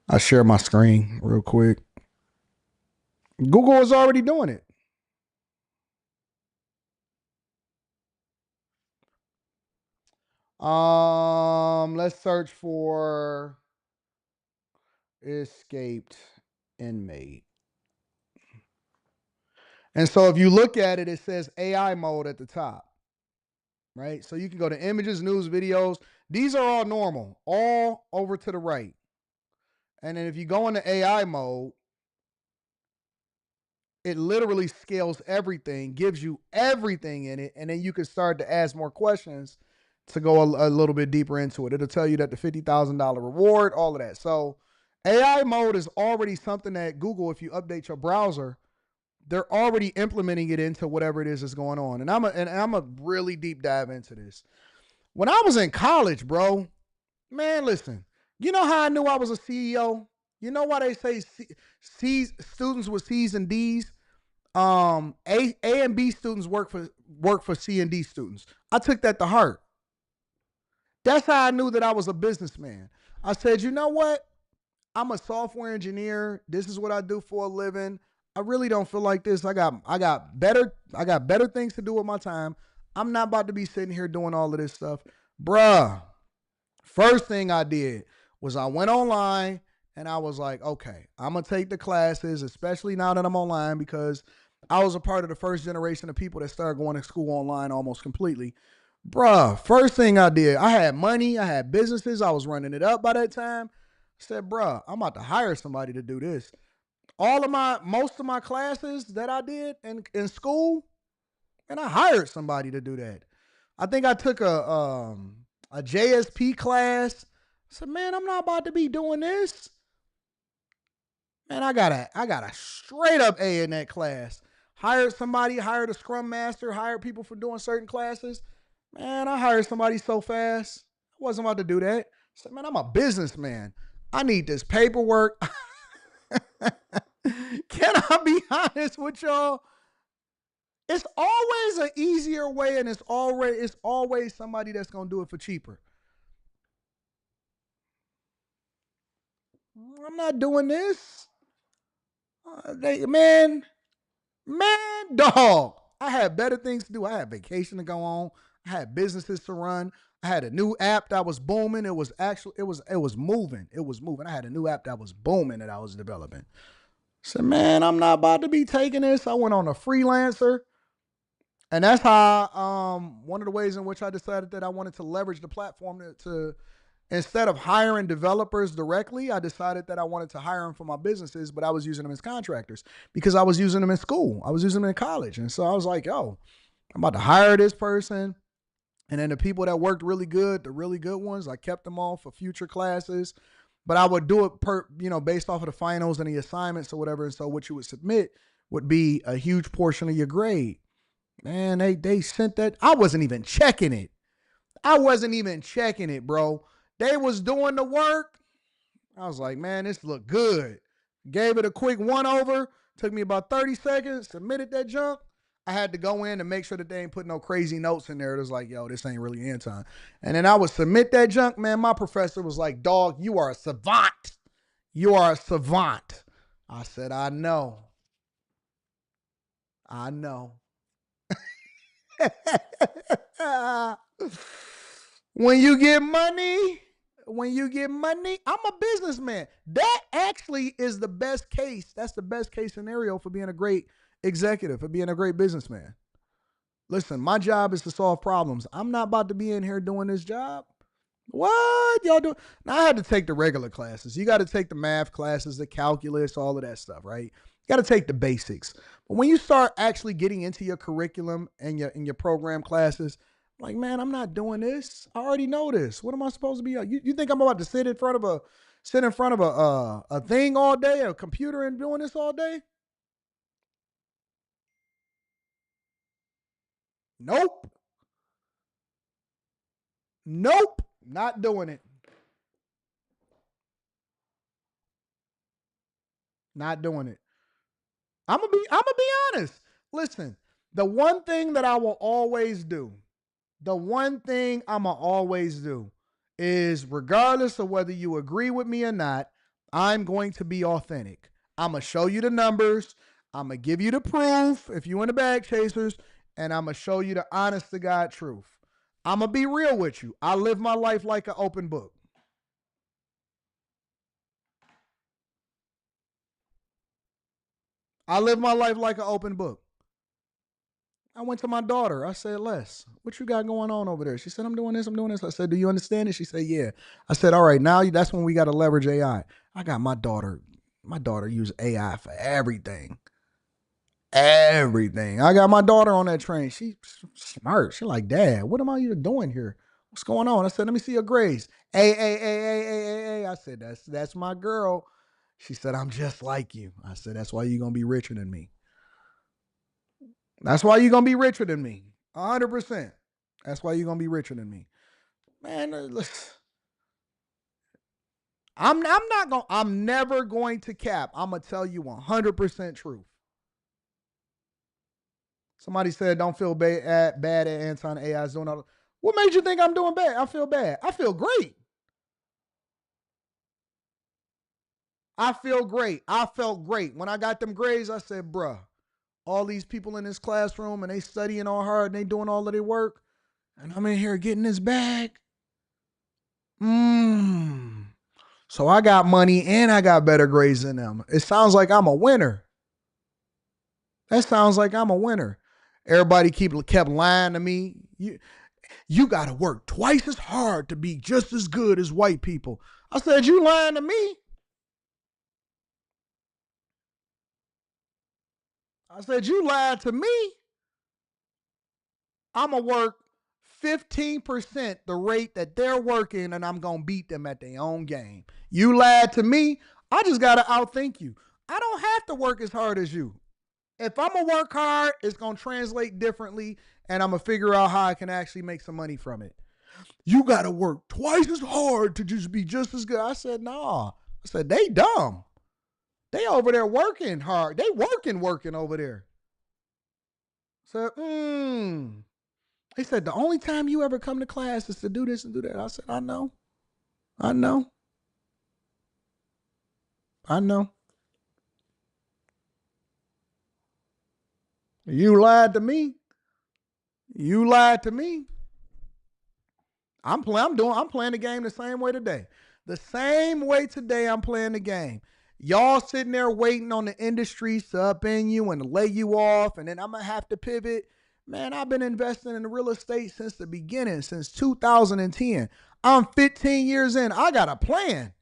I share my screen real quick. Google is already doing it. Let's search for escaped inmate. And so if you look at it, it says AI mode at the top, right? So you can go to images, news, videos. These are all normal, all over to the right. And then if you go into AI mode, it literally scales everything, gives you everything in it, and then you can start to ask more questions to go a little bit deeper into it. It'll tell you that the $50,000 reward, all of that. So AI mode is already something that Google, if you update your browser, they're already implementing it into whatever it is that's going on. And I'm a really deep dive into this. When I was in college, bro, man, listen, you know how I knew I was a CEO? You know why they say students with C's and D's? A and B students work for C and D students. I took that to heart. That's how I knew that I was a businessman. I said, you know what? I'm a software engineer. This is what I do for a living. I really don't feel like this. I got better things to do with my time. I'm not about to be sitting here doing all of this stuff. Bruh, first thing I did was I went online and I was like, okay, I'm going to take the classes, especially now that I'm online, because I was a part of the first generation of people that started going to school online almost completely. Bruh, first thing I did, I had money, I had businesses, I was running it up by that time. I said, bruh, I'm about to hire somebody to do this. Most of my classes that I did in school, and I hired somebody to do that. I think I took a JSP class. I said, man, I'm not about to be doing this. Man, I got a straight up A in that class. Hired somebody, hired a scrum master, hired people for doing certain classes. Man, I hired somebody so fast. I wasn't about to do that. I said, man, I'm a businessman. I need this paperwork. Can I be honest with y'all? It's always an easier way, and it's always somebody that's gonna do it for cheaper. I'm not doing this. Man, dog. I had better things to do. I had vacation to go on. I had businesses to run. I had a new app that was booming. It was moving. It was moving. I had a new app that was booming that I was developing. I said, man, I'm not about to be taking this. I went on a freelancer. And that's how one of the ways in which I decided that I wanted to leverage the platform to instead of hiring developers directly, I decided that I wanted to hire them for my businesses, but I was using them as contractors because I was using them in school. I was using them in college. And so I was like, yo, I'm about to hire this person. And then the people that worked really good, the really good ones, I kept them all for future classes. But I would do it based off of the finals and the assignments or whatever. And so what you would submit would be a huge portion of your grade. Man, they sent that. I wasn't even checking it. Bro. They was doing the work. I was like, man, this look good. Gave it a quick one over. Took me about 30 seconds. Submitted that junk. I had to go in and make sure that they ain't put no crazy notes in there. It was like, yo, this ain't really Anton. And then I would submit that junk. Man, my professor was like, dog, you are a savant. You are a savant. I said, I know. When you get money, I'm a businessman. That actually is the best case. That's the best case scenario for being a great executive, for being a great businessman. Listen, my job is to solve problems. I'm not about to be in here doing this job. What y'all do? Now I had to take the regular classes. You got to take the math classes, the calculus, all of that stuff, right? You got to take the basics. But when you start actually getting into your curriculum and your program classes, like, man, I'm not doing this. I already know this. What am I supposed to be? You think I'm about to sit in front of a thing all day, a computer, and doing this all day? Nope. Not doing it. Not doing it. I'm gonna be honest. Listen, the one thing that I will always do, is regardless of whether you agree with me or not, I'm going to be authentic. I'm going to show you the numbers. I'm going to give you the proof if you in the bag chasers, and I'm going to show you the honest to God truth. I'm going to be real with you. I live my life like an open book. I live my life like an open book. I went to my daughter. I said, Les, what you got going on over there? She said, I'm doing this, I'm doing this. I said, do you understand it? She said, yeah. I said, all right, now that's when we got to leverage AI. I got my daughter use AI for everything. Everything. I got my daughter on that train. She's smart. She's like, Dad, what am I even doing here? What's going on? I said, let me see your grades. A. I said, that's my girl. She said, I'm just like you. I said, that's why you're going to be richer than me. That's why you're going to be richer than me. 100%. That's why you're going to be richer than me. Man, listen. I'm never going to cap. I'm going to tell you 100% truth. Somebody said, don't feel bad at Anton AI's doing all. What made you think I'm doing bad? I feel bad. I feel great. I feel great. I felt great. When I got them grades, I said, bruh, all these people in this classroom and they studying all hard and they doing all of their work, and I'm in here getting this bag. So I got money and I got better grades than them. It sounds like I'm a winner. That sounds like I'm a winner. Everybody kept lying to me. You got to work twice as hard to be just as good as white people. I said, you lying to me? I said, you lied to me? I'm going to work 15% the rate that they're working, and I'm going to beat them at their own game. You lied to me. I just got to outthink you. I don't have to work as hard as you. If I'm going to work hard, it's going to translate differently, and I'm going to figure out how I can actually make some money from it. You got to work twice as hard to just be just as good. I said, nah. I said, they dumb. They over there working hard. They working over there. So, He said, the only time you ever come to class is to do this and do that. I said, I know. You lied to me. I'm playing the game the same way today. The same way today I'm playing the game. Y'all sitting there waiting on the industries to upend you and to lay you off, and then I'm going to have to pivot. Man, I've been investing in real estate since the beginning, since 2010. I'm 15 years in. I got a plan.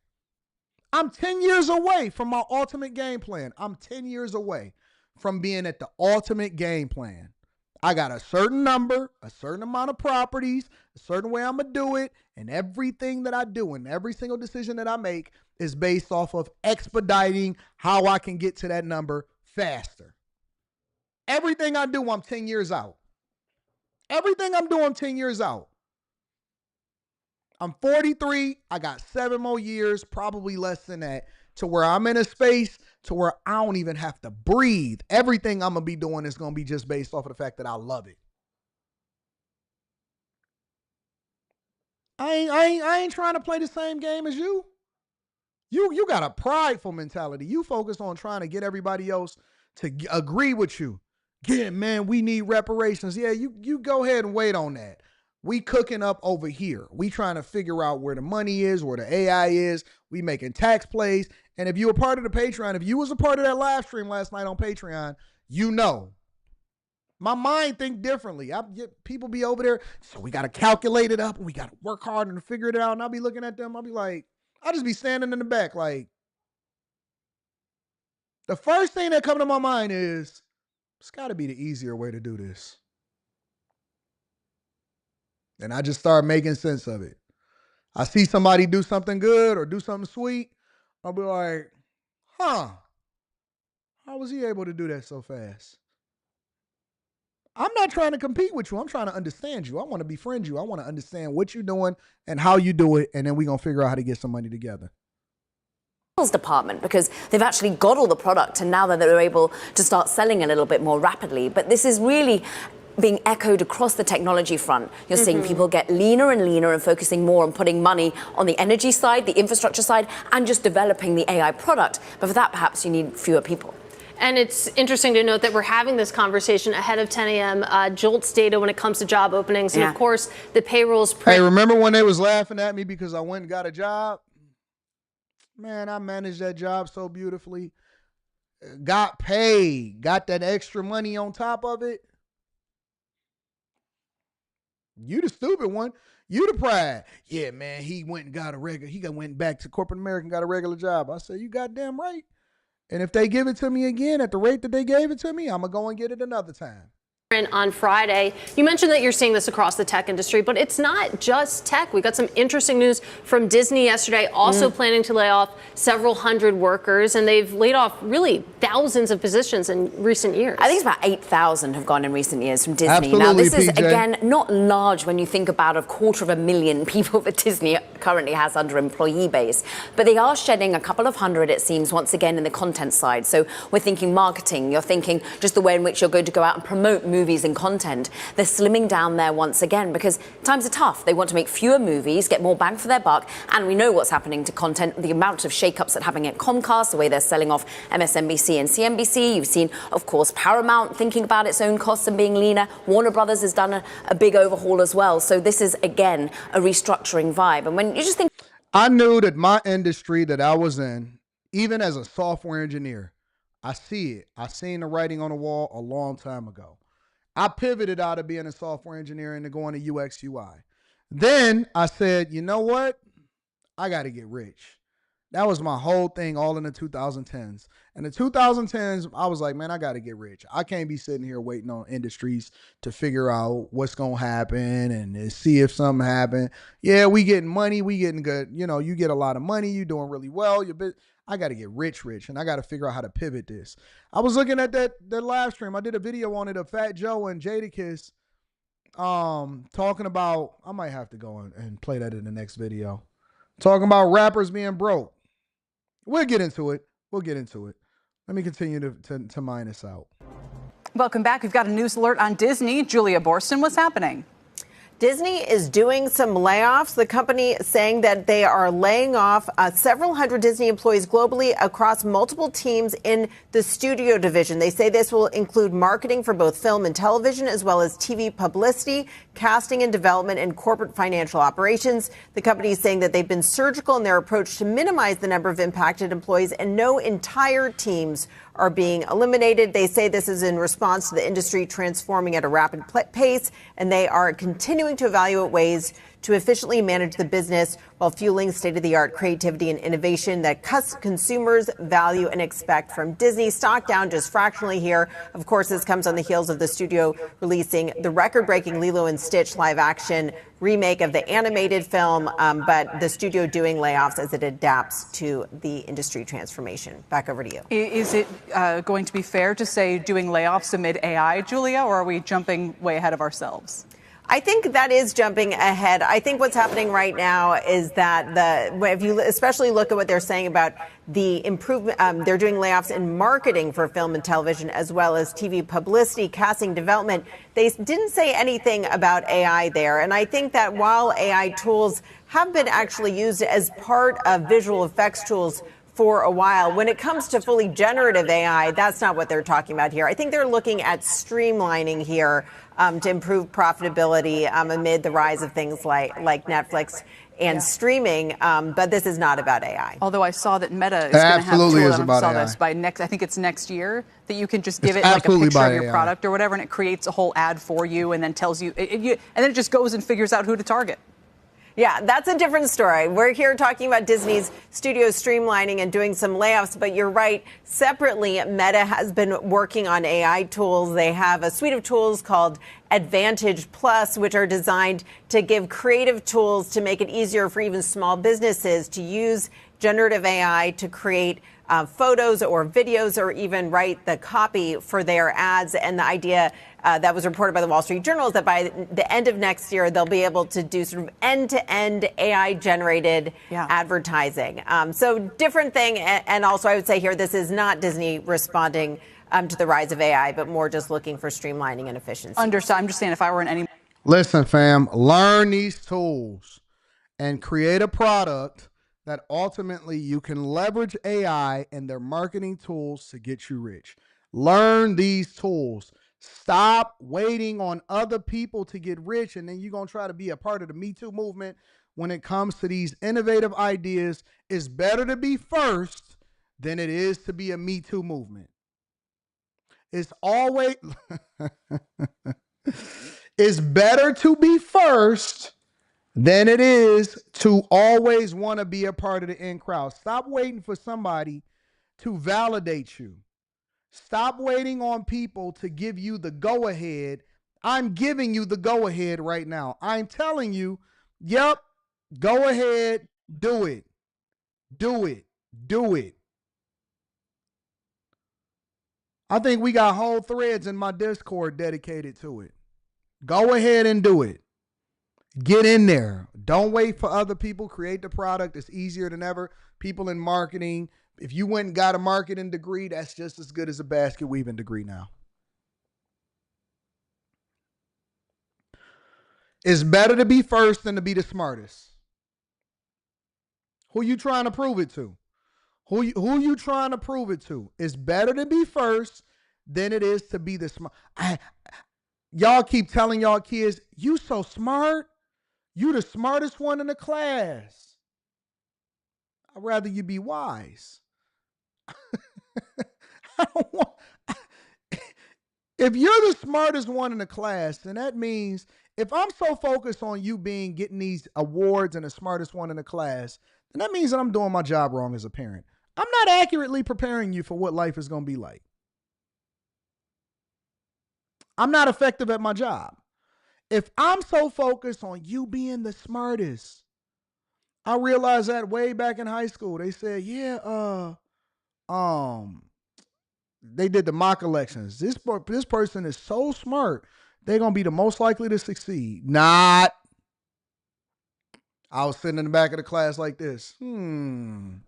I'm 10 years away from my ultimate game plan. I'm 10 years away from being at the ultimate game plan. I got a certain number, a certain amount of properties, a certain way I'm going to do it, and everything that I do and every single decision that I make is based off of expediting how I can get to that number faster. Everything I do, I'm 10 years out. Everything I'm doing, 10 years out. I'm 43. I got 7 more years, probably less than that, to where I'm in a space to where I don't even have to breathe. Everything I'm going to be doing is going to be just based off of the fact that I love it. I ain't trying to play the same game as you. You got a prideful mentality. You focus on trying to get everybody else to agree with you. Yeah, man, we need reparations. Yeah, you go ahead and wait on that. We cooking up over here. We trying to figure out where the money is, where the AI is. We making tax plays. And if you were part of the Patreon, if you was a part of that live stream last night on Patreon, you know. My mind think differently. People be over there, so we got to calculate it up and we got to work hard and figure it out. And I'll be looking at them. I'll be like, I'll just be standing in the back like, the first thing that comes to my mind is, it's got to be the easier way to do this. And I just start making sense of it. I see somebody do something good or do something sweet. I'll be like, how was he able to do that so fast? I'm not trying to compete with you. I'm trying to understand you. I want to befriend you. I want to understand what you're doing and how you do it. And then we're going to figure out how to get some money together. Department, because they've actually got all the product and now that they're able to start selling a little bit more rapidly. But this is really being echoed across the technology front. You're seeing people get leaner and leaner and focusing more on putting money on the energy side, the infrastructure side, and just developing the AI product. But for that, perhaps you need fewer people. And it's interesting to note that we're having this conversation ahead of 10 a.m. JOLTS data when it comes to job openings. And of course, the payrolls. Hey, remember when they was laughing at me because I went and got a job? Man, I managed that job so beautifully. Got paid. Got that extra money on top of it. You the stupid one. You the pride. Yeah, man, he went and got a regular. He went back to corporate America and got a regular job. I said, you goddamn right. And if they give it to me again at the rate that they gave it to me, I'm going to go and get it another time. On Friday, you mentioned that you're seeing this across the tech industry, but it's not just tech. We got some interesting news from Disney yesterday, also planning to lay off several hundred workers, and they've laid off really thousands of positions in recent years. I think it's about 8,000 have gone in recent years from Disney. Absolutely, now, this is, PJ. again, not large when you think about 250,000 people that Disney currently has under employee base, but they are shedding a couple of hundred, it seems, once again in the content side. So we're thinking marketing, you're thinking just the way in which you're going to go out and promote movies and content. They're slimming down there once again because times are tough. They want to make fewer movies, get more bang for their buck, and we know what's happening to content, the amount of shakeups that are happening at Comcast, the way they're selling off MSNBC and CNBC. You've seen, of course, Paramount thinking about its own costs and being leaner. Warner Brothers has done a big overhaul as well. So this is, again, a restructuring vibe. And when you just think... I knew that my industry that I was in, even as a software engineer, I see it. I seen the writing on the wall a long time ago. I pivoted out of being a software engineer into going to UX UI. Then I said, you know what? I got to get rich. That was my whole thing all in the 2010s. In the 2010s, I was like, man, I got to get rich. I can't be sitting here waiting on industries to figure out what's going to happen and see if something happened. Yeah, we getting money. We getting good. You know, you get a lot of money. You doing really well. I got to get rich, and I got to figure out how to pivot this. I was looking at that live stream. I did a video on it of Fat Joe and Jadakiss talking about, I might have to go and play that in the next video, talking about rappers being broke. We'll get into it. Let me continue to mine this out. Welcome back. We've got a news alert on Disney. Julia Borston, what's happening? Disney is doing some layoffs. The company saying that they are laying off several hundred Disney employees globally across multiple teams in the studio division. They say this will include marketing for both film and television, as well as TV publicity, casting and development, and corporate financial operations. The company is saying that they've been surgical in their approach to minimize the number of impacted employees, and no entire teams are being eliminated. They say this is in response to the industry transforming at a rapid pace, and they are continuing to evaluate ways to efficiently manage the business while fueling state-of-the-art creativity and innovation that consumers value and expect from Disney. Stock down just fractionally here. Of course, this comes on the heels of the studio releasing the record-breaking Lilo and Stitch live-action remake of the animated film, but the studio doing layoffs as it adapts to the industry transformation. Back over to you. Is it going to be fair to say doing layoffs amid AI, Julia, or are we jumping way ahead of ourselves? I think that is jumping ahead. I think what's happening right now is that if you especially look at what they're saying about the improvement, they're doing layoffs in marketing for film and television, as well as TV publicity, casting, development. They didn't say anything about AI there. And I think that while AI tools have been actually used as part of visual effects tools for a while, when it comes to fully generative AI, that's not what they're talking about here. I think they're looking at streamlining here to improve profitability amid the rise of things like Netflix and streaming. But this is not about AI. Although I saw that Meta is going to have a tool, and I saw this by next, I think it's next year, that you can just give it like a picture of your product or whatever, and it creates a whole ad for you and then tells you, and then it just goes and figures out who to target. Yeah, that's a different story. We're here talking about Disney's studios streamlining and doing some layoffs, but you're right. Separately, Meta has been working on AI tools. They have a suite of tools called Advantage Plus, which are designed to give creative tools to make it easier for even small businesses to use generative AI to create photos or videos or even write the copy for their ads. And the idea that was reported by the Wall Street Journal is that by the end of next year, they'll be able to do sort of end-to-end AI-generated advertising. So different thing. And also, I would say here, this is not Disney responding to the rise of AI, but more just looking for streamlining and efficiency. Understood. I'm just saying if I were in any... Listen, fam, learn these tools and create a product that ultimately you can leverage AI and their marketing tools to get you rich. Learn these tools. Stop waiting on other people to get rich, and then you're going to try to be a part of the Me Too movement. When it comes to these innovative ideas, it's better to be first than it is to be a Me Too movement. It's always... It's better to be first than it is to always want to be a part of the in crowd. Stop waiting for somebody to validate you. Stop waiting on people to give you the go-ahead. I'm giving you the go-ahead right now. I'm telling you, yep, go ahead, do it. Do it. Do it. I think we got whole threads in my Discord dedicated to it. Go ahead and do it. Get in there. Don't wait for other people. Create the product. It's easier than ever. People in marketing, if you went and got a marketing degree, that's just as good as a basket weaving degree now. It's better to be first than to be the smartest. Who you trying to prove it to? Who you trying to prove it to? It's better to be first than it is to be the smart. Y'all keep telling y'all kids, you so smart. You the smartest one in the class. I'd rather you be wise. If you're the smartest one in the class, then that means if I'm so focused on you getting these awards and the smartest one in the class, then that means that I'm doing my job wrong as a parent. I'm not accurately preparing you for what life is going to be like. I'm not effective at my job. If I'm so focused on you being the smartest, I realized that way back in high school. They said, yeah, they did the mock elections. This person is so smart, they're going to be the most likely to succeed. Not. I was sitting in the back of the class like this. I'm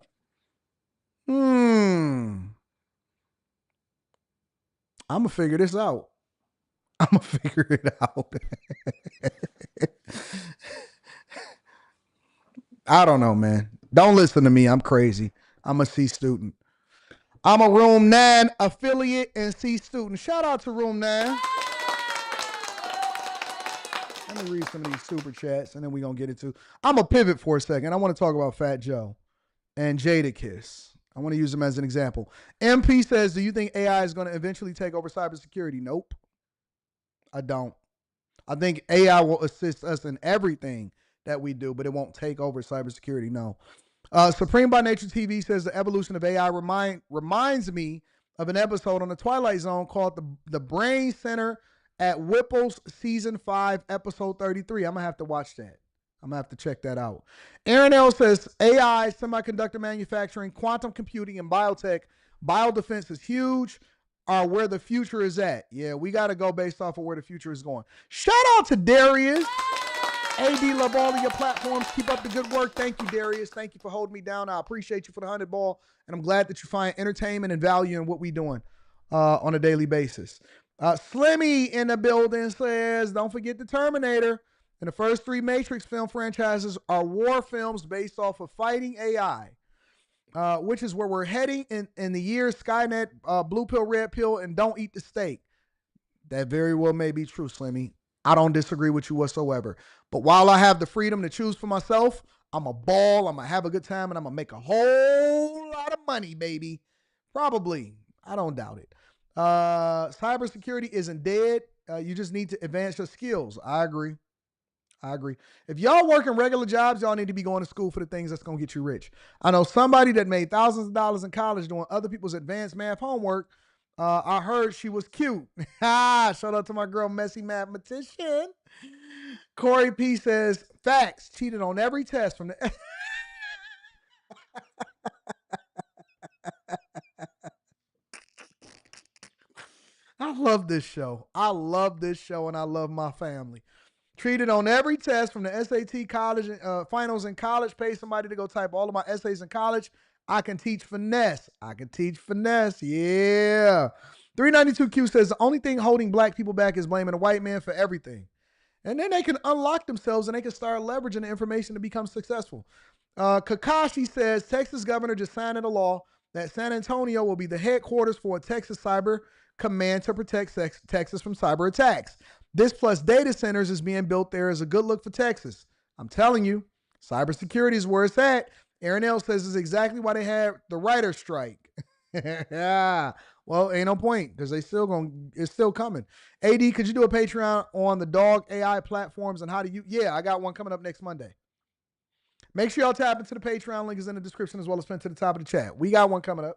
going to figure this out. I'm going to figure it out. I don't know, man. Don't listen to me. I'm crazy. I'm a C student. I'm a Room 9 affiliate and C student. Shout out to Room 9. Let me read some of these super chats and then we're going to get into. I'm going to pivot for a second. I want to talk about Fat Joe and Jadakiss. I want to use them as an example. MP says, do you think AI is going to eventually take over cybersecurity? Nope. I don't. I think AI will assist us in everything that we do, but it won't take over cybersecurity. No. Supreme by Nature TV says the evolution of AI reminds me of an episode on the Twilight Zone called the Brain Center at Whipple's Season 5, Episode 33. I'm going to have to watch that. I'm going to have to check that out. Aaron L. says AI, semiconductor manufacturing, quantum computing, and biotech. Biodefense is huge. Are where the future is at. Yeah, we got to go based off of where the future is going. Shout out to Darius. AD, love all of your platforms. Keep up the good work. Thank you, Darius. Thank you for holding me down. I appreciate you for the 100 ball, and I'm glad that you find entertainment and value in what we're doing on a daily basis. Slimmy in the building says, don't forget the Terminator. And the first 3 Matrix film franchises are war films based off of fighting AI. Which is where we're heading in the years Skynet, blue pill, red pill, and don't eat the steak. That very well may be true, Slimmy. I don't disagree with you whatsoever. But while I have the freedom to choose for myself, I'm a ball, I'm going to have a good time, and I'm going to make a whole lot of money, baby. Probably. I don't doubt it. Cybersecurity isn't dead. You just need to advance your skills. I agree. If y'all working regular jobs, y'all need to be going to school for the things that's going to get you rich. I know somebody that made thousands of dollars in college doing other people's advanced math homework. I heard she was cute. Shout out to my girl, Messy Mathematician. Corey P says, facts, cheated on every test from the... I love this show. And I love my family. Treated on every test from the SAT college finals in college. Pay somebody to go type all of my essays in college. I can teach finesse. Yeah. 392Q says the only thing holding black people back is blaming a white man for everything. And then they can unlock themselves and they can start leveraging the information to become successful. Kakashi says Texas governor just signed into law that San Antonio will be the headquarters for a Texas cyber command to protect Texas from cyber attacks. This plus data centers is being built there as a good look for Texas. I'm telling you, cybersecurity is where it's at. Aaron L says it's exactly why they had the writer's strike. Yeah. Well, ain't no point because it's still coming. AD, could you do a Patreon on the dog AI platforms and how do you? Yeah, I got one coming up next Monday. Make sure y'all tap into the Patreon. Link is in the description as well as pinned to the top of the chat. We got one coming up.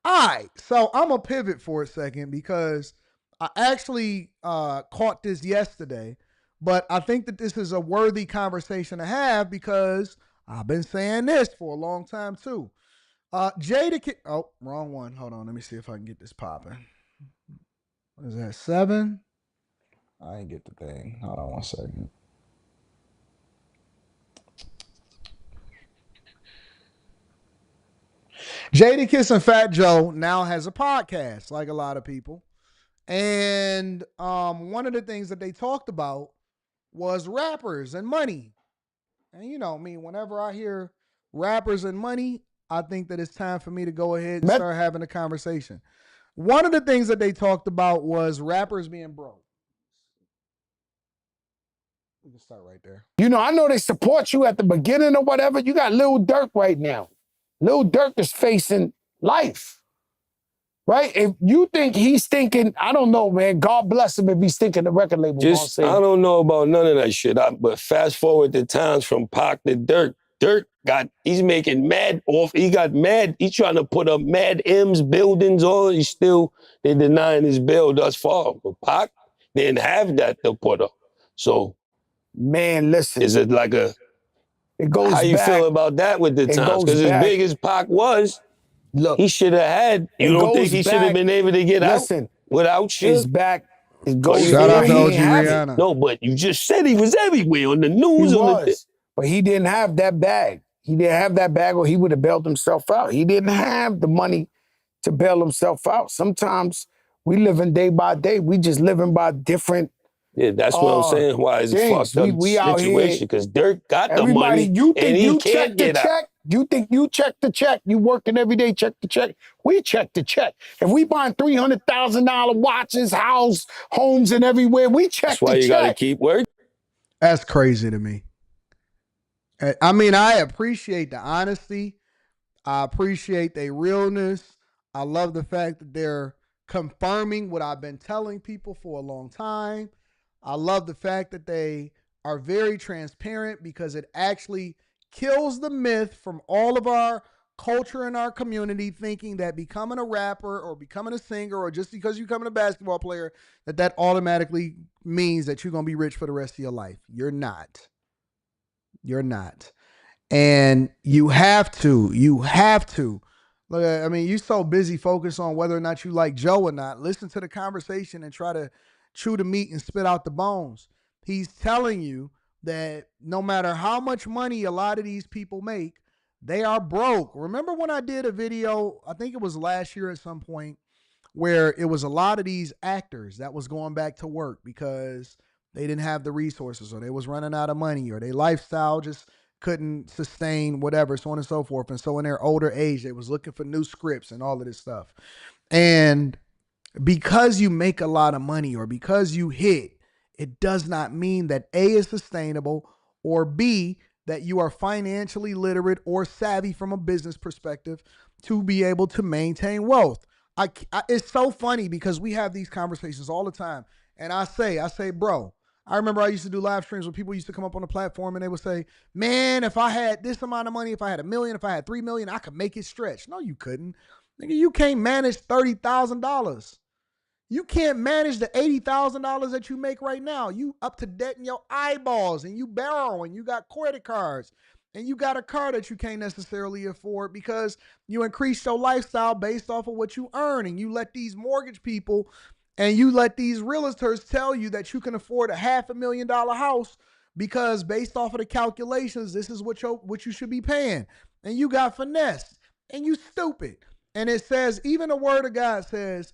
All right, so I'm going to pivot for a second because I actually caught this yesterday, but I think that this is a worthy conversation to have because I've been saying this for a long time too. Jadakiss. Oh, wrong one. Hold on. Let me see if I can get this popping. What is that, 7? I didn't get the thing. Hold on one second. Jadakiss and Fat Joe now has a podcast, like a lot of people. And one of the things that they talked about was rappers and money. And you know me, whenever I hear rappers and money, I think that it's time for me to go ahead and start having a conversation. One of the things that they talked about was rappers being broke. We can start right there. You know, I know they support you at the beginning or whatever. You got Lil Durk right now. Lil Durk is facing life, right? If you think he's thinking, I don't know, man. God bless him if he's thinking the record label. I don't know about none of that shit. But fast forward the times from Pac to Durk. Durk he's making mad off. He got mad. He's trying to put up mad M's, buildings, all. They're denying his bill thus far. But Pac didn't have that to put up. So, man, listen. Is it like a, it goes how you back, feel about that with the times? Because as big as Pac was, look, he should have had, you don't think he should have been able to get out without shit? It's back. It goes Shout out to OG Rihanna. No, but you just said he was everywhere on the news. He was, but he didn't have that bag. He didn't have that bag or he would have bailed himself out. He didn't have the money to bail himself out. Sometimes we living day by day. We just living by different. Yeah, that's what I'm saying. Why it's a fucked up situation? Because Dirk got the money and he can't get out. You think you check the check? You working every day, check the check. We check the check. If we buying $300,000 watches, homes, and everywhere, we check the check. That's why you got to keep working. That's crazy to me. I mean, I appreciate the honesty. I appreciate their realness. I love the fact that they're confirming what I've been telling people for a long time. I love the fact that they are very transparent because it actually kills the myth from all of our culture and our community thinking that becoming a rapper or becoming a singer or just because you're becoming a basketball player, that automatically means that you're going to be rich for the rest of your life. You're not. You're not. And you have to. Look, I mean, you're so busy focused on whether or not you like Joe or not. Listen to the conversation and try to chew the meat and spit out the bones. He's telling you that no matter how much money a lot of these people make, they are broke. Remember when I did a video, I think it was last year at some point, where it was a lot of these actors that was going back to work because they didn't have the resources or they was running out of money or their lifestyle just couldn't sustain whatever, so on and so forth. And so in their older age, they was looking for new scripts and all of this stuff. And because you make a lot of money or because you hit, it does not mean that A, is sustainable, or B, that you are financially literate or savvy from a business perspective to be able to maintain wealth. It's so funny because we have these conversations all the time. And I say, bro, I remember I used to do live streams where people used to come up on the platform and they would say, man, if I had this amount of money, if I had $1 million, if I had $3 million, I could make it stretch. No, you couldn't. Nigga, you can't manage $30,000. You can't manage the $80,000 that you make right now. You up to debt in your eyeballs and you borrowing. You got credit cards and you got a car that you can't necessarily afford because you increased your lifestyle based off of what you earn. And you let these mortgage people and you let these realtors tell you that you can afford a $500,000 house because based off of the calculations, this is what you should be paying. And you got finessed and you stupid. And it says, even the word of God says,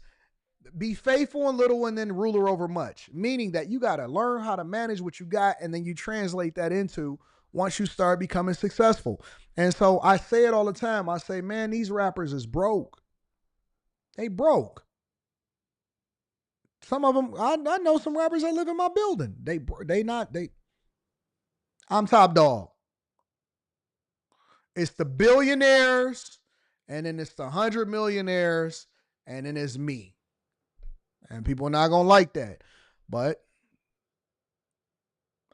Be faithful in little and then ruler over much, meaning that you got to learn how to manage what you got and then you translate that into once you start becoming successful. And so I say it all the time. I say, man, these rappers is broke. They broke. Some of them, I know some rappers that live in my building. I'm top dog. It's the billionaires, and then it's the 100 millionaires, and then it's me. And people are not going to like that. But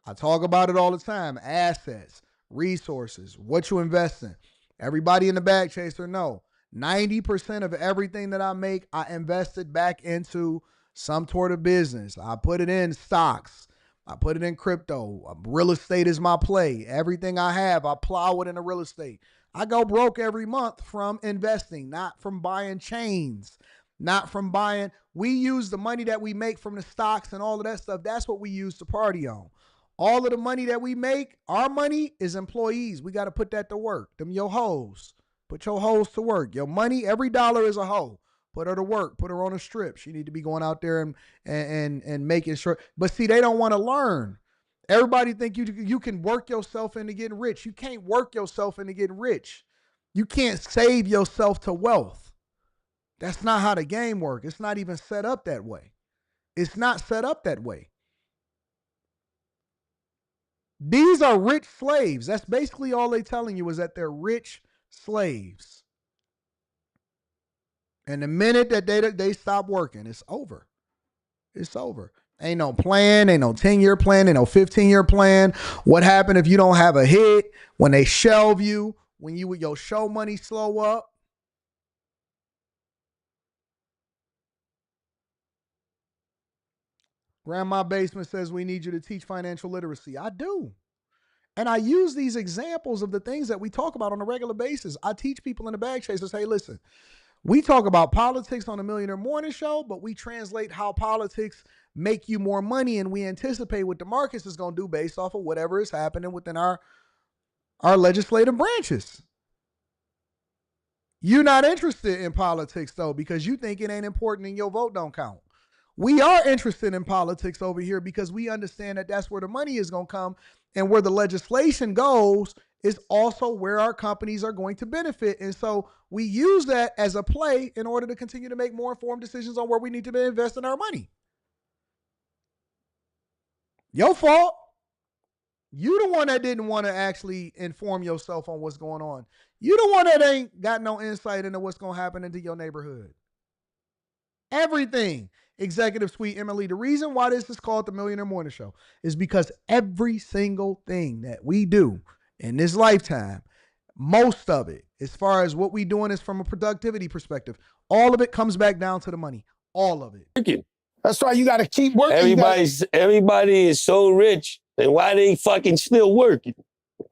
I talk about it all the time. Assets, resources, what you invest in. Everybody in the Bag Chaser know 90% of everything that I make, I invested back into some sort of business. I put it in stocks. I put it in crypto. Real estate is my play. Everything I have, I plow it into real estate. I go broke every month from investing, not from buying chains, not from buying. We use the money that we make from the stocks and all of that stuff. That's what we use to party on. All of the money that we make, our money is employees. We got to put that to work. Them your hoes. Put your hoes to work. Your money, every dollar is a hoe. Put her to work. Put her on a strip. She need to be going out there and making sure. But see, they don't want to learn. Everybody think you can work yourself into getting rich. You can't work yourself into getting rich. You can't save yourself to wealth. That's not how the game works. It's not even set up that way. It's not set up that way. These are rich slaves. That's basically all they're telling you is that they're rich slaves. And the minute that they stop working, it's over. It's over. Ain't no plan, ain't no 10-year plan, ain't no 15-year plan. What happened if you don't have a hit, when they shelve you, when your show money slow up? Grandma Basement says we need you to teach financial literacy. I do. And I use these examples of the things that we talk about on a regular basis. I teach people in the Bag Chasers, hey, listen, we talk about politics on the Millionaire Morning Show, but we translate how politics make you more money, and we anticipate what the markets is going to do based off of whatever is happening within our legislative branches. You're not interested in politics, though, because you think it ain't important and your vote don't count. We are interested in politics over here because we understand that that's where the money is going to come, and where the legislation goes is also where our companies are going to benefit. And so we use that as a play in order to continue to make more informed decisions on where we need to be investing our money. Your fault. You the one that didn't want to actually inform yourself on what's going on. You the one that ain't got no insight into what's going to happen into your neighborhood. Everything. Executive Suite, Emily, the reason why this is called the Millionaire Morning Show is because every single thing that we do in this lifetime, most of it, as far as what we doing is from a productivity perspective, all of it comes back down to the money. All of it. That's why you got to keep working. Everybody is so rich, then why they fucking still working?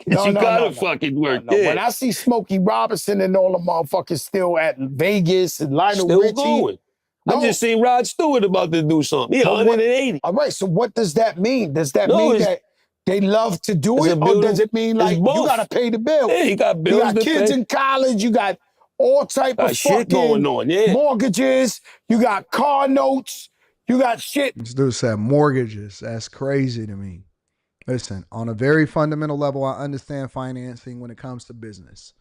Because you gotta fucking work. No. When I see Smokey Robinson and all the motherfuckers still at Vegas and Lionel Still Richie. going. I just seen Rod Stewart about to do something. Yeah, 180. All right, so what does that mean? Does that mean that they love to do it? Or does it mean like you got to pay the bills? Yeah, you got bills to pay. You got kids in college. You got all type of shit going on, mortgages. You got car notes. You got shit. This dude said mortgages. That's crazy to me. Listen, on a very fundamental level, I understand financing when it comes to business.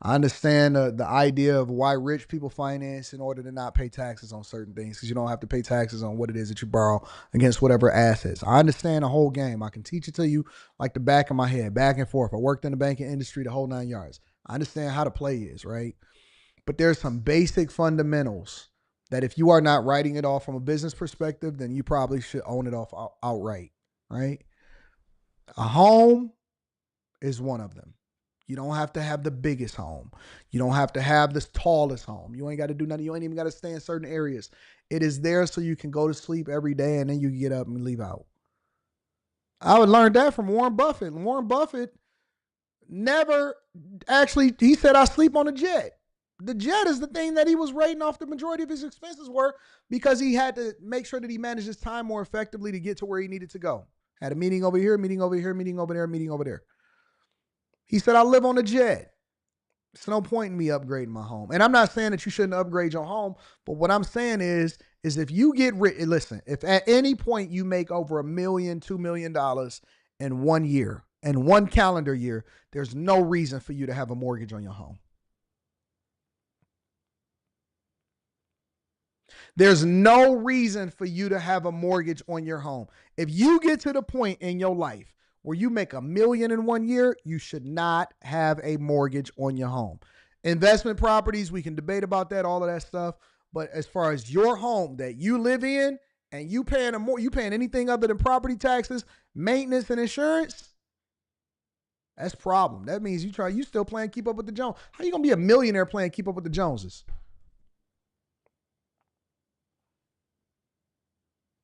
I understand the idea of why rich people finance in order to not pay taxes on certain things, because you don't have to pay taxes on what it is that you borrow against whatever assets. I understand the whole game. I can teach it to you like the back of my head, back and forth. I worked in the banking industry the whole 9 yards. I understand how the play is, right? But there's some basic fundamentals that if you are not writing it off from a business perspective, then you probably should own it off outright, right? A home is one of them. You don't have to have the biggest home. You don't have to have the tallest home. You ain't got to do nothing. You ain't even got to stay in certain areas. It is there so you can go to sleep every day and then you can get up and leave out. I would learn that from Warren Buffett. Warren Buffett never actually, he said, I sleep on a jet. The jet is the thing that he was writing off the majority of his expenses were because he had to make sure that he managed his time more effectively to get to where he needed to go. Had a meeting over here, meeting over here, meeting over there, meeting over there. He said, I live on a jet. There's no point in me upgrading my home. And I'm not saying that you shouldn't upgrade your home, but what I'm saying is is if you get rich, listen, if at any point you make over $1 million, $2 million in 1 year, in 1 calendar year, there's no reason for you to have a mortgage on your home. There's no reason for you to have a mortgage on your home. If you get to the point in your life where you make $1 million in 1 year, you should not have a mortgage on your home. Investment properties, we can debate about that, all of that stuff. But as far as your home that you live in and you paying anything other than property taxes, maintenance, and insurance, that's a problem. That means you still playing keep up with the Joneses. How you gonna be a millionaire playing keep up with the Joneses?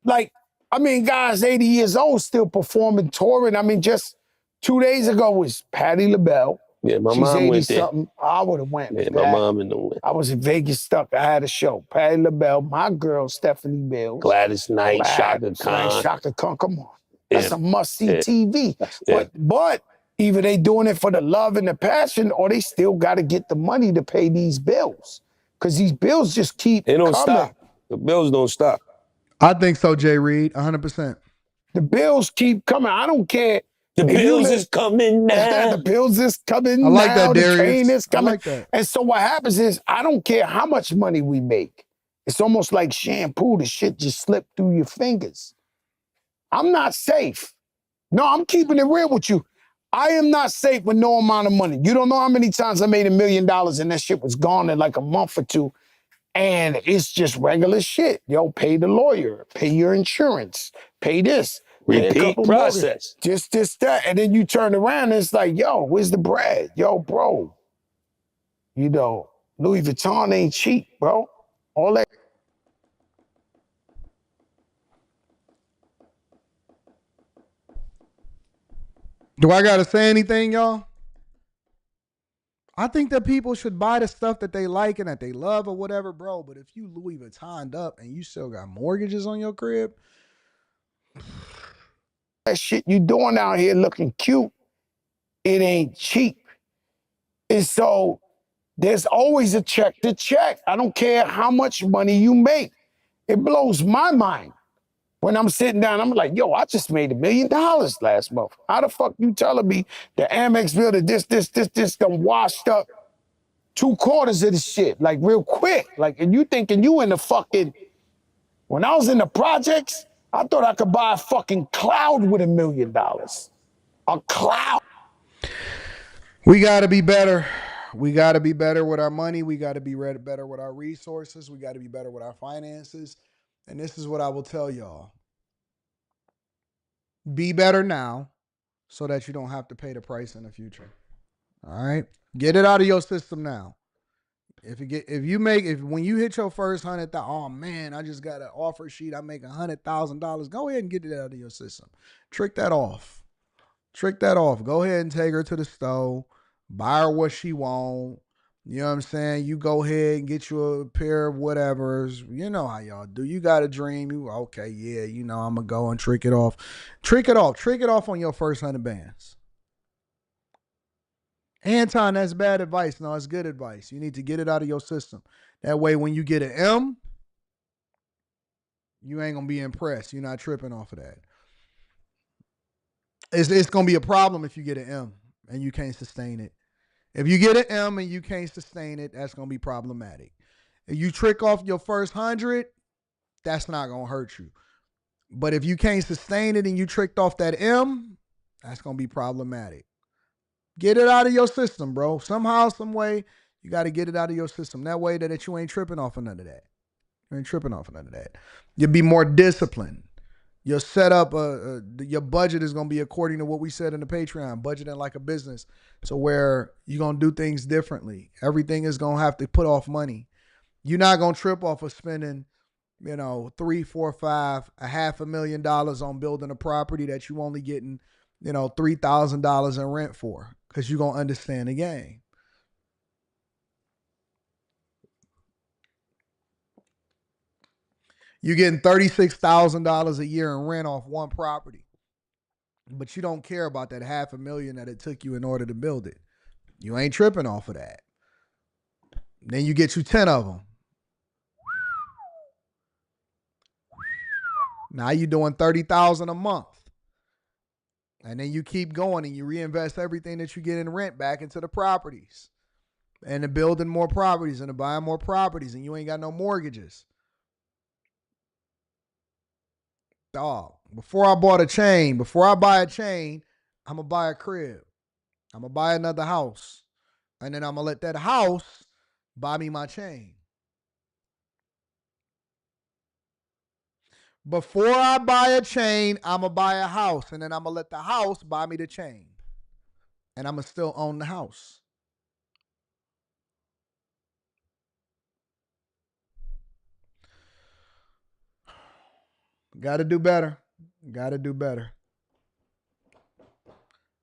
Like, I mean, guys 80 years old still performing, touring. I mean, just 2 days ago was Patti LaBelle. Yeah, my She's mom 80 went there. something. I would have went. Yeah, my mom and them went. I was in Vegas stuck. I had a show. Patti LaBelle, my girl Stephanie Mills, Gladys Knight, Shaka Khan. Shaka Khan. Come on, that's Yeah. a must-see Yeah. TV. Yeah. But either they doing it for the love and the passion, or they still got to get the money to pay these bills, because these bills just keep They don't coming. stop. The bills don't stop. I think so, Jay Reed, 100%. The bills keep coming. I don't care. The bills is coming now. The bills is coming I like now. that, Darius. The train is coming. I like that. And so what happens is, I don't care how much money we make. It's almost like shampoo. The shit just slipped through your fingers. I'm not safe. No, I'm keeping it real with you. I am not safe with no amount of money. You don't know how many times I made $1 million and that shit was gone in like a month or two. And it's just regular shit. Yo, pay the lawyer, pay your insurance, pay this. Repeat process. Just this, that. And then you turn around and it's like, yo, where's the bread? Yo, bro. You know, Louis Vuitton ain't cheap, bro. All that. Do I gotta say anything, y'all? I think that people should buy the stuff that they like and that they love or whatever, bro. But if you Louis Vuittoned up and you still got mortgages on your crib, that shit you doing out here looking cute, it ain't cheap. And so there's always a check to check. I don't care how much money you make. It blows my mind. When I'm sitting down, I'm like, yo, I just made $1 million last month. How the fuck you telling me the Amex bill, that this done washed up 2/4 of the shit, like real quick. Like, and you thinking you in the fucking, when I was in the projects, I thought I could buy a fucking cloud with $1 million. A cloud. we gotta be better. We gotta be better with our money. We gotta be better with our resources. We gotta be better with our finances. And this is what I will tell y'all. Be better now so that you don't have to pay the price in the future. All right? Get it out of your system now. When you hit your first 100,000, oh man, I just got an offer sheet, I make $100,000. Go ahead and get it out of your system. Trick that off. Go ahead and take her to the store, buy her what she want. You know what I'm saying? You go ahead and get you a pair of whatevers. You know how y'all do. You got a dream. Okay, yeah, I'm going to go and trick it off. Trick it off on your first 100 bands. Anton, that's bad advice. No, it's good advice. You need to get it out of your system. That way, when you get an M, you ain't going to be impressed. You're not tripping off of that. It's going to be a problem if you get an M and you can't sustain it. If you get an M and you can't sustain it, that's going to be problematic. If you trick off your first 100, that's not going to hurt you. But if you can't sustain it and you tricked off that M, that's going to be problematic. Get it out of your system, bro. Somehow, some way, you got to get it out of your system. That way that you ain't tripping off of none of that. You ain't tripping off of none of that. You'll be more disciplined. Your setup, your budget is going to be according to what we said in the Patreon, budgeting like a business. So where you're going to do things differently. Everything is going to have to put off money. You're not going to trip off of spending, $3, $4, $5, $500,000 on building a property that you only getting, $3,000 in rent for, because you're going to understand the game. You're getting $36,000 a year in rent off one property, but you don't care about that $500,000 that it took you in order to build it. You ain't tripping off of that. Then you get you 10 of them. Now you're doing $30,000 a month. And then you keep going and you reinvest everything that you get in rent back into the properties. And to building more properties and to buying more properties, and you ain't got no mortgages. Dog, before I buy a chain, I'm going to buy a crib. I'm going to buy another house. And then I'm going to let that house buy me my chain. Before I buy a chain, I'm going to buy a house. And then I'm going to let the house buy me the chain. And I'm going to still own the house. Got to do better. Got to do better.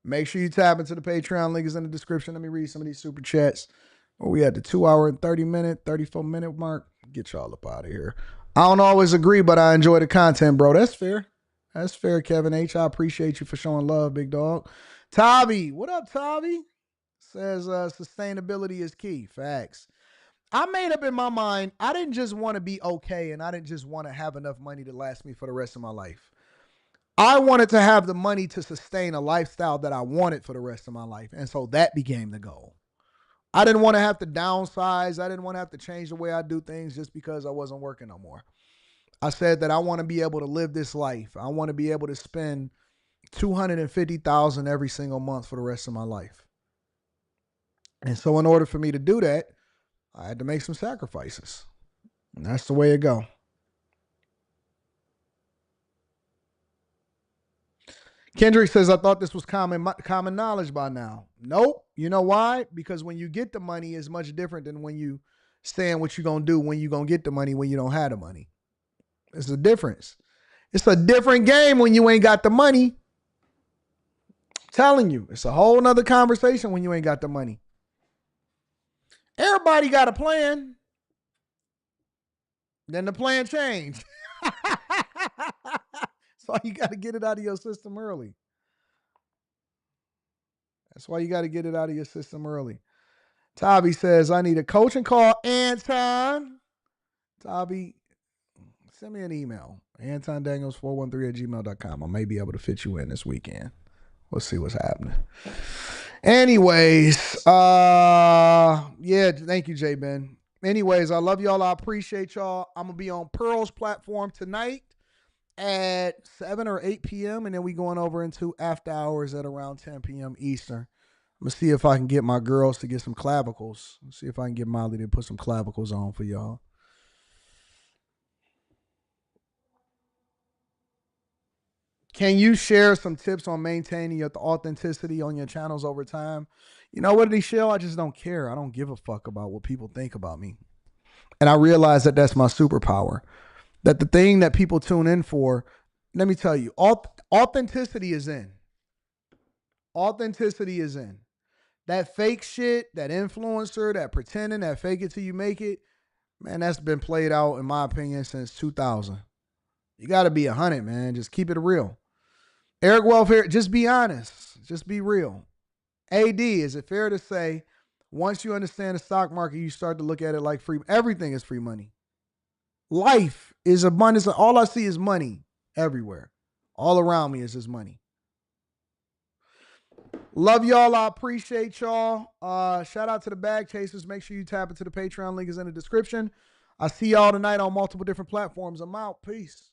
Make sure you tap into the Patreon. Link is in the description. Let me read some of these super chats. Oh, we at the 2 hour and 34 minute mark. Get y'all up out of here. I don't always agree, but I enjoy the content, bro. That's fair. That's fair, Kevin H. I appreciate you for showing love, big dog. Tavi, what up, Tavi? Says sustainability is key. Facts. I made up in my mind, I didn't just want to be okay, and I didn't just want to have enough money to last me for the rest of my life. I wanted to have the money to sustain a lifestyle that I wanted for the rest of my life. And so that became the goal. I didn't want to have to downsize. I didn't want to have to change the way I do things just because I wasn't working no more. I said that I want to be able to live this life. I want to be able to spend $250,000 every single month for the rest of my life. And so in order for me to do that, I had to make some sacrifices. And that's the way it go. Kendrick says, I thought this was common knowledge by now. Nope. You know why? Because when you get the money, it's much different than when you saying what you're going to do when you're going to get the money when you don't have the money. It's a difference. It's a different game when you ain't got the money. I'm telling you, it's a whole nother conversation when you ain't got the money. Everybody got a plan. Then the plan changed. So you got to get it out of your system early. That's why you got to get it out of your system early. Tavi says, I need a coaching call. Anton. Tavi, send me an email. AntonDaniels413@gmail.com. I may be able to fit you in this weekend. We'll see what's happening. Anyways, yeah, thank you, J-Ben. Anyways, I love y'all. I appreciate y'all. I'm going to be on Pearl's platform tonight at 7 or 8 p.m. And then we going over into after hours at around 10 p.m. Eastern. I'm going to see if I can get my girls to get some clavicles. See if I can get Molly to put some clavicles on for y'all. Can you share some tips on maintaining your authenticity on your channels over time? You know what, Nichelle? I just don't care. I don't give a fuck about what people think about me. And I realize that that's my superpower. That the thing that people tune in for, let me tell you, authenticity is in. Authenticity is in. That fake shit, that influencer, that pretending, that fake it till you make it, man, that's been played out, in my opinion, since 2000. You got to be 100, man. Just keep it real. Eric Welfare, just be honest. Just be real. AD, is it fair to say, once you understand the stock market, you start to look at it like free, everything is free money. Life is abundance. All I see is money everywhere. All around me is just money. Love y'all. I appreciate y'all. Shout out to the bag chasers. Make sure you tap into the Patreon. Link is in the description. I see y'all tonight on multiple different platforms. I'm out. Peace.